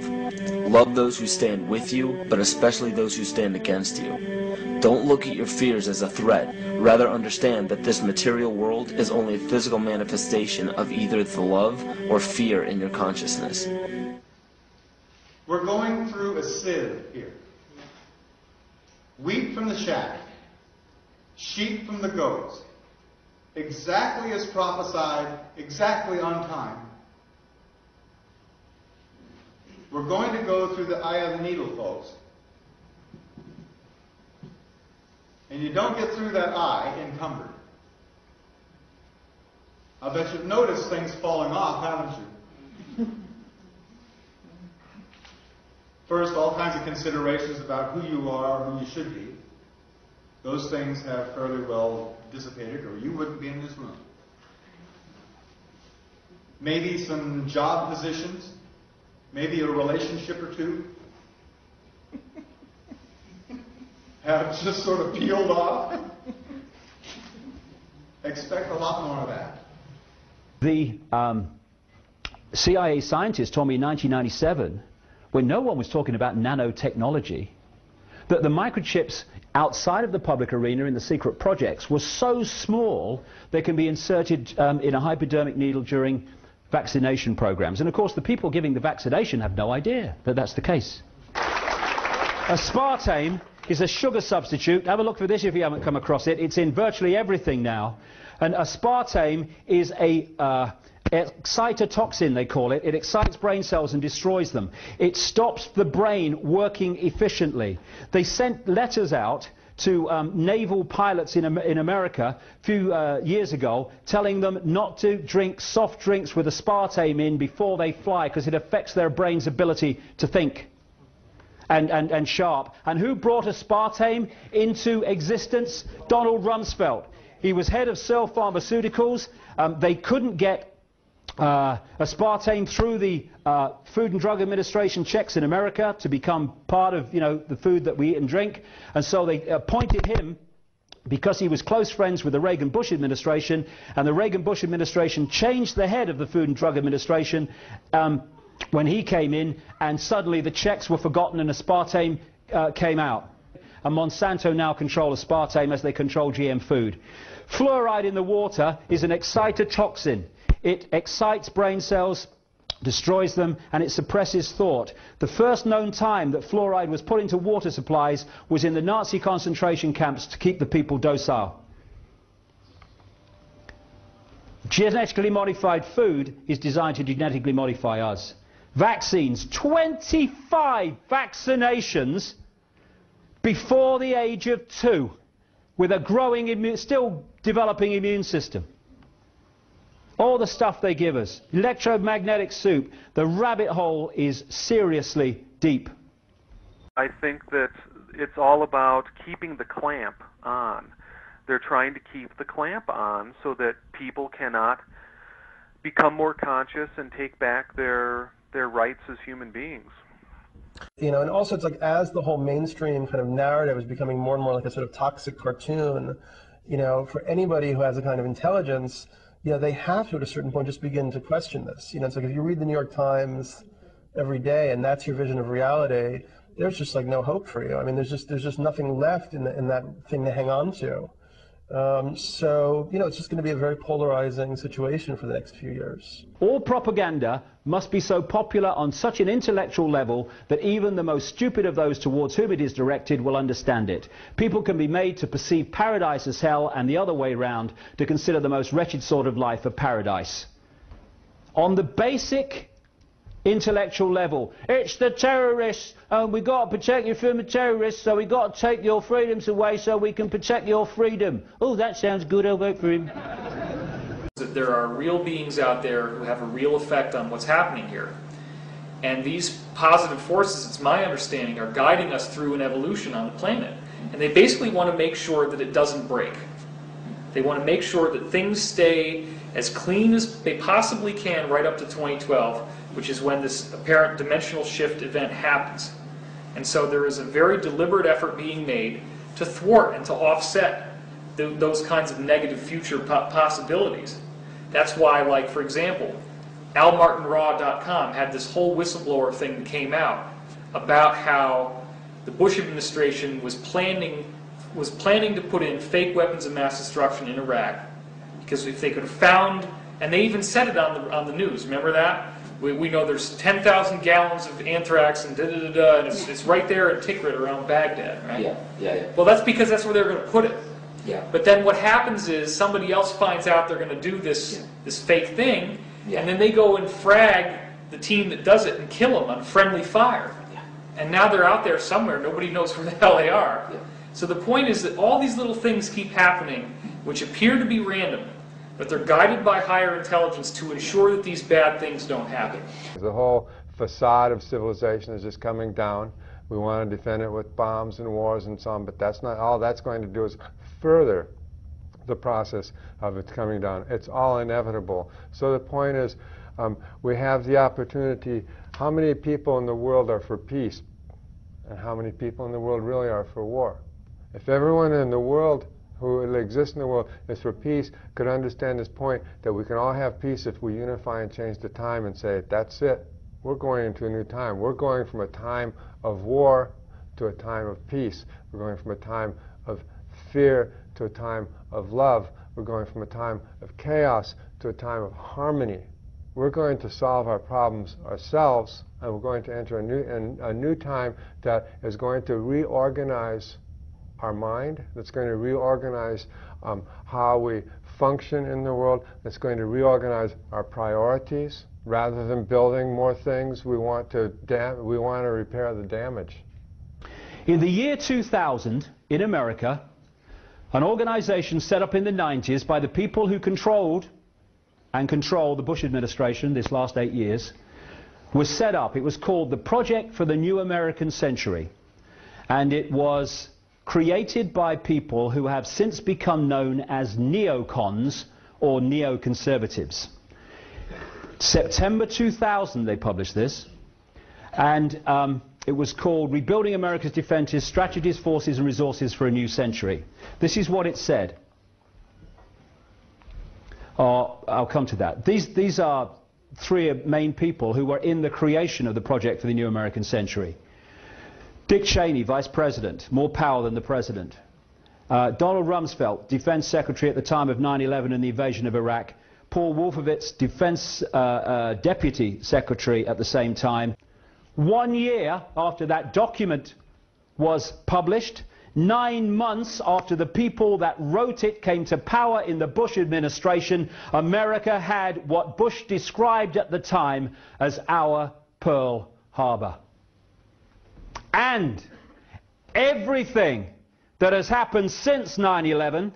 Love those who stand with you, but especially those who stand against you. Don't look at your fears as a threat. Rather understand that this material world is only a physical manifestation of either the love or fear in your consciousness. We're going through a sieve here. Wheat from the chaff, sheep from the goats. Exactly as prophesied, exactly on time. We're going to go through the eye of the needle, folks. And you don't get through that eye encumbered. I bet you've noticed things falling off, haven't you? First, all kinds of considerations about who you are, who you should be. Those things have fairly well dissipated, or you wouldn't be in this room. Maybe some job positions. Maybe a relationship or two have just sort of peeled off. Expect a lot more of that. The CIA scientist told me in 1997, when no one was talking about nanotechnology, that the microchips outside of the public arena in the secret projects were so small they can be inserted in a hypodermic needle during vaccination programs. And of course the people giving the vaccination have no idea that that's the case. Aspartame is a sugar substitute. Have a look for this if you haven't come across it. It's in virtually everything now. And aspartame is a excitotoxin, they call it. It excites brain cells and destroys them. It stops the brain working efficiently. They sent letters out to naval pilots in America a few years ago, telling them not to drink soft drinks with aspartame in before they fly, because it affects their brain's ability to think and sharp. And who brought aspartame into existence? Donald Rumsfeld. He was head of Searle Pharmaceuticals. They couldn't get aspartame through the Food and Drug Administration checks in America to become part of, the food that we eat and drink. And so they appointed him because he was close friends with the Reagan-Bush administration, and the Reagan-Bush administration changed the head of the Food and Drug Administration when he came in, and suddenly the checks were forgotten and aspartame came out. And Monsanto now control aspartame as they control GM food. Fluoride in the water is an excitotoxin. It excites brain cells destroys them, and it suppresses thought. The first known time that fluoride was put into water supplies was in the Nazi concentration camps to keep the people docile. Genetically modified food is designed to genetically modify us. Vaccines, 25 vaccinations before the age of 2, with a growing, still developing immune system. All the stuff they give us. Electromagnetic soup. The rabbit hole is seriously deep. I think that it's all about keeping the clamp on. They're trying to keep the clamp on so that people cannot become more conscious and take back their rights as human beings. You know, and also it's like as the whole mainstream kind of narrative is becoming more and more like a sort of toxic cartoon, you know, for anybody who has a kind of intelligence, you know, they have to at a certain point just begin to question this. You know, it's like if you read the New York Times every day and that's your vision of reality, there's just like no hope for you. I mean, there's just nothing left in that thing to hang on to. So, you know, it's just going to be a very polarizing situation for the next few years. All propaganda must be so popular on such an intellectual level that even the most stupid of those towards whom it is directed will understand it. People can be made to perceive paradise as hell and the other way round, to consider the most wretched sort of life a paradise. On the basic intellectual level, it's the terrorists, and we've got to protect you from the terrorists, so we've got to take your freedoms away so we can protect your freedom. Oh, that sounds good, I'll vote for him. That there are real beings out there who have a real effect on what's happening here. And these positive forces, it's my understanding, are guiding us through an evolution on the planet. And they basically want to make sure that it doesn't break. They want to make sure that things stay as clean as they possibly can right up to 2012, which is when this apparent dimensional shift event happens. And so there is a very deliberate effort being made to thwart and to offset those kinds of negative future possibilities. That's why, like, for example, AlMartinRaw.com had this whole whistleblower thing that came out about how the Bush administration was planning to put in fake weapons of mass destruction in Iraq, because if they could have found, and they even said it on the news, remember that? We know there's 10,000 gallons of anthrax and da-da-da-da, and it's right there in Tikrit around Baghdad, right? Yeah. Well, that's because that's where they're going to put it. Yeah. But then what happens is somebody else finds out they're going to do this fake thing, and then they go and frag the team that does it and kill them on friendly fire. And now they're out there somewhere. Nobody knows where the hell they are. So the point is that all these little things keep happening, which appear to be random, but they're guided by higher intelligence to ensure that these bad things don't happen. The whole facade of civilization is just coming down. We want to defend it with bombs and wars and so on, but that's not all that's going to do is further the process of it coming down. It's all inevitable. So the point is, we have the opportunity. How many people in the world are for peace? And how many people in the world really are for war? If everyone in the world who exists in the world is for peace could understand this point that we can all have peace if we unify and change the time and say, that's it. We're going into a new time. We're going from a time of war to a time of peace. We're going from a time of fear to a time of love. We're going from a time of chaos to a time of harmony. We're going to solve our problems ourselves, and we're going to enter a new time that is going to reorganize our mind, that's going to reorganize how we function in the world, that's going to reorganize our priorities. Rather than building more things, we want to repair the damage. In the year 2000, in America, an organization set up in the 90s by the people who controlled and control the Bush administration this last 8 years was set up. It was called the Project for the New American Century, and it was created by people who have since become known as neocons or neoconservatives. September 2000 they published this, and it was called Rebuilding America's Defenses, Strategies, Forces and Resources for a New Century. This is what it said. I'll come to that. These are three main people who were in the creation of the Project for the New American Century. Dick Cheney, Vice President, more power than the President. Donald Rumsfeld, Defense Secretary at the time of 9/11 and the invasion of Iraq, Paul Wolfowitz, Defense Deputy Secretary at the same time. 1 year after that document was published, 9 months after the people that wrote it came to power in the Bush administration, America had what Bush described at the time as our Pearl Harbor. And everything that has happened since 9/11,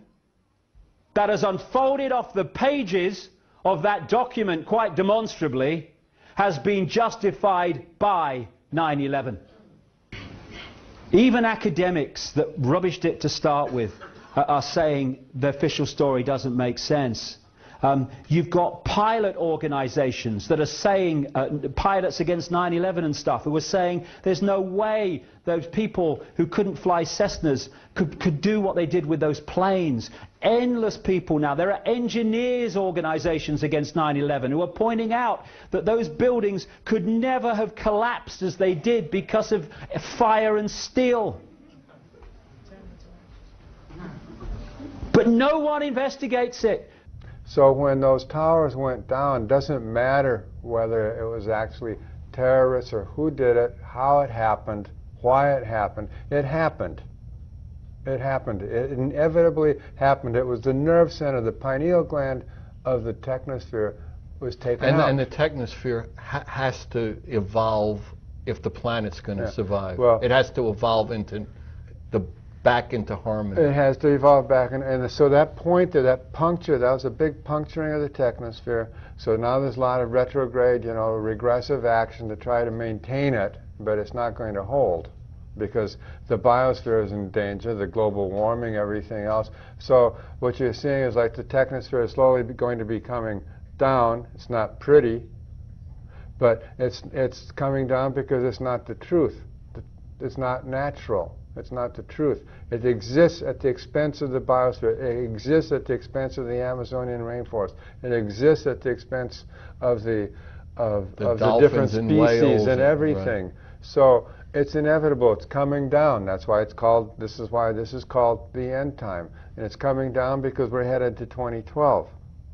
that has unfolded off the pages of that document quite demonstrably, has been justified by 9/11. Even academics that rubbished it to start with are saying the official story doesn't make sense. You've got pilot organizations that are saying, pilots against 9/11 and stuff, who are saying there's no way those people who couldn't fly Cessnas could do what they did with those planes. Endless people now. There are engineers organizations against 9/11 who are pointing out that those buildings could never have collapsed as they did because of fire and steel. But no one investigates it. So when those towers went down, it doesn't matter whether it was actually terrorists or who did it, how it happened, why it happened. It happened. It happened. It inevitably happened. It was the nerve center, the pineal gland of the technosphere was taken out. And the technosphere has to evolve if the planet's going to survive. Well, it has to evolve into back into harmony. It has to evolve back, and so that point there, that puncture, that was a big puncturing of the technosphere. So now there's a lot of retrograde, regressive action to try to maintain it, but it's not going to hold because the biosphere is in danger, the global warming, everything else. So what you're seeing is like the technosphere is slowly going to be coming down. It's not pretty, but it's coming down because it's not the truth. It's not natural. It's not the truth. It exists at the expense of the biosphere. It exists at the expense of the Amazonian rainforest. It exists at the expense of the different species and everything. Right. So it's inevitable. It's coming down. That's why it's called. This is why this is called the end time. And it's coming down because we're headed to 2012.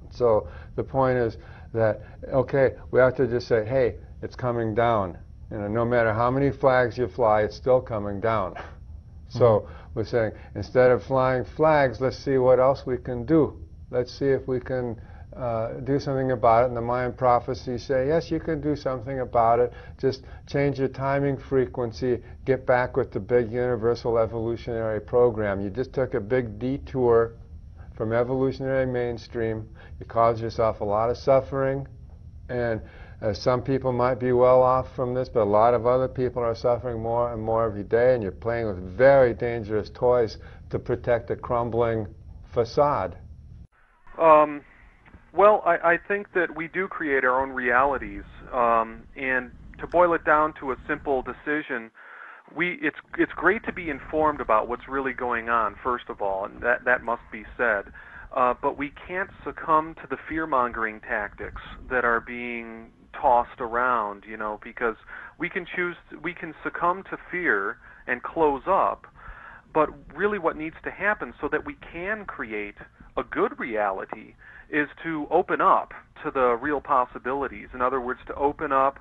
So the point is that okay, we have to just say, hey, it's coming down. No matter how many flags you fly, it's still coming down. So we're saying, instead of flying flags, let's see what else we can do. Let's see if we can do something about it. And the Mayan prophecies say, yes, you can do something about it. Just change your timing frequency, get back with the big universal evolutionary program. You just took a big detour from evolutionary mainstream. You caused yourself a lot of suffering. And some people might be well off from this, but a lot of other people are suffering more and more every day, and you're playing with very dangerous toys to protect a crumbling facade. Well, I think that we do create our own realities, and to boil it down to a simple decision, it's great to be informed about what's really going on, first of all, and that must be said. But we can't succumb to the fear-mongering tactics that are being tossed around, because we can succumb to fear and close up, but really what needs to happen so that we can create a good reality is to open up to the real possibilities. In other words, to open up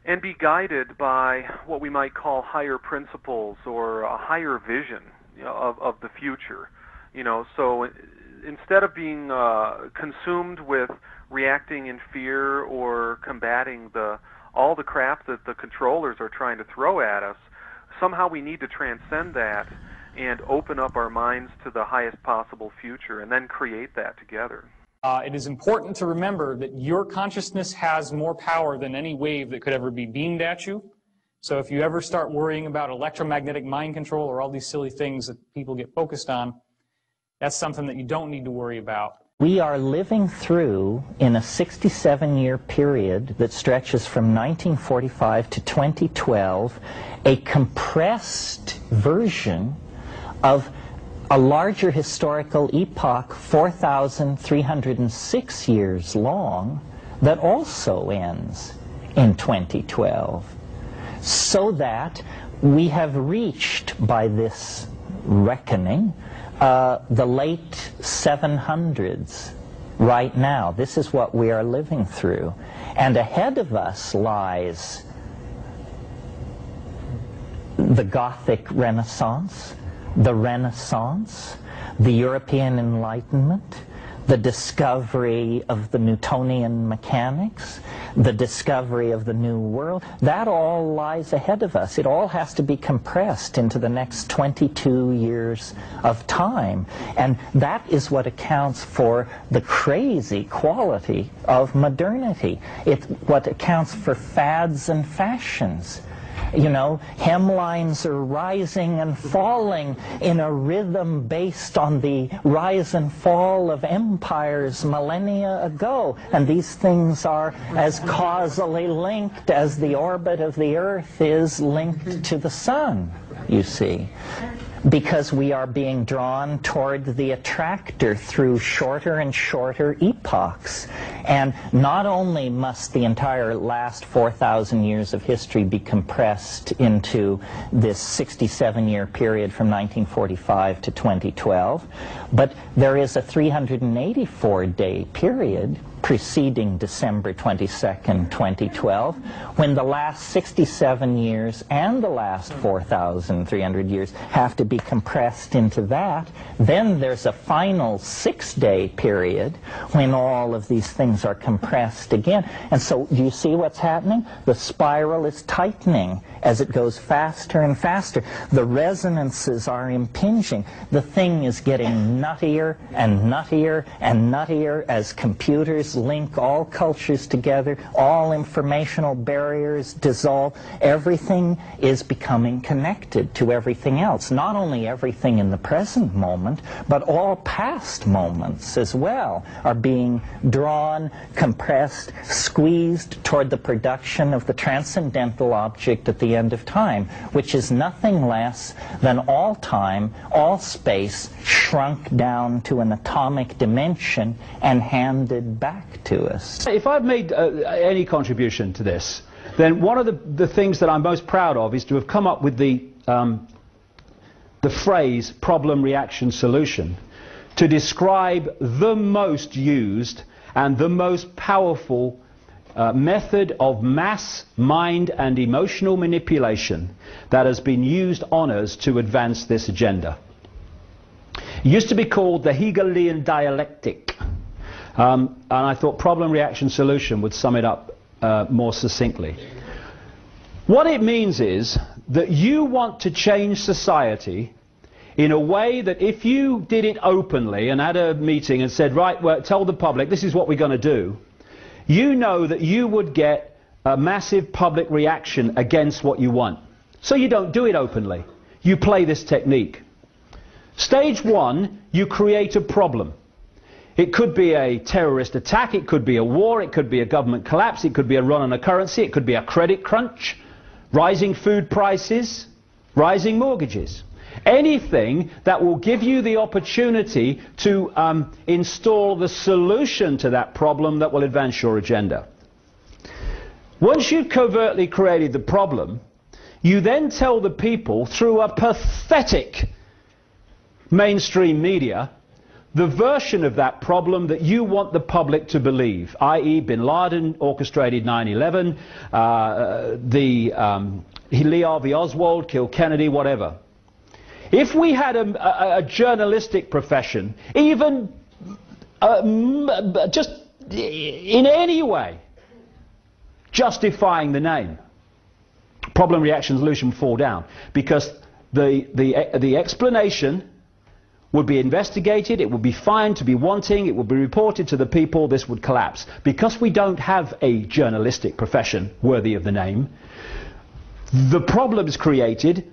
and be guided by what we might call higher principles or a higher vision of the future. So instead of being consumed with reacting in fear or combating all the crap that the controllers are trying to throw at us, somehow we need to transcend that and open up our minds to the highest possible future and then create that together. It is important to remember that your consciousness has more power than any wave that could ever be beamed at you. So if you ever start worrying about electromagnetic mind control or all these silly things that people get focused on, that's something that you don't need to worry about. We are living through, in a 67-year period that stretches from 1945 to 2012, a compressed version of a larger historical epoch, 4,306 years long, that also ends in 2012. So that we have reached, by this reckoning, the late 700s, right now. This is what we are living through. And ahead of us lies the Gothic Renaissance, the European Enlightenment, the discovery of the Newtonian mechanics, the discovery of the New World. That all lies ahead of us. It all has to be compressed into the next 22 years of time. And that is what accounts for the crazy quality of modernity. It's what accounts for fads and fashions. You know, hemlines are rising and falling in a rhythm based on the rise and fall of empires millennia ago. And these things are as causally linked as the orbit of the Earth is linked to the sun, you see. Because we are being drawn toward the attractor through shorter and shorter epochs. And not only must the entire last 4,000 years of history be compressed into this 67-year period from 1945 to 2012, but there is a 384-day period preceding December 22nd, 2012, when the last 67 years and the last 4,300 years have to be compressed into that. Then there's a final 6-day period when all of these things are compressed again. And so do you see what's happening? The spiral is tightening as it goes faster and faster. The resonances are impinging. The thing is getting nuttier and nuttier and nuttier as computers link all cultures together, all informational barriers dissolve. Everything is becoming connected to everything else. Not only everything in the present moment, but all past moments as well are being drawn, compressed, squeezed toward the production of the transcendental object at the end of time, which is nothing less than all time, all space, shrunk down to an atomic dimension and handed back to us. If I've made any contribution to this, then one of the things that I'm most proud of is to have come up with the phrase problem, reaction, solution to describe the most used and the most powerful method of mass, mind and emotional manipulation that has been used on us to advance this agenda. It used to be called the Hegelian dialectic. And I thought problem, reaction, solution would sum it up more succinctly. What it means is that you want to change society in a way that if you did it openly and had a meeting and said, right, well, tell the public this is what we're going to do, you know that you would get a massive public reaction against what you want. So you don't do it openly. You play this technique. Stage one, you create a problem. It could be a terrorist attack, it could be a war, it could be a government collapse, it could be a run on a currency, it could be a credit crunch, rising food prices, rising mortgages. Anything that will give you the opportunity to install the solution to that problem that will advance your agenda. Once you've covertly created the problem, you then tell the people through a pathetic mainstream media the version of that problem that you want the public to believe, i.e. Bin Laden orchestrated 9/11, Lee Harvey Oswald killed Kennedy, whatever. If we had a journalistic profession, even just in any way justifying the name, problem, reaction, solution fall down, because the explanation would be investigated, it would be found to be wanting, it would be reported to the people, this would collapse. Because we don't have a journalistic profession worthy of the name, the problem is created,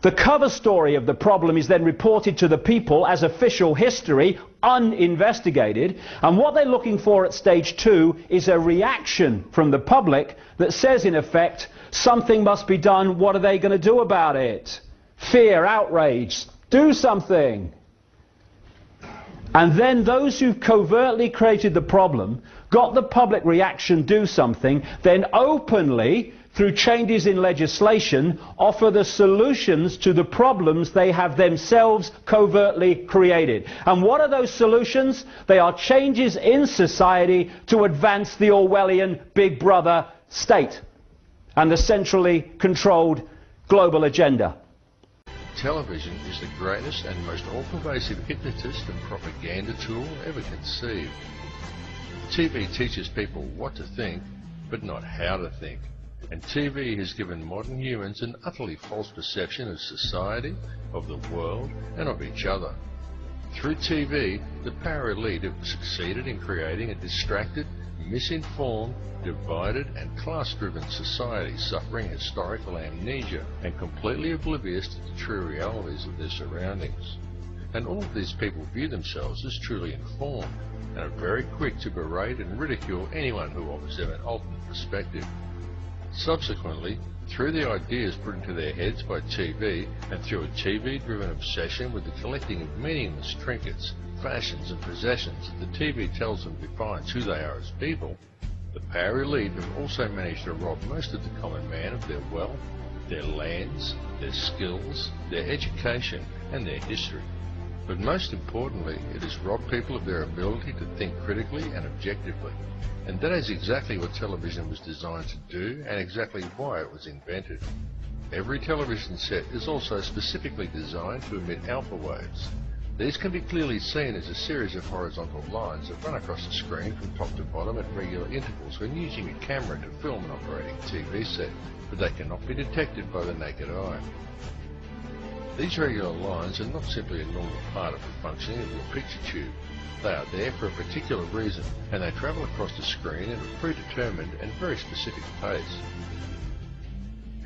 the cover story of the problem is then reported to the people as official history, uninvestigated, and what they're looking for at stage two is a reaction from the public that says, in effect, something must be done, what are they going to do about it? Fear, outrage, do something. And then those who covertly created the problem, got the public reaction, do something, then openly through changes in legislation, offer the solutions to the problems they have themselves covertly created. And what are those solutions? They are changes in society to advance the Orwellian Big Brother state and the centrally controlled global agenda. Television is the greatest and most all-pervasive hypnotist and propaganda tool ever conceived. TV teaches people what to think, but not how to think. And TV has given modern humans an utterly false perception of society, of the world, and of each other. Through TV, the power elite have succeeded in creating a distracted, misinformed, divided and class-driven society suffering historical amnesia and completely oblivious to the true realities of their surroundings. And all of these people view themselves as truly informed and are very quick to berate and ridicule anyone who offers them an alternate perspective. Subsequently, through the ideas put into their heads by TV and through a TV-driven obsession with the collecting of meaningless trinkets, fashions and possessions that the TV tells them defines who they are as people, the power elite have also managed to rob most of the common man of their wealth, their lands, their skills, their education and their history. But most importantly, it has robbed people of their ability to think critically and objectively. And that is exactly what television was designed to do and exactly why it was invented. Every television set is also specifically designed to emit alpha waves. These can be clearly seen as a series of horizontal lines that run across the screen from top to bottom at regular intervals when using a camera to film an operating TV set, but they cannot be detected by the naked eye. These regular lines are not simply a normal part of the functioning of your picture tube. They are there for a particular reason, and they travel across the screen at a predetermined and very specific pace.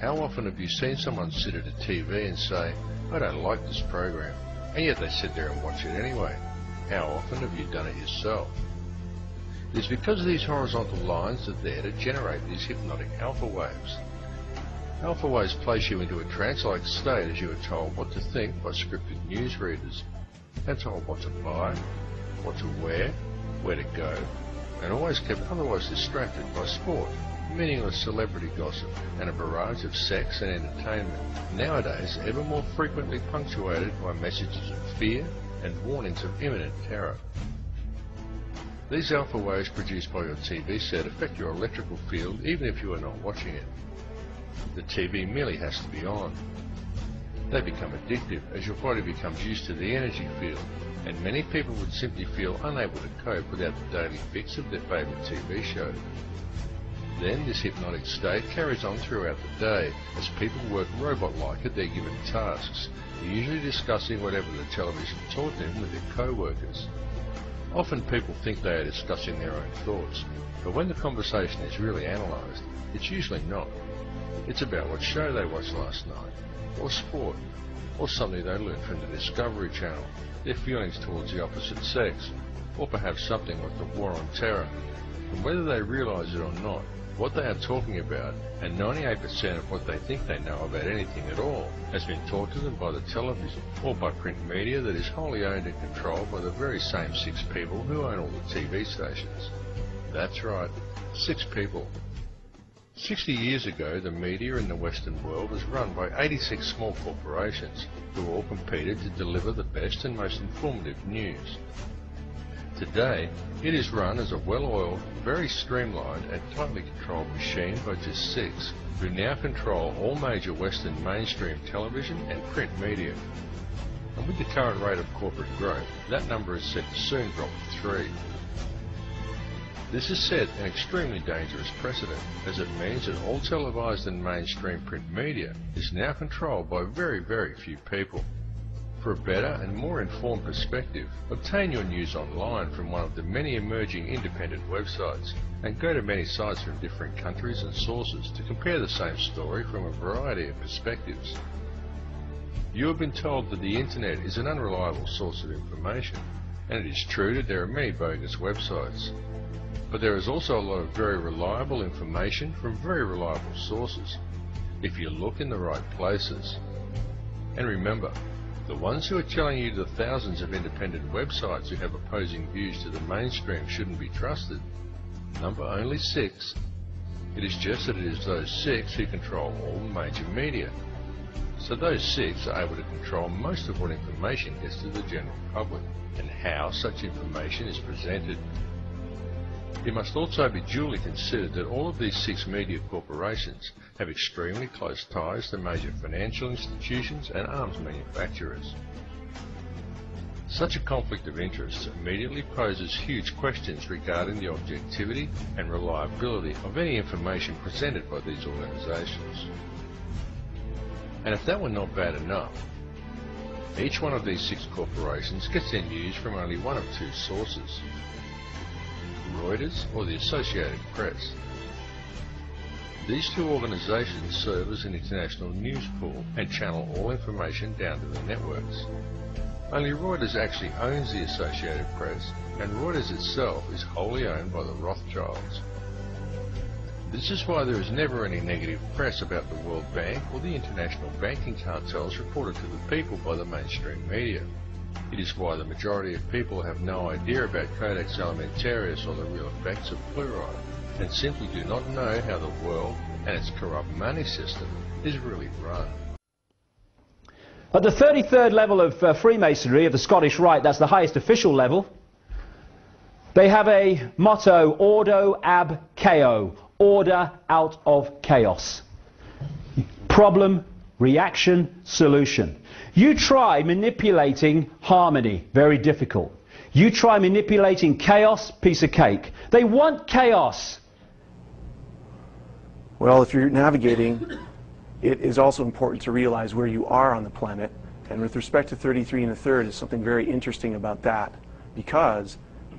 How often have you seen someone sit at a TV and say, "I don't like this program," and yet they sit there and watch it anyway? How often have you done it yourself? It is because these horizontal lines are there to generate these hypnotic alpha waves. Alpha waves place you into a trance-like state as you are told what to think by scripted newsreaders, and told what to buy, what to wear, where to go, and always kept otherwise distracted by sport, meaningless celebrity gossip, and a barrage of sex and entertainment, nowadays ever more frequently punctuated by messages of fear and warnings of imminent terror. These alpha waves produced by your TV set affect your electrical field even if you are not watching it. The TV merely has to be on. They become addictive as your body becomes used to the energy field, and many people would simply feel unable to cope without the daily fix of their favourite TV show. Then this hypnotic state carries on throughout the day as people work robot-like at their given tasks, usually discussing whatever the television taught them with their co-workers. Often people think they are discussing their own thoughts, but when the conversation is really analysed, it's usually not. It's about what show they watched last night, or sport, or something they learned from the Discovery Channel, their feelings towards the opposite sex, or perhaps something like the war on terror. And whether they realise it or not, what they are talking about, and 98% of what they think they know about anything at all, has been taught to them by the television, or by print media that is wholly owned and controlled by the very same 6 people who own all the TV stations. That's right, 6 people. 60 years ago, the media in the Western world was run by 86 small corporations who all competed to deliver the best and most informative news. Today, it is run as a well-oiled, very streamlined and tightly controlled machine by just 6, who now control all major Western mainstream television and print media. And with the current rate of corporate growth, that number is set to soon drop to 3. This has set an extremely dangerous precedent, as it means that all televised and mainstream print media is now controlled by very, very few people. For a better and more informed perspective, obtain your news online from one of the many emerging independent websites, and go to many sites from different countries and sources to compare the same story from a variety of perspectives. You have been told that the internet is an unreliable source of information, and it is true that there are many bogus websites. But there is also a lot of very reliable information from very reliable sources, if you look in the right places. And remember, the ones who are telling you the thousands of independent websites who have opposing views to the mainstream shouldn't be trusted, number only 6, It is just that it is those 6 who control all the major media. So those 6 are able to control most of what information gets to the general public and how such information is presented. It must also be duly considered that all of these 6 media corporations have extremely close ties to major financial institutions and arms manufacturers. Such a conflict of interests immediately poses huge questions regarding the objectivity and reliability of any information presented by these organisations. And if that were not bad enough, each one of these 6 corporations gets their news from only one of 2 sources: Reuters or the Associated Press. These 2 organisations serve as an international news pool and channel all information down to the networks. Only Reuters actually owns the Associated Press, and Reuters itself is wholly owned by the Rothschilds. This is why there is never any negative press about the World Bank or the international banking cartels reported to the people by the mainstream media. It is why the majority of people have no idea about Codex Alimentarius or the real effects of fluoride, and simply do not know how the world and its corrupt money system is really run. At the 33rd level of Freemasonry, of the Scottish Rite, that's the highest official level, they have a motto: Ordo ab chaos, order out of chaos. Problem, reaction, solution. You try manipulating harmony, very difficult. You try manipulating chaos, piece of cake. They want chaos. Well, if you're navigating, it is also important to realize where you are on the planet. And with respect to 33 1/3, is something very interesting about that, because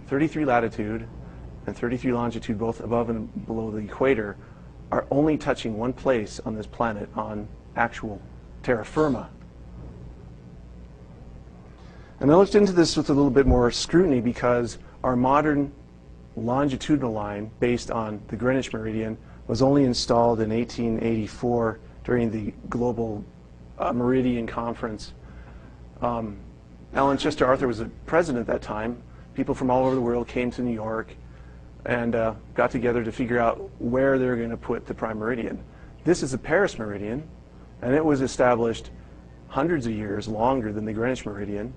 33 latitude and 33 longitude, both above and below the equator, are only touching one place on this planet, on actual terra firma. And I looked into this with a little bit more scrutiny, because our modern longitudinal line, based on the Greenwich meridian, was only installed in 1884 during the Global Meridian Conference. Alan Chester Arthur was the president at that time. People from all over the world came to New York and got together to figure out where they're going to put the prime meridian. This is the Paris meridian, and it was established hundreds of years longer than the Greenwich meridian.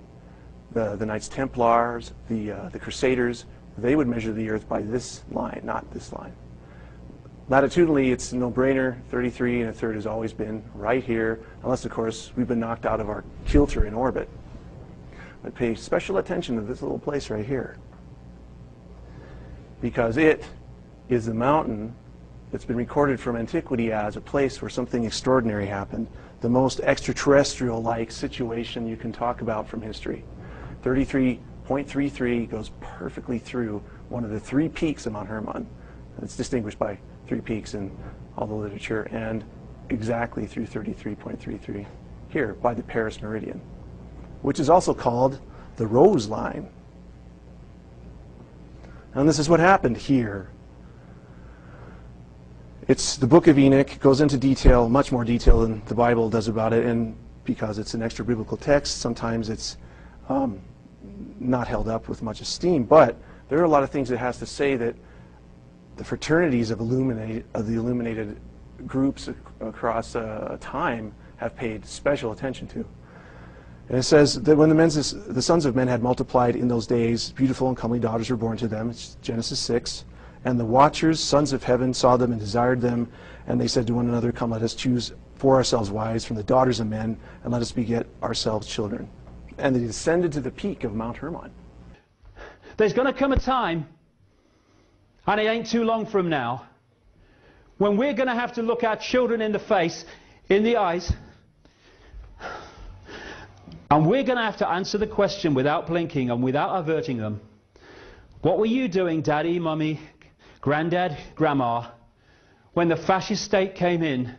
The Knights Templars, the Crusaders, they would measure the Earth by this line, not this line. Latitudinally, it's a no-brainer. 33 1/3 has always been right here, unless, of course, we've been knocked out of our kilter in orbit. But pay special attention to this little place right here, because it is the mountain that's been recorded from antiquity as a place where something extraordinary happened, the most extraterrestrial-like situation you can talk about from history. 33.33 goes perfectly through one of the 3 peaks of Mount Hermon. It's distinguished by 3 peaks in all the literature, and exactly through 33.33 here by the Paris meridian, which is also called the Rose Line. And this is what happened here. It's the Book of Enoch. Goes into detail, much more detail than the Bible does about it, and because it's an extra biblical text, sometimes it's not held up with much esteem. But there are a lot of things it has to say that the fraternities of the illuminated groups across time have paid special attention to. And it says that when the sons of men had multiplied in those days, beautiful and comely daughters were born to them. It's Genesis 6. And the watchers, sons of heaven, saw them and desired them. And they said to one another, come, let us choose for ourselves wives from the daughters of men, and let us beget ourselves children. And they descended to the peak of Mount Hermon. There's going to come a time, and it ain't too long from now, when we're going to have to look our children in the face, in the eyes, and we're going to have to answer the question without blinking and without averting them. What were you doing, Daddy, Mummy, Granddad, Grandma, when the fascist state came in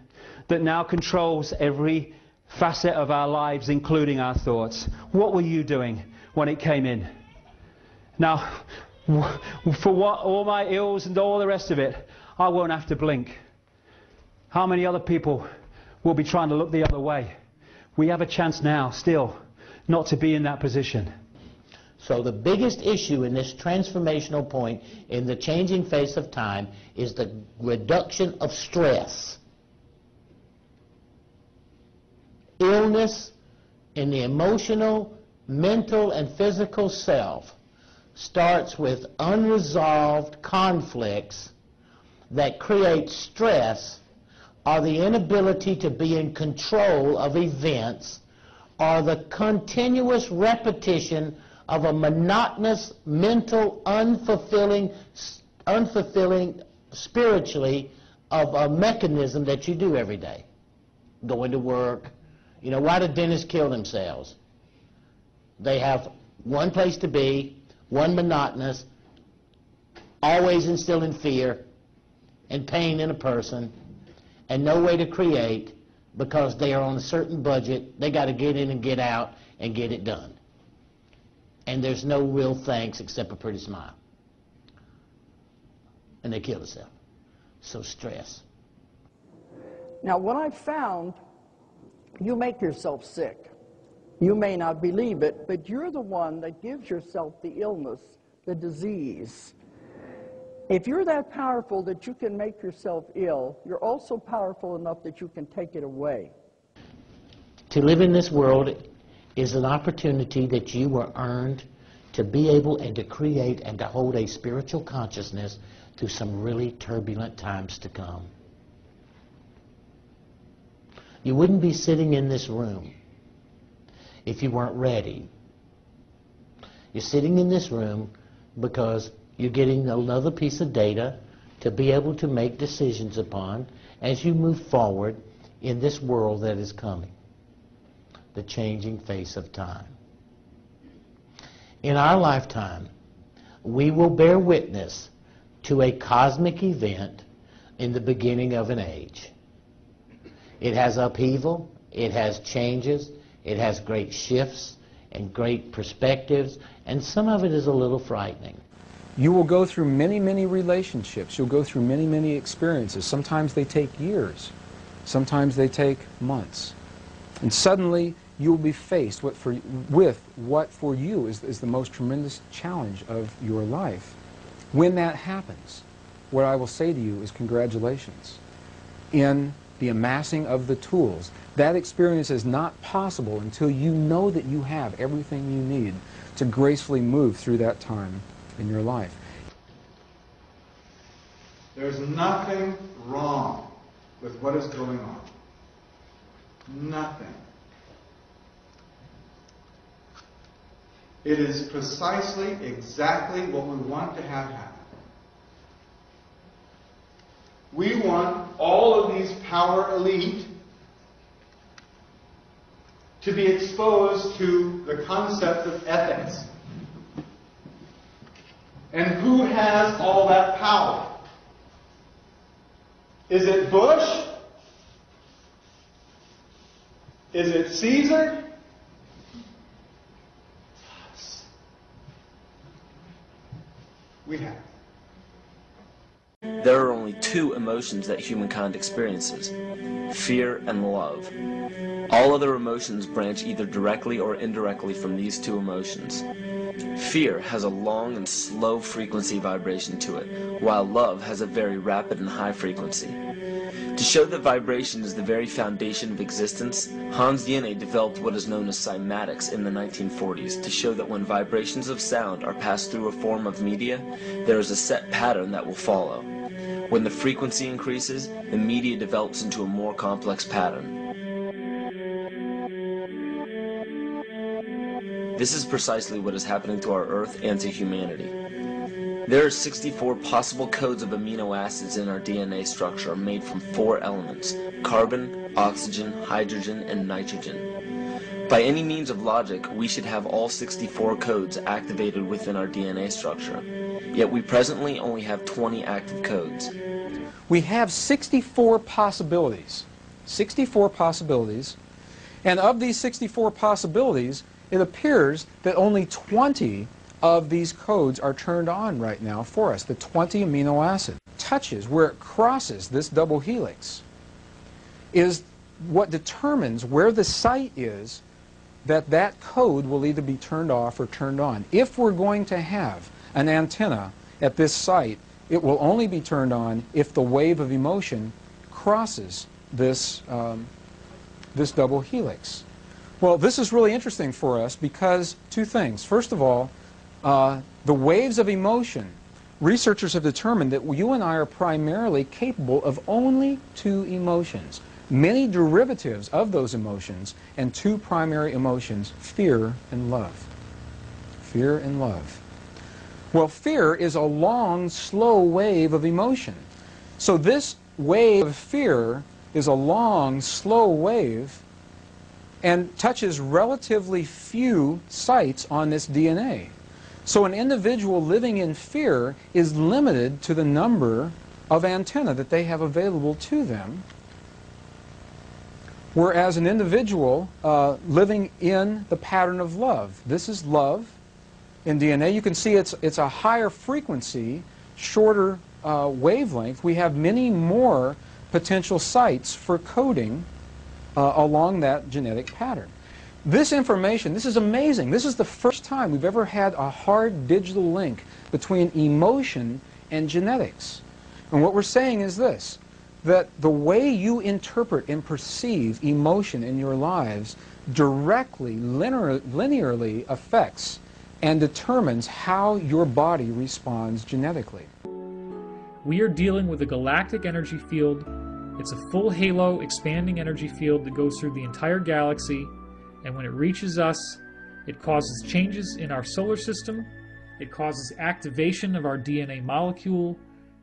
that now controls every facet of our lives, including our thoughts? What were you doing when it came in? Now, for what, all my ills and all the rest of it, I won't have to blink. How many other people will be trying to look the other way? We have a chance now, still, not to be in that position. So the biggest issue in this transformational point in the changing face of time is the reduction of stress. Illness in the emotional, mental, and physical self starts with unresolved conflicts that create stress, or the inability to be in control of events, or the continuous repetition of a monotonous, mental, unfulfilling spiritually of a mechanism that you do every day. Going to work. You know, why do dentists kill themselves? They have one place to be, one monotonous, always instilling fear and pain in a person, and no way to create because they are on a certain budget. They got to get in and get out and get it done. And there's no real thanks except a pretty smile. And they kill themselves. So stress. Now, what I've found, you make yourself sick. You may not believe it, but you're the one that gives yourself the illness, the disease. If you're that powerful that you can make yourself ill, you're also powerful enough that you can take it away. To live in this world is an opportunity that you were earned to be able and to create and to hold a spiritual consciousness through some really turbulent times to come. You wouldn't be sitting in this room if you weren't ready. You're sitting in this room because you're getting another piece of data to be able to make decisions upon as you move forward in this world that is coming, the changing face of time. In our lifetime, we will bear witness to a cosmic event in the beginning of an age. It has upheaval, it has changes, it has great shifts and great perspectives, and some of it is a little frightening. You will go through many, many relationships. You'll go through many, many experiences. Sometimes they take years. Sometimes they take months. And suddenly you will be faced with what for you is the most tremendous challenge of your life. When that happens, what I will say to you is congratulations. In the amassing of the tools, that experience is not possible until you know that you have everything you need to gracefully move through that time in your life. There's nothing wrong with what is going on. Nothing. It is precisely, exactly what we want to have happen. We want all of these power elite to be exposed to the concept of ethics. And who has all that power? Is it Bush? Is it Caesar? We have. There are only two emotions that humankind experiences: fear and love. All other emotions branch either directly or indirectly from these two emotions. Fear has a long and slow frequency vibration to it, while love has a very rapid and high frequency. To show that vibration is the very foundation of existence, Hans Jenne developed what is known as cymatics in the 1940s to show that when vibrations of sound are passed through a form of media, there is a set pattern that will follow. When the frequency increases, the media develops into a more complex pattern. This is precisely what is happening to our Earth and to humanity. There are 64 possible codes of amino acids in our DNA structure made from 4 elements: carbon, oxygen, hydrogen, and nitrogen. By any means of logic, we should have all 64 codes activated within our DNA structure. Yet we presently only have 20 active codes. We have 64 possibilities. 64 possibilities. And of these 64 possibilities, it appears that only 20 of these codes are turned on right now for us. The 20 amino acid touches where it crosses this double helix is what determines where the site is that that code will either be turned off or turned on. If we're going to have an antenna at this site, it will only be turned on if the wave of emotion crosses this, this double helix. Well, this is really interesting for us because two things. First of all, the waves of emotion, researchers have determined that you and I are primarily capable of only two emotions. Many derivatives of those emotions, and two primary emotions, fear and love. Fear and love. Well, fear is a long, slow wave of emotion. So this wave of fear is a long, slow wave and touches relatively few sites on this DNA. So an individual living in fear is limited to the number of antennae that they have available to them, whereas an individual living in the pattern of love, this is love in DNA. You can see it's a higher frequency, shorter wavelength. We have many more potential sites for coding along that genetic pattern. This information, this is amazing. This is the first time we've ever had a hard digital link between emotion and genetics. And what we're saying is this, that the way you interpret and perceive emotion in your lives directly, linearly affects and determines how your body responds genetically. We are dealing with a galactic energy field. It's a full halo expanding energy field that goes through the entire galaxy, and when it reaches us, it causes changes in our solar system, it causes activation of our DNA molecule,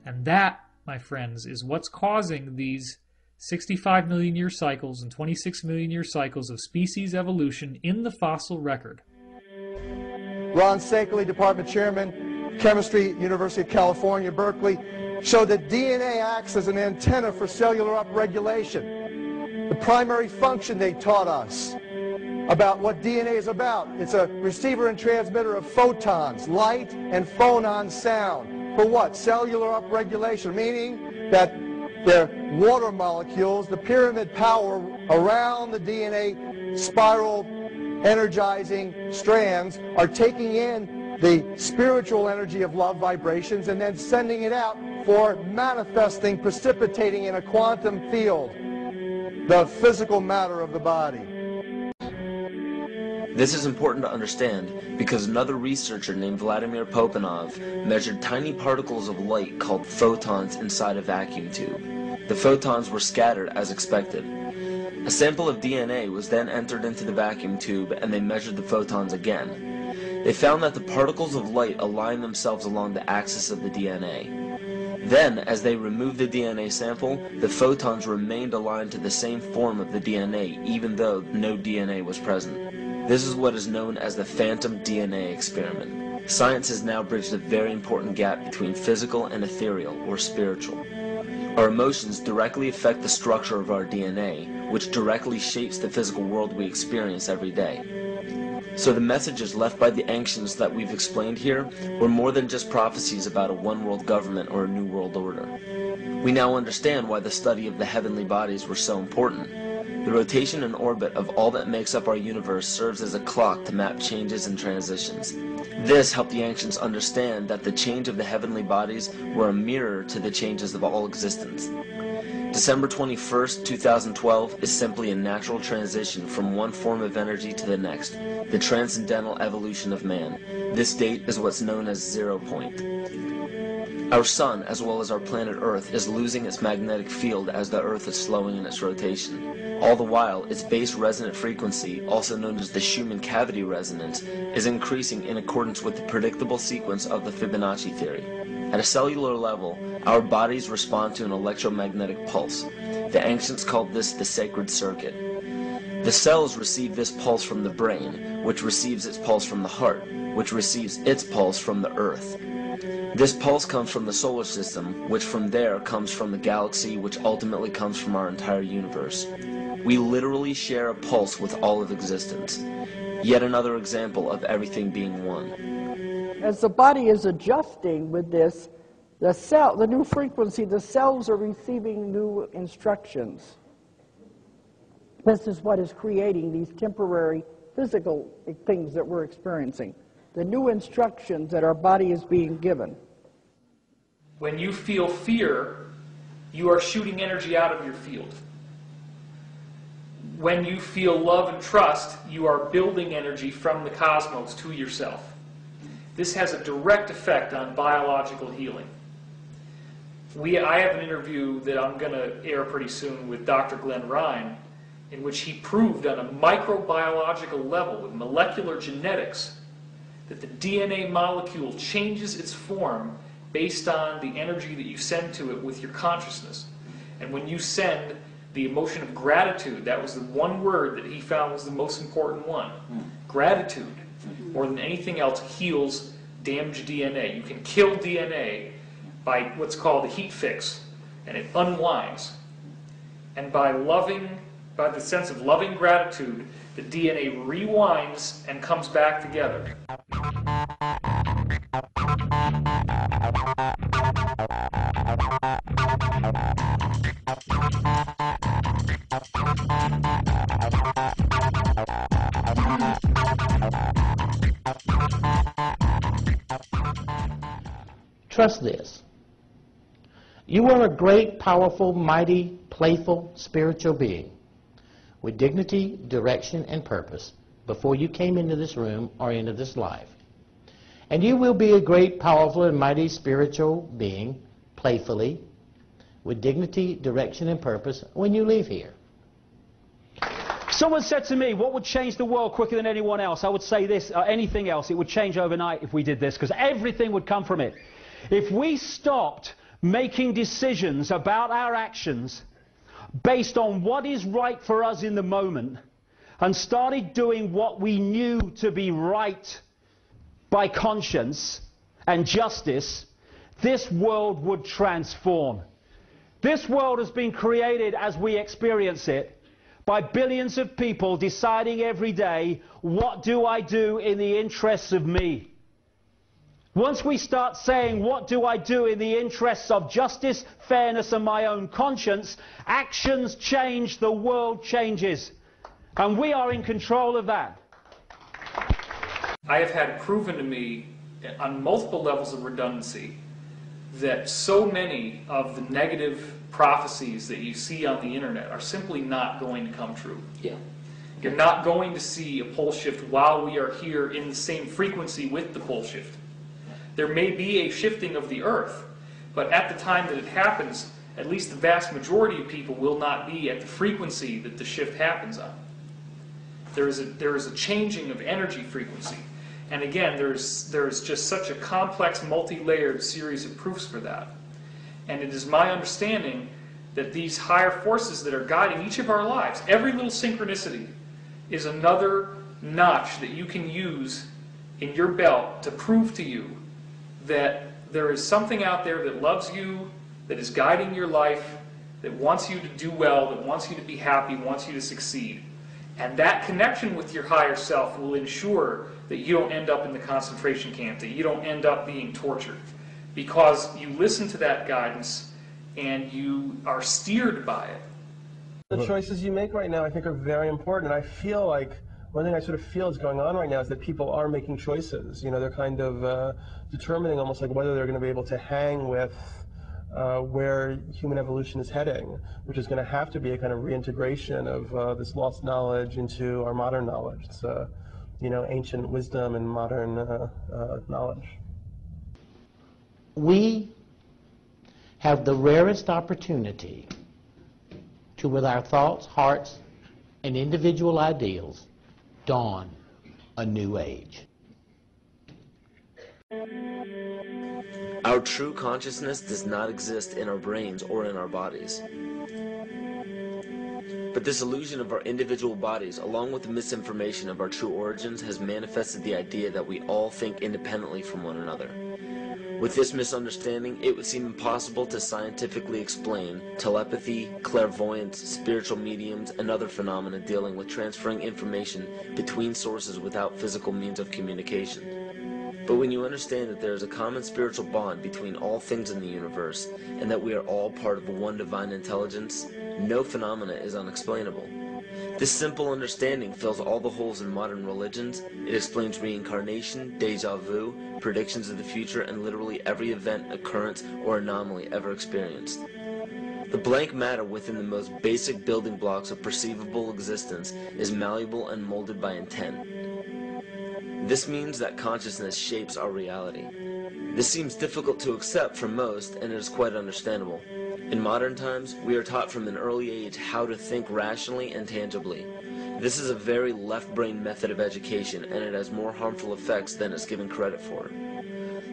and that, my friends, is what's causing these 65 million year cycles and 26 million year cycles of species evolution in the fossil record. Ron Sankley, Department Chairman, Chemistry, University of California, Berkeley, showed that DNA acts as an antenna for cellular upregulation. The primary function they taught us about what DNA is about. It's a receiver and transmitter of photons, light and phonon sound. For what? Cellular upregulation, meaning that the water molecules, the pyramid power around the DNA spiral energizing strands are taking in the spiritual energy of love vibrations and then sending it out for manifesting, precipitating in a quantum field, the physical matter of the body. This is important to understand because another researcher named Vladimir Popanov measured tiny particles of light called photons inside a vacuum tube. The photons were scattered as expected. A sample of DNA was then entered into the vacuum tube and they measured the photons again. They found that the particles of light aligned themselves along the axis of the DNA. Then, as they removed the DNA sample, the photons remained aligned to the same form of the DNA even though no DNA was present. This is what is known as the phantom DNA experiment. Science has now bridged a very important gap between physical and ethereal, or spiritual. Our emotions directly affect the structure of our DNA, which directly shapes the physical world we experience every day. So the messages left by the ancients that we've explained here were more than just prophecies about a one-world government or a new world order. We now understand why the study of the heavenly bodies were so important. The rotation and orbit of all that makes up our universe serves as a clock to map changes and transitions. This helped the ancients understand that the change of the heavenly bodies were a mirror to the changes of all existence. December 21st, 2012 is simply a natural transition from one form of energy to the next, the transcendental evolution of man. This date is what's known as 0 point. Our sun, as well as our planet Earth, is losing its magnetic field as the Earth is slowing in its rotation. All the while, its base resonant frequency, also known as the Schumann cavity resonance, is increasing in accordance with the predictable sequence of the Fibonacci theory. At a cellular level, our bodies respond to an electromagnetic pulse. The ancients called this the sacred circuit. The cells receive this pulse from the brain, which receives its pulse from the heart, which receives its pulse from the Earth. This pulse comes from the solar system, which from there comes from the galaxy, which ultimately comes from our entire universe. We literally share a pulse with all of existence. Yet another example of everything being one. As the body is adjusting with this, the new frequency, the cells are receiving new instructions. This is what is creating these temporary physical things that we're experiencing, the new instructions that our body is being given. When you feel fear, you are shooting energy out of your field. When you feel love and trust, you are building energy from the cosmos to yourself. This has a direct effect on biological healing. I have an interview that I'm going to air pretty soon with Dr. Glenn Ryan, in which he proved on a microbiological level with molecular genetics that the DNA molecule changes its form based on the energy that you send to it with your consciousness. And when you send the emotion of gratitude, that was the one word that he found was the most important one. Gratitude, more than anything else, heals damaged DNA. You can kill DNA by what's called a heat fix, and it unwinds. And by the sense of loving gratitude, the DNA rewinds and comes back together. Trust this. You are a great, powerful, mighty, playful, spiritual being with dignity, direction, and purpose before you came into this room or into this life. And you will be a great, powerful, and mighty spiritual being, playfully, with dignity, direction, and purpose when you leave here. Someone said to me, what would change the world quicker than anyone else? I would say this, anything else, it would change overnight if we did this, because everything would come from it. If we stopped making decisions about our actions based on what is right for us in the moment and started doing what we knew to be right by conscience and justice, this world would transform. This world has been created as we experience it by billions of people deciding every day, what do I do in the interests of me? Once we start saying, what do I do in the interests of justice, fairness, and my own conscience, actions change, the world changes. And we are in control of that. I have had proven to me on multiple levels of redundancy that so many of the negative prophecies that you see on the internet are simply not going to come true. Yeah. You're not going to see a pole shift while we are here in the same frequency with the pole shift. There may be a shifting of the earth, but at the time that it happens, at least the vast majority of people will not be at the frequency that the shift happens on. There is a changing of energy frequency. And again, there's just such a complex, multi-layered series of proofs for that. And it is my understanding that these higher forces that are guiding each of our lives, every little synchronicity, is another notch that you can use in your belt to prove to you that there is something out there that loves you, that is guiding your life, that wants you to do well, that wants you to be happy, wants you to succeed. And that connection with your higher self will ensure that you don't end up in the concentration camp, that you don't end up being tortured. Because you listen to that guidance and you are steered by it. The choices you make right now, I think, are very important. And I feel like one thing I sort of feel is going on right now is that people are making choices. You know, they're kind of determining almost like whether they're going to be able to hang with where human evolution is heading, which is going to have to be a kind of reintegration of this lost knowledge into our modern knowledge. It's you know, ancient wisdom and modern knowledge. We have the rarest opportunity to, with our thoughts, hearts, and individual ideals, dawn a new age. Our true consciousness does not exist in our brains or in our bodies. But this illusion of our individual bodies, along with the misinformation of our true origins, has manifested the idea that we all think independently from one another. With this misunderstanding, it would seem impossible to scientifically explain telepathy, clairvoyance, spiritual mediums, and other phenomena dealing with transferring information between sources without physical means of communication. But when you understand that there is a common spiritual bond between all things in the universe, and that we are all part of one divine intelligence, no phenomena is unexplainable. This simple understanding fills all the holes in modern religions. It explains reincarnation, déjà vu, predictions of the future, and literally every event, occurrence, or anomaly ever experienced. The blank matter within the most basic building blocks of perceivable existence is malleable and molded by intent. This means that consciousness shapes our reality. This seems difficult to accept for most, and it is quite understandable. In modern times, we are taught from an early age how to think rationally and tangibly. This is a very left-brain method of education, and it has more harmful effects than it's given credit for.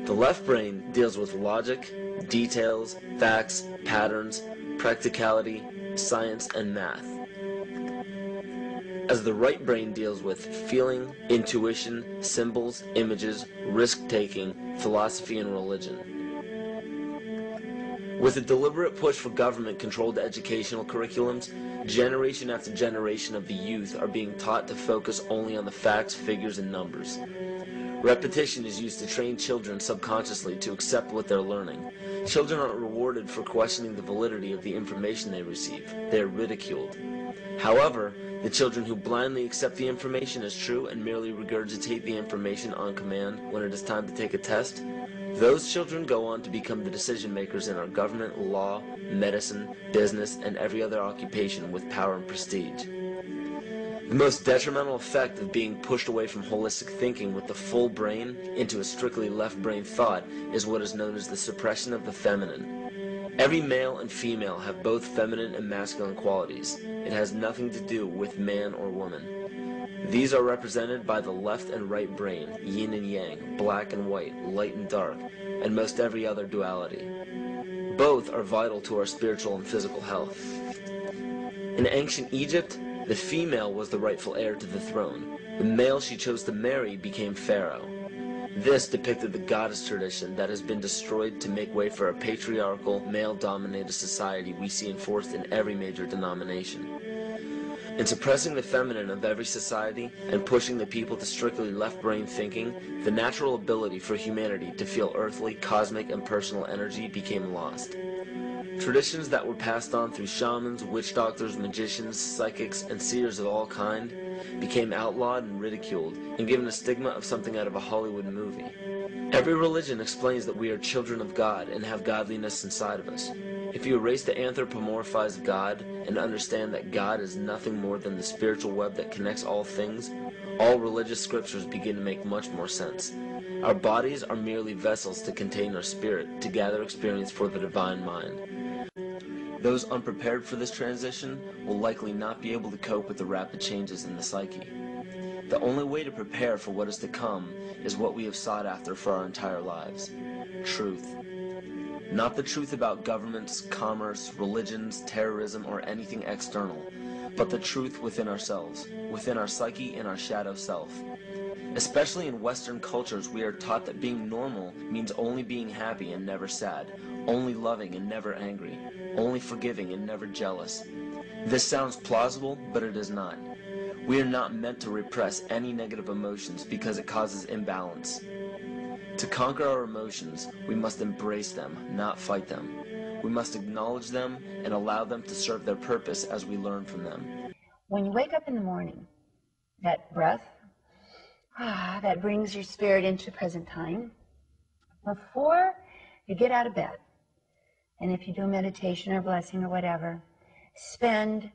The left brain deals with logic, details, facts, patterns, practicality, science, and math, as the right brain deals with feeling, intuition, symbols, images, risk-taking, philosophy, and religion. With a deliberate push for government-controlled educational curriculums, generation after generation of the youth are being taught to focus only on the facts, figures, and numbers. Repetition is used to train children subconsciously to accept what they're learning. Children aren't rewarded for questioning the validity of the information they receive. They are ridiculed. However, the children who blindly accept the information as true and merely regurgitate the information on command when it is time to take a test, those children go on to become the decision makers in our government, law, medicine, business, and every other occupation with power and prestige. The most detrimental effect of being pushed away from holistic thinking with the full brain into a strictly left brain thought is what is known as the suppression of the feminine. Every male and female have both feminine and masculine qualities. It has nothing to do with man or woman. These are represented by the left and right brain, yin and yang, black and white, light and dark, and most every other duality. Both are vital to our spiritual and physical health. In ancient Egypt, the female was the rightful heir to the throne. The male she chose to marry became pharaoh. This depicted the goddess tradition that has been destroyed to make way for a patriarchal, male-dominated society we see enforced in every major denomination. In suppressing the feminine of every society and pushing the people to strictly left-brain thinking, the natural ability for humanity to feel earthly, cosmic, and personal energy became lost. Traditions that were passed on through shamans, witch doctors, magicians, psychics, and seers of all kind became outlawed and ridiculed and given a stigma of something out of a Hollywood movie. Every religion explains that we are children of God and have godliness inside of us. If you erase the anthropomorphized God and understand that God is nothing more than the spiritual web that connects all things, all religious scriptures begin to make much more sense. Our bodies are merely vessels to contain our spirit, to gather experience for the divine mind. Those unprepared for this transition will likely not be able to cope with the rapid changes in the psyche. The only way to prepare for what is to come is what we have sought after for our entire lives: truth. Not the truth about governments, commerce, religions, terrorism, or anything external, but the truth within ourselves, within our psyche and our shadow self. Especially in Western cultures, we are taught that being normal means only being happy and never sad, only loving and never angry, only forgiving and never jealous. This sounds plausible, but it is not. We are not meant to repress any negative emotions because it causes imbalance. To conquer our emotions, we must embrace them, not fight them. We must acknowledge them and allow them to serve their purpose as we learn from them. When you wake up in the morning, that breath, that brings your spirit into present time. Before you get out of bed, and if you do meditation or blessing or whatever, spend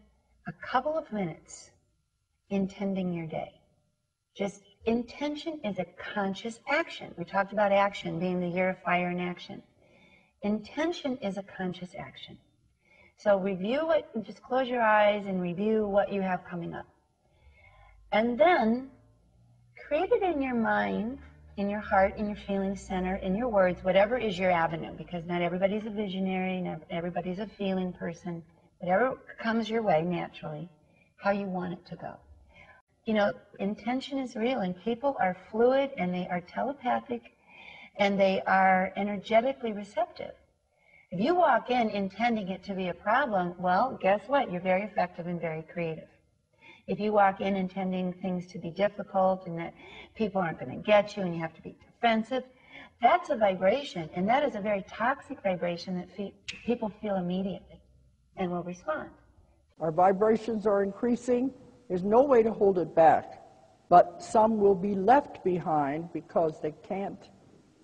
a couple of minutes intending your day. Just intention is a conscious action. We talked about action being the year of fire in action. Intention is a conscious action. So review it, just close your eyes and review what you have coming up. And then create it in your mind, in your heart, in your feeling center, in your words, whatever is your avenue, because not everybody's a visionary, not everybody's a feeling person. Whatever comes your way naturally, how you want it to go. You know, intention is real, and people are fluid, and they are telepathic, and they are energetically receptive. If you walk in intending it to be a problem, well, guess what? You're very effective and very creative. If you walk in intending things to be difficult and that people aren't going to get you and you have to be defensive, that's a vibration, and that is a very toxic vibration that people feel immediately and will respond. Our vibrations are increasing. There's no way to hold it back. But some will be left behind because they can't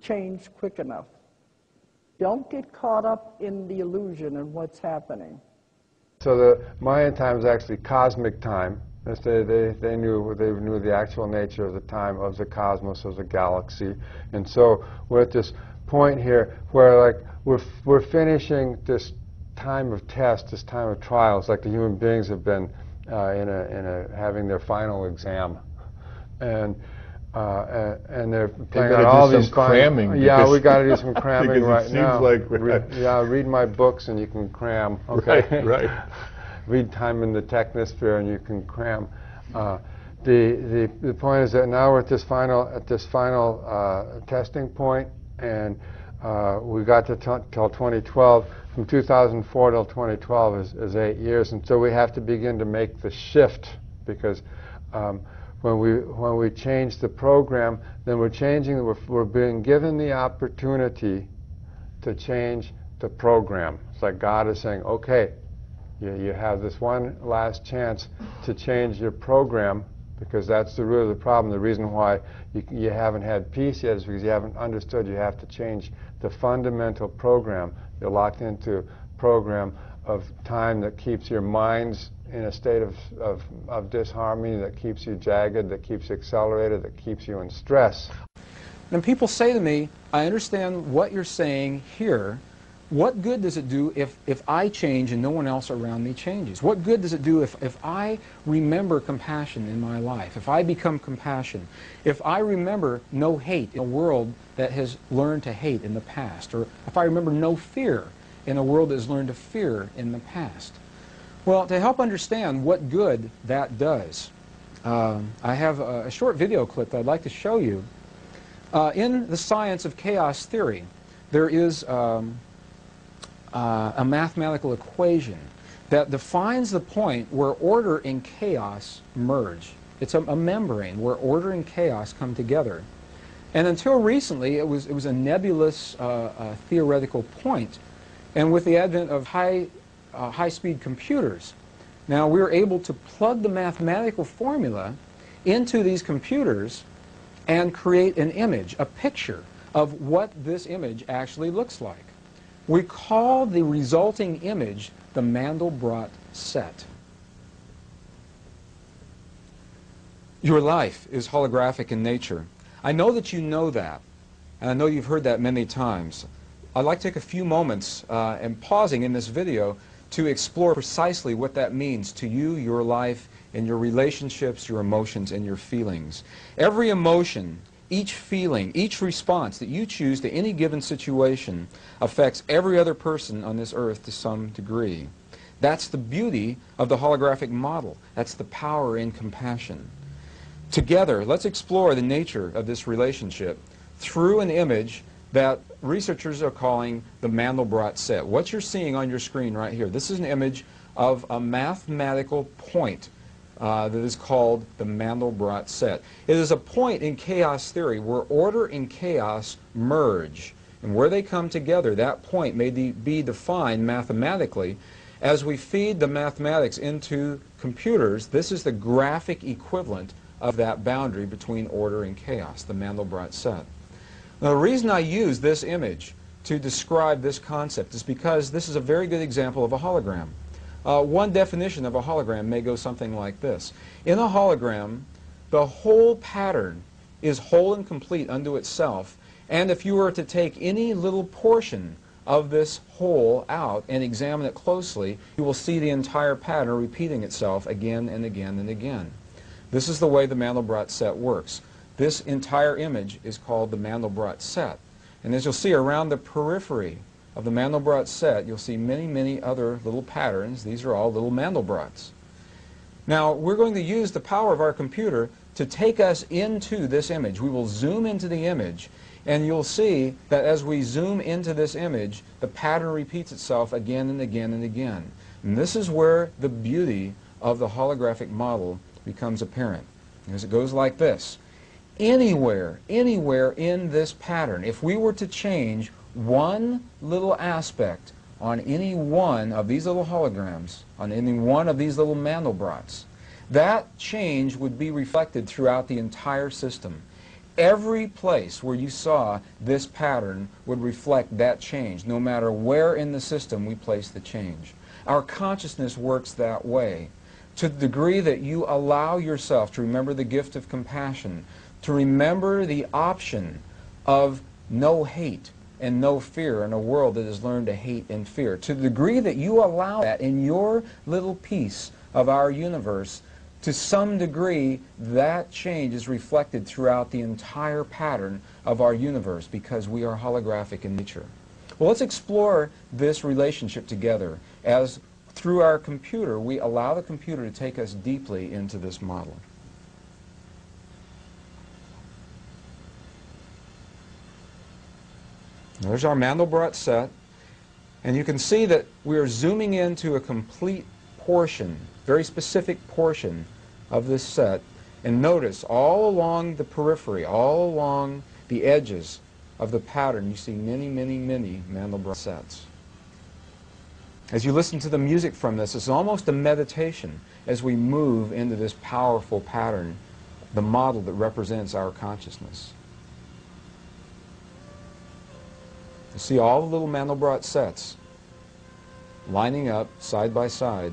change quick enough. Don't get caught up in the illusion of what's happening. So the Mayan time is actually cosmic time. They knew the actual nature of the time of the cosmos, of the galaxy. And so we're at this point here where like we're finishing this time of test, this time of trials, like the human beings have been having their final exam. And they're playing out all these cramming. Yeah, we got to do some cramming right now. Like read my books and you can cram. Okay, right. Read Time in the Technosphere and you can cram. The point is that now we're at this final testing point, and we got to till 2012. From 2004 till 2012 is 8 years, and so we have to begin to make the shift, because when we change the program, then we're being given the opportunity to change the program. It's like God is saying, okay, you have this one last chance to change your program, because that's the root of the problem. The reason why you haven't had peace yet is because you haven't understood you have to change the fundamental program. You're locked into a program of time that keeps your minds in a state of disharmony, that keeps you jagged, that keeps you accelerated, that keeps you in stress. And people say to me, I understand what you're saying here. What good does it do if I change and no one else around me changes? What good does it do if I remember compassion in my life, if I become compassion, if I remember no hate in a world that has learned to hate in the past, or if I remember no fear in a world that has learned to fear in the past? Well, to help understand what good that does, I have a short video clip that I'd like to show you. In the science of chaos theory, there is a mathematical equation that defines the point where order and chaos merge. It's a membrane where order and chaos come together. And until recently, it was a nebulous theoretical point. And with the advent of high-speed computers, now we're able to plug the mathematical formula into these computers and create an image, a picture of what this image actually looks like. We call the resulting image the Mandelbrot set. Your life is holographic in nature. I know that you know that, and I know you've heard that many times. I'd like to take a few moments and pausing in this video to explore precisely what that means to you, your life, and your relationships, your emotions, and your feelings. Every emotion, each feeling, each response that you choose to any given situation affects every other person on this earth to some degree. That's the beauty of the holographic model. That's the power in compassion. Together, let's explore the nature of this relationship through an image that researchers are calling the Mandelbrot set. What you're seeing on your screen right here, this is an image of a mathematical point that is called the Mandelbrot set. It is a point in chaos theory where order and chaos merge. And where they come together, that point may be defined mathematically. As we feed the mathematics into computers, this is the graphic equivalent of that boundary between order and chaos, the Mandelbrot set. Now, the reason I use this image to describe this concept is because this is a very good example of a hologram. One definition of a hologram may go something like this. In a hologram, the whole pattern is whole and complete unto itself, and if you were to take any little portion of this whole out and examine it closely, you will see the entire pattern repeating itself again and again and again. This is the way the Mandelbrot set works. This entire image is called the Mandelbrot set. And as you'll see around the periphery of the Mandelbrot set, you'll see many, many other little patterns. These are all little Mandelbrots. Now, we're going to use the power of our computer to take us into this image. We will zoom into the image, and you'll see that as we zoom into this image, the pattern repeats itself again and again and again. And this is where the beauty of the holographic model becomes apparent. As it goes like this. Anywhere in this pattern, if we were to change one little aspect on any one of these little holograms, on any one of these little Mandelbrots, that change would be reflected throughout the entire system. Every place where you saw this pattern would reflect that change, no matter where in the system we place the change. Our consciousness works that way. To the degree that you allow yourself to remember the gift of compassion, to remember the option of no hate and no fear in a world that has learned to hate and fear, to the degree that you allow that in your little piece of our universe, to some degree that change is reflected throughout the entire pattern of our universe, because we are holographic in nature. Well, let's explore this relationship together as through our computer we allow the computer to take us deeply into this model. There's our Mandelbrot set, and you can see that we are zooming into a complete portion, very specific portion of this set, and notice all along the periphery, all along the edges of the pattern, you see many, many, many Mandelbrot sets. As you listen to the music from this, it's almost a meditation as we move into this powerful pattern, the model that represents our consciousness. You see all the little Mandelbrot sets lining up side by side.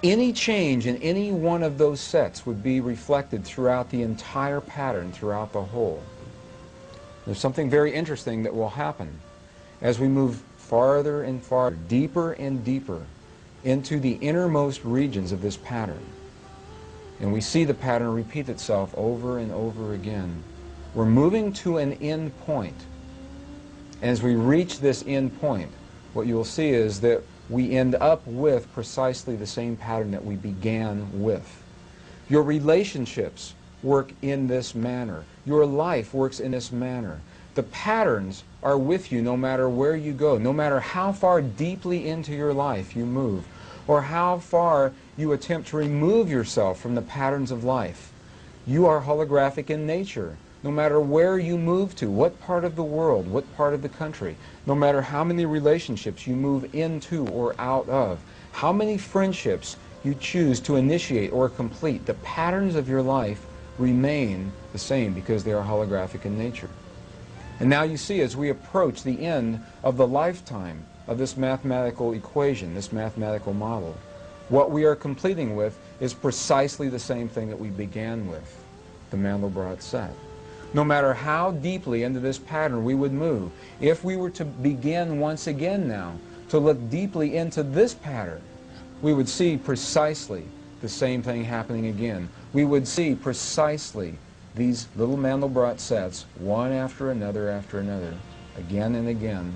Any change in any one of those sets would be reflected throughout the entire pattern, throughout the whole. There's something very interesting that will happen as we move farther and farther, deeper and deeper into the innermost regions of this pattern. And we see the pattern repeat itself over and over again. We're moving to an end point. And as we reach this end point, what you will see is that we end up with precisely the same pattern that we began with. Your relationships work in this manner. Your life works in this manner. The patterns are with you no matter where you go, no matter how far deeply into your life you move, or how far you attempt to remove yourself from the patterns of life. You are holographic in nature. No matter where you move to, what part of the world, what part of the country, no matter how many relationships you move into or out of, how many friendships you choose to initiate or complete, the patterns of your life remain the same because they are holographic in nature. And now you see, as we approach the end of the lifetime of this mathematical equation, this mathematical model, what we are completing with is precisely the same thing that we began with, the Mandelbrot set. No matter how deeply into this pattern we would move, if we were to begin once again now to look deeply into this pattern, we would see precisely the same thing happening again. We would see precisely these little Mandelbrot sets, one after another, again and again,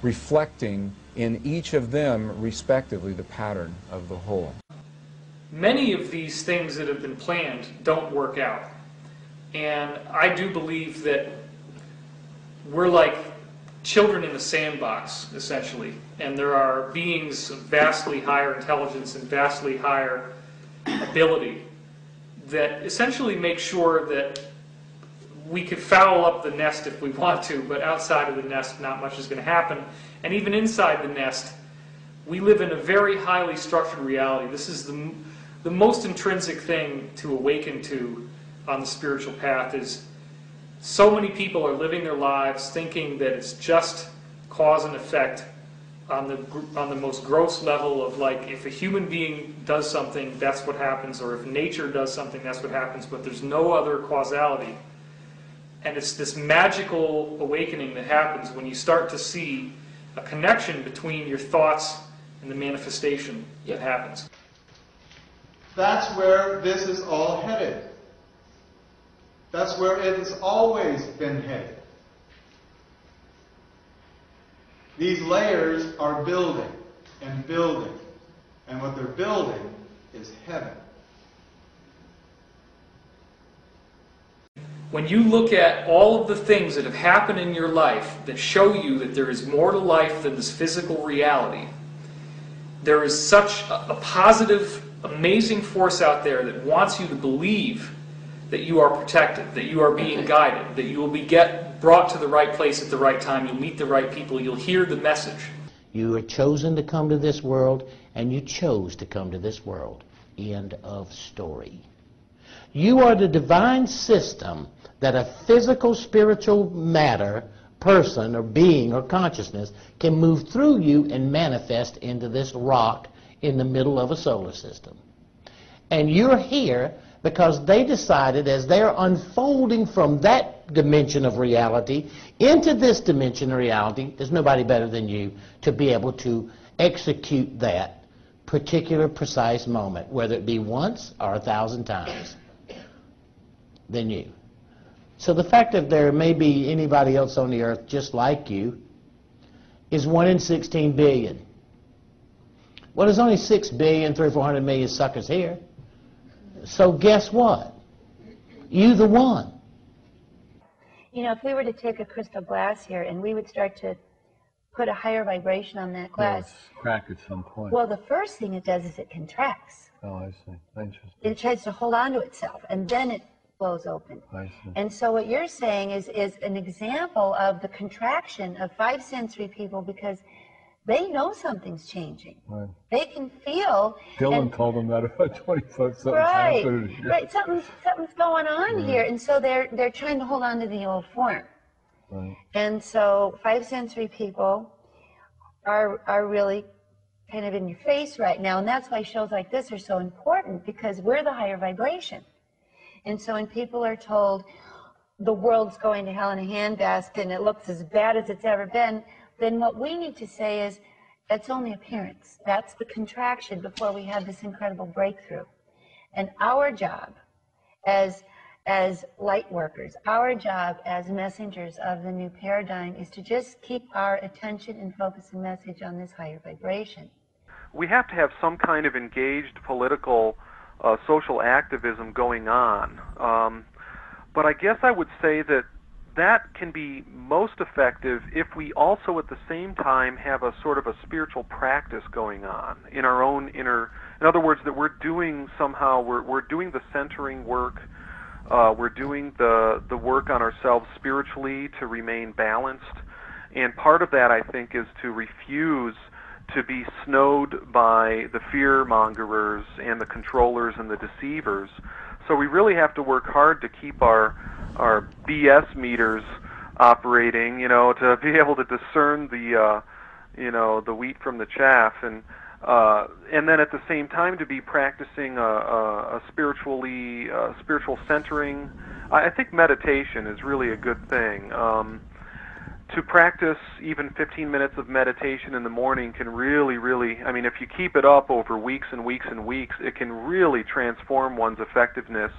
reflecting in each of them, respectively, the pattern of the whole. Many of these things that have been planned don't work out. And I do believe that we're like children in a sandbox, essentially. And there are beings of vastly higher intelligence and vastly higher ability that essentially make sure that we could foul up the nest if we want to, but outside of the nest, not much is going to happen. And even inside the nest, we live in a very highly structured reality. This is the most intrinsic thing to awaken to on the spiritual path, is so many people are living their lives thinking that it's just cause and effect on the most gross level of, like, if a human being does something, that's what happens, or if nature does something, that's what happens, but there's no other causality. And it's this magical awakening that happens when you start to see a connection between your thoughts and the manifestation that happens. That's where this is all headed. That's where it has always been headed. These layers are building and building, and what they're building is heaven. When you look at all of the things that have happened in your life that show you that there is more to life than this physical reality, there is such a positive, amazing force out there that wants you to believe that you are protected, that you are being guided, that you will be brought to the right place at the right time, you'll meet the right people, you'll hear the message. You are chosen to come to this world, and you chose to come to this world. End of story. You are the divine system that a physical, spiritual matter, person or being or consciousness can move through you and manifest into this rock in the middle of a solar system. And you're here because they decided, as they're unfolding from that dimension of reality into this dimension of reality, there's nobody better than you to be able to execute that particular precise moment, whether it be once or 1,000 times, than you. So the fact that there may be anybody else on the earth just like you is 1 in 16 billion. Well, there's only 6 billion, 300 or 400 million suckers here. So guess what? You the one. You know, if we were to take a crystal glass here and we would start to put a higher vibration on that glass. Yes, crack at some point. Well, the first thing it does is it contracts. Oh, I see. Interesting. It tries to hold on to itself, and then it blows open. I see. And so what you're saying is an example of the contraction of 5 sensory people, because they know something's changing. Right. They can feel. Dylan told them that about 25 something Right, times. right. Something's going on here, and so they're trying to hold on to the old form. Right. And so 5 sensory people are really kind of in your face right now, and that's why shows like this are so important, because we're the higher vibration. And so when people are told the world's going to hell in a handbasket and it looks as bad as it's ever been, then what we need to say is that's only appearance. That's the contraction before we have this incredible breakthrough. And our job as light workers, our job as messengers of the new paradigm is to just keep our attention and focus and message on this higher vibration. We have to have some kind of engaged political, social activism going on. But I guess I would say that can be most effective if we also at the same time have a sort of a spiritual practice going on in our own inner, in other words, that we're doing somehow, we're doing the centering work, we're doing the work on ourselves spiritually to remain balanced. And part of that, I think, is to refuse to be snowed by the fear-mongerers and the controllers and the deceivers. So we really have to work hard to keep our BS meters operating, to be able to discern the wheat from the chaff, and then at the same time to be practicing a spiritual centering. I think meditation is really a good thing. To practice even 15 minutes of meditation in the morning can really, I mean, if you keep it up over weeks and weeks and weeks, it can really transform one's effectiveness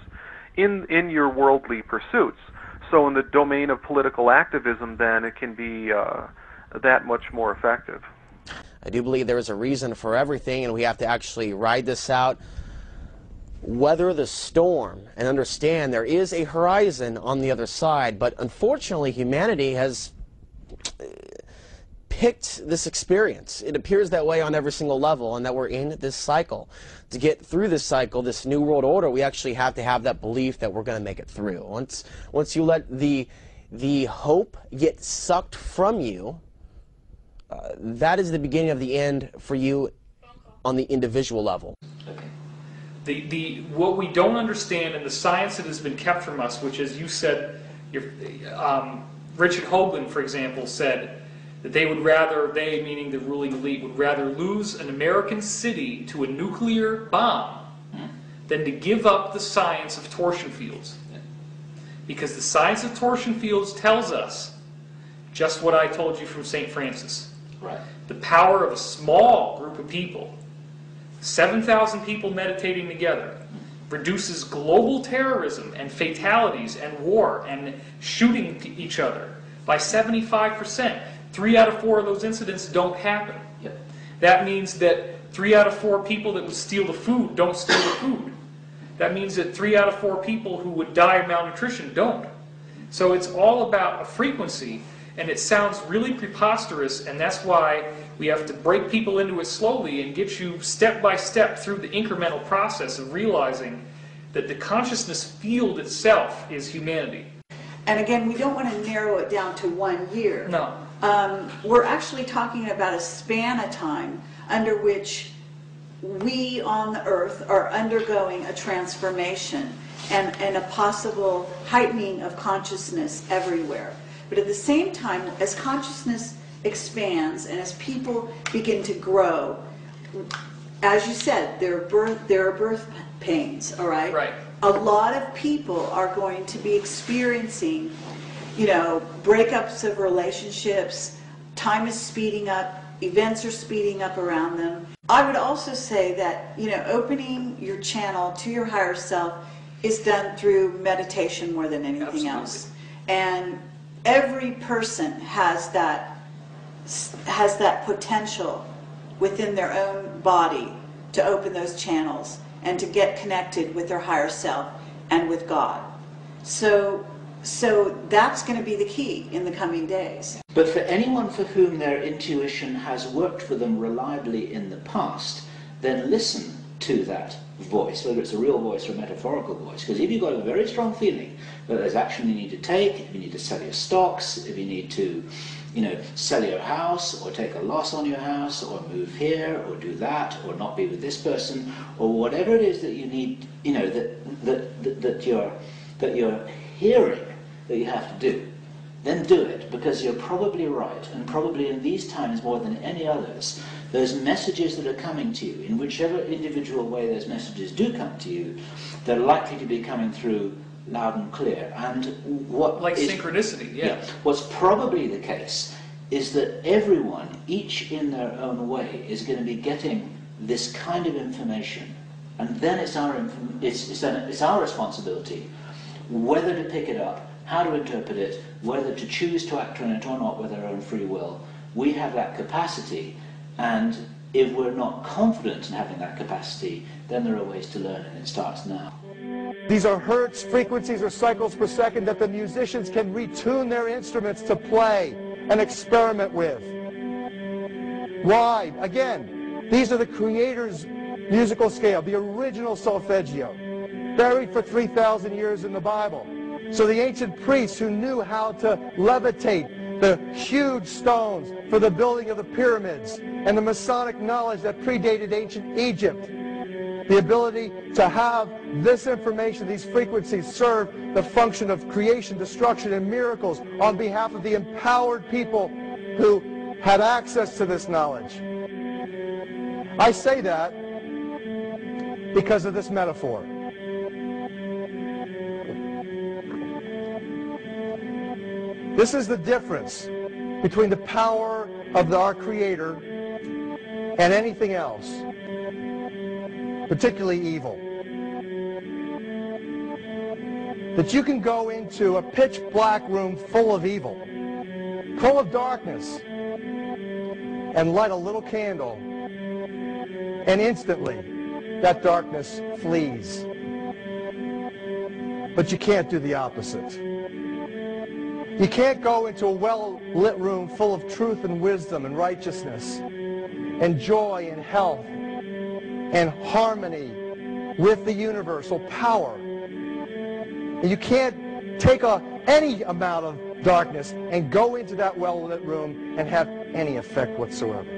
in your worldly pursuits. So in the domain of political activism, then, it can be that much more effective. I do believe there is a reason for everything, and we have to actually ride this out, weather the storm, and understand there is a horizon on the other side. But unfortunately, humanity has picked this experience. It appears that way on every single level, and that we're in this cycle. To get through this cycle, this new world order, we actually have to have that belief that we're going to make it through. Once you let the hope get sucked from you, that is the beginning of the end for you on the individual level. Okay. What we don't understand, and the science that has been kept from us, which, as you said, Richard Hoagland, for example, said that they would rather, they meaning the ruling elite, would rather lose an American city to a nuclear bomb than to give up the science of torsion fields. Because the science of torsion fields tells us just what I told you from St. Francis. Right. The power of a small group of people, 7,000 people meditating together, reduces global terrorism and fatalities and war and shooting each other by 75%. 3 out of 4 of those incidents don't happen. Yep. That means that 3 out of 4 people that would steal the food don't steal the food. That means that 3 out of 4 people who would die of malnutrition don't. So it's all about a frequency, and it sounds really preposterous, and that's why we have to break people into it slowly and get you step by step through the incremental process of realizing that the consciousness field itself is humanity. And again, we don't want to narrow it down to 1 year. No. We're actually talking about a span of time under which we on the earth are undergoing a transformation and a possible heightening of consciousness everywhere. But at the same time, as consciousness expands and as people begin to grow, as you said, there are birth pains, all right? Right. A lot of people are going to be experiencing, you know, breakups of relationships. Time is speeding up. Events are speeding up around them. I would also say that, you know, opening your channel to your higher self is done through meditation more than anything else. And every person has that potential within their own body to open those channels and to get connected with their higher self and with God. So that's going to be the key in the coming days. But for anyone for whom their intuition has worked for them reliably in the past, then listen to that voice, whether it's a real voice or a metaphorical voice. Because if you've got a very strong feeling that there's action you need to take, if you need to sell your stocks, if you need to, you know, sell your house or take a loss on your house or move here or do that or not be with this person or whatever it is that you need, you know, that you're hearing that you have to do, then do it, because you're probably right, and probably in these times more than any others, those messages that are coming to you, in whichever individual way those messages do come to you, they're likely to be coming through loud and clear. And what like synchronicity, yeah. What's probably the case is that everyone, each in their own way, is going to be getting this kind of information, and then it's our responsibility whether to pick it up, how to interpret it, whether to choose to act on it or not with our own free will. We have that capacity, and if we're not confident in having that capacity, then there are ways to learn, and it starts now. These are hertz, frequencies, or cycles per second that the musicians can retune their instruments to play and experiment with. Why? Again, these are the Creator's musical scale, the original solfeggio, buried for 3,000 years in the Bible. So the ancient priests who knew how to levitate the huge stones for the building of the pyramids, and the Masonic knowledge that predated ancient Egypt, the ability to have this information, these frequencies, serve the function of creation, destruction, and miracles on behalf of the empowered people who had access to this knowledge. I say that because of this metaphor. This is the difference between the power of our Creator and anything else, particularly evil. That you can go into a pitch black room full of evil, full of darkness, and light a little candle, and instantly that darkness flees. But you can't do the opposite. You can't go into a well-lit room full of truth and wisdom and righteousness and joy and health and harmony with the universal power. And you can't take any amount of darkness and go into that well-lit room and have any effect whatsoever.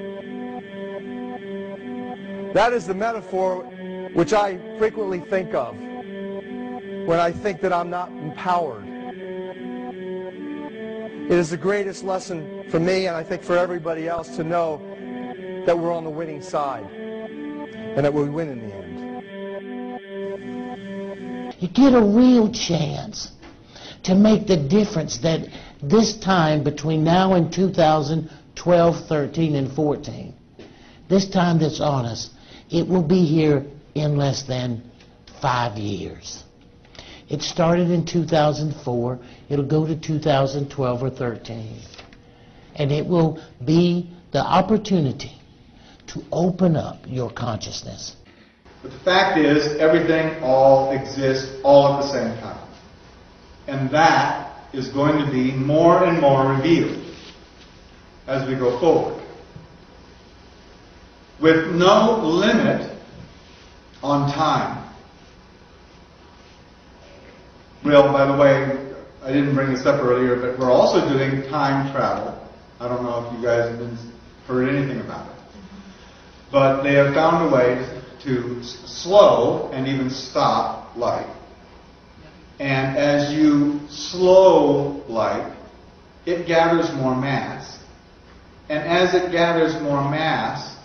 That is the metaphor which I frequently think of when I think that I'm not empowered. It is the greatest lesson for me, and I think for everybody else, to know that we're on the winning side and that we win in the end. You get a real chance to make the difference that this time between now and 2012, 13, and 14, this time that's on us, it will be here in less than 5 years. It started in 2004. It'll go to 2012 or 13. And it will be the opportunity to open up your consciousness. But the fact is, everything all exists all at the same time. And that is going to be more and more revealed as we go forward. With no limit on time. Well, by the way, I didn't bring this up earlier, but we're also doing time travel. I don't know if you guys have heard anything about it. But they have found a way to slow and even stop light. And as you slow light, it gathers more mass. And as it gathers more mass,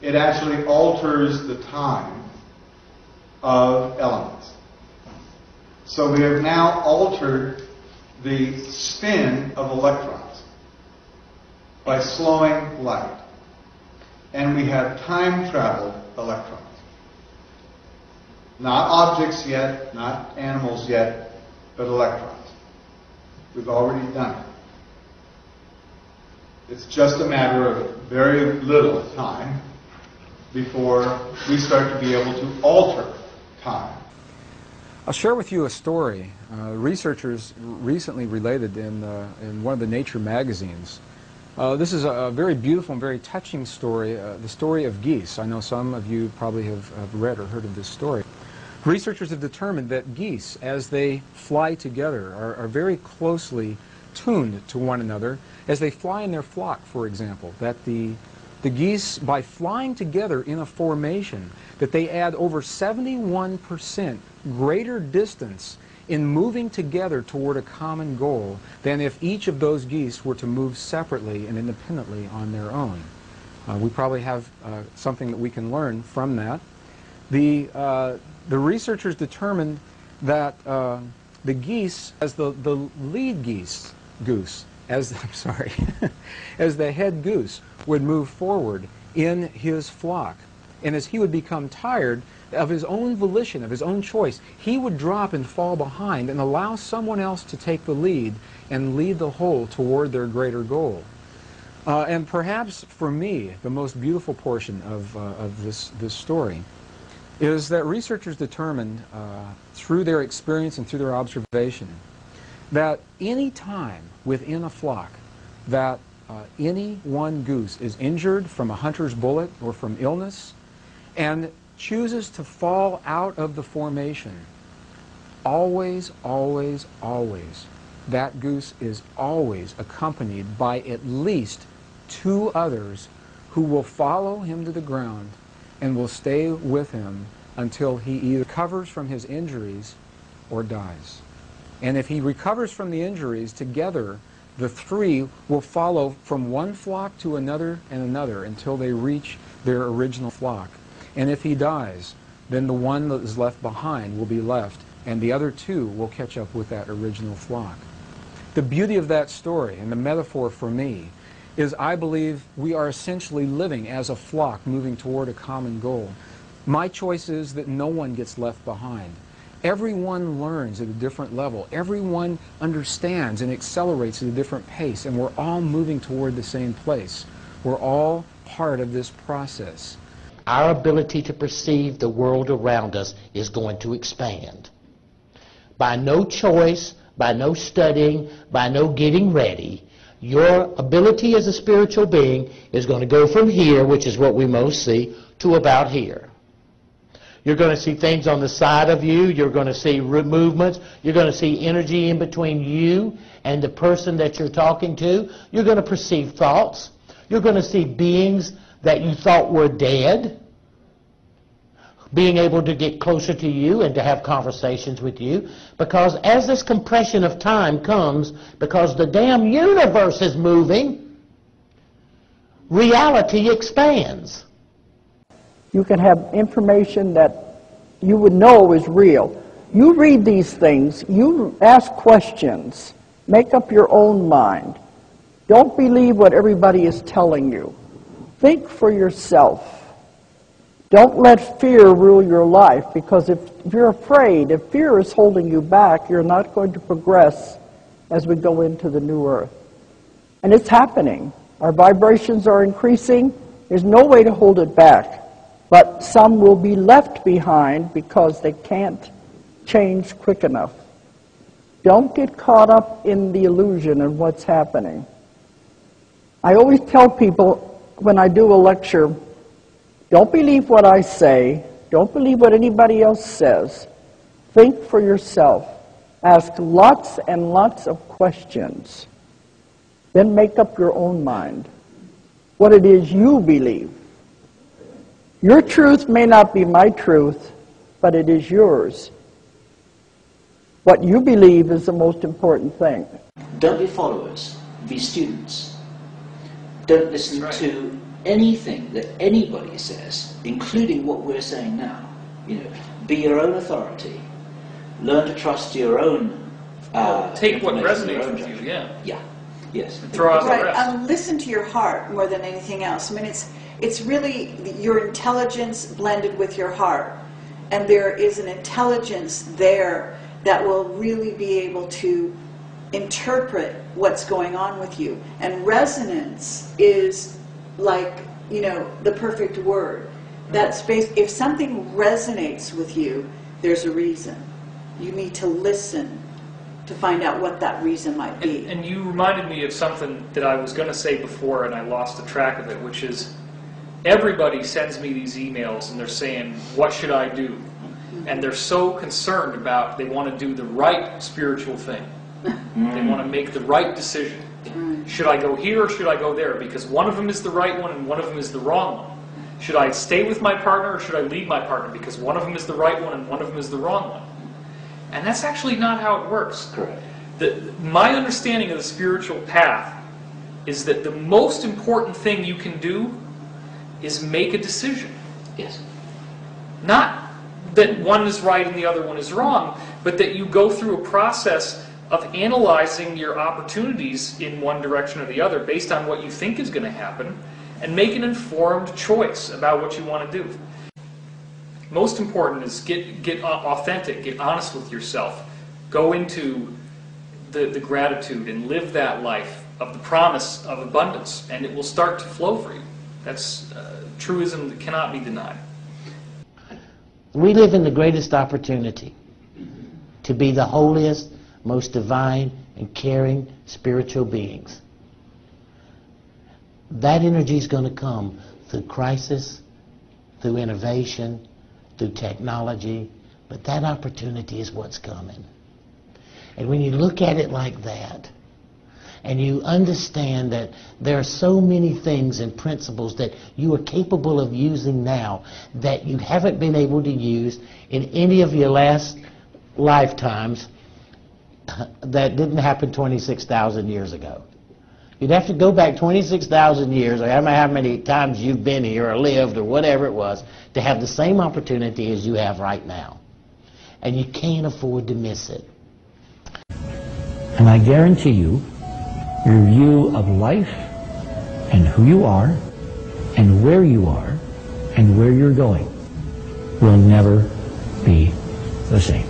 it actually alters the time of elements. So we have now altered the spin of electrons by slowing light. And we have time-traveled electrons. Not objects yet, not animals yet, but electrons. We've already done it. It's just a matter of very little time before we start to be able to alter time. I'll share with you a story. Researchers recently related in one of the Nature magazines. This is a very beautiful and very touching story, the story of geese. I know some of you probably have read or heard of this story. Researchers have determined that geese, as they fly together, are very closely tuned to one another as they fly in their flock, for example. That the geese, by flying together in a formation, that they add over 71% greater distance in moving together toward a common goal than if each of those geese were to move separately and independently on their own. We probably have something that we can learn from that. The researchers determined that the geese, as the lead goose, as the head goose would move forward in his flock, and as he would become tired of his own volition, of his own choice, he would drop and fall behind and allow someone else to take the lead and lead the whole toward their greater goal. And perhaps for me, the most beautiful portion of this story is that researchers determined through their experience and through their observation that any time within a flock that any one goose is injured from a hunter's bullet or from illness and chooses to fall out of the formation, always, always, always, that goose is always accompanied by at least 2 others who will follow him to the ground and will stay with him until he either recovers from his injuries or dies. And if he recovers from the injuries, together the 3 will follow from one flock to another and another until they reach their original flock. And if he dies, then the one that is left behind will be left, and the other 2 will catch up with that original flock. The beauty of that story, and the metaphor for me, is I believe we are essentially living as a flock moving toward a common goal. My choice is that no one gets left behind. Everyone learns at a different level. Everyone understands and accelerates at a different pace, and we're all moving toward the same place. We're all part of this process. Our ability to perceive the world around us is going to expand. By no choice, by no studying, by no getting ready, your ability as a spiritual being is going to go from here, which is what we most see, to about here. You're going to see things on the side of you. You're going to see movements. You're going to see energy in between you and the person that you're talking to. You're going to perceive thoughts. You're going to see beings that you thought were dead being able to get closer to you and to have conversations with you. Because as this compression of time comes, because the damn universe is moving, reality expands. You can have information that you would know is real. You read these things, you ask questions, make up your own mind. Don't believe what everybody is telling you. Think for yourself. Don't let fear rule your life, because if you're afraid, if fear is holding you back, you're not going to progress as we go into the new earth. And it's happening. Our vibrations are increasing. There's no way to hold it back. But some will be left behind because they can't change quick enough. Don't get caught up in the illusion of what's happening. I always tell people when I do a lecture, don't believe what I say. Don't believe what anybody else says. Think for yourself. Ask lots and lots of questions. Then make up your own mind what it is you believe. Your truth may not be my truth, but it is yours. What you believe is the most important thing. Don't be followers, be students. Don't listen to anything that anybody says, including what we're saying now. You know, be your own authority. Learn to trust your own. Take what information, your resonates own with you. judgment. Yeah. Yeah. Yes. And throw out the Right, rest. listen to your heart more than anything else. I mean, it's really your intelligence blended with your heart. And there is an intelligence there that will really be able to interpret what's going on with you. And resonance is like, you know, the perfect word. That space, if something resonates with you, there's a reason. You need to listen to find out what that reason might be. And you reminded me of something that I was going to say before and I lost the track of it, which is everybody sends me these emails and they're saying, what should I do? And they're so concerned about, they want to do the right spiritual thing. They want to make the right decision. Should I go here or should I go there? Because one of them is the right one and one of them is the wrong one. Should I stay with my partner or should I leave my partner? Because one of them is the right one and one of them is the wrong one. And that's actually not how it works. Correct. My understanding of the spiritual path is that the most important thing you can do is make a decision. Yes. Not that one is right and the other one is wrong, but that you go through a process of analyzing your opportunities in one direction or the other based on what you think is going to happen and make an informed choice about what you want to do. Most important is get authentic, get honest with yourself. Go into the gratitude and live that life of the promise of abundance, and it will start to flow for you. That's truism that cannot be denied. We live in the greatest opportunity to be the holiest, most divine and caring spiritual beings. That energy is going to come through crisis, through innovation, through technology, but that opportunity is what's coming. And when you look at it like that, and you understand that there are so many things and principles that you are capable of using now that you haven't been able to use in any of your last lifetimes that didn't happen 26,000 years ago. You'd have to go back 26,000 years, or how many times you've been here or lived or whatever it was, to have the same opportunity as you have right now. And you can't afford to miss it. And I guarantee you, your view of life and who you are and where you are and where you're going will never be the same.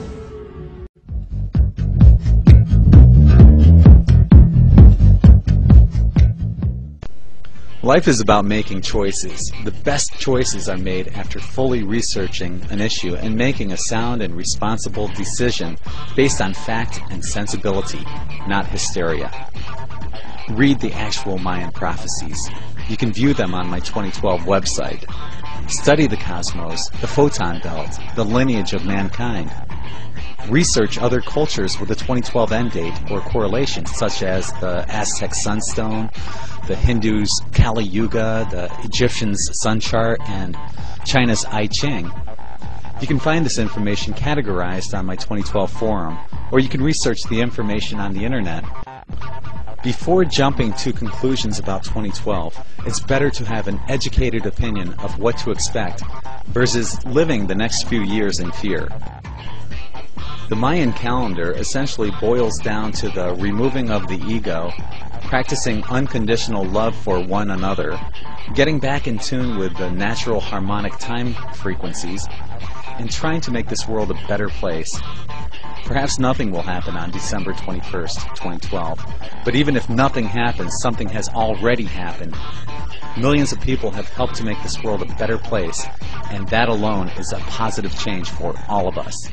Life is about making choices. The best choices are made after fully researching an issue and making a sound and responsible decision based on fact and sensibility, not hysteria. Read the actual Mayan prophecies. You can view them on my 2012 website. Study the cosmos, the photon belt, the lineage of mankind. Research other cultures with a 2012 end date or correlation, such as the Aztec sunstone, the Hindus' Kali Yuga, the Egyptians' sun chart, and China's I Ching. You can find this information categorized on my 2012 forum, or you can research the information on the internet. Before jumping to conclusions about 2012, it's better to have an educated opinion of what to expect versus living the next few years in fear. The Mayan calendar essentially boils down to the removing of the ego, practicing unconditional love for one another, getting back in tune with the natural harmonic time frequencies, and trying to make this world a better place. Perhaps nothing will happen on December 21st, 2012, but even if nothing happens, something has already happened. Millions of people have helped to make this world a better place, and that alone is a positive change for all of us.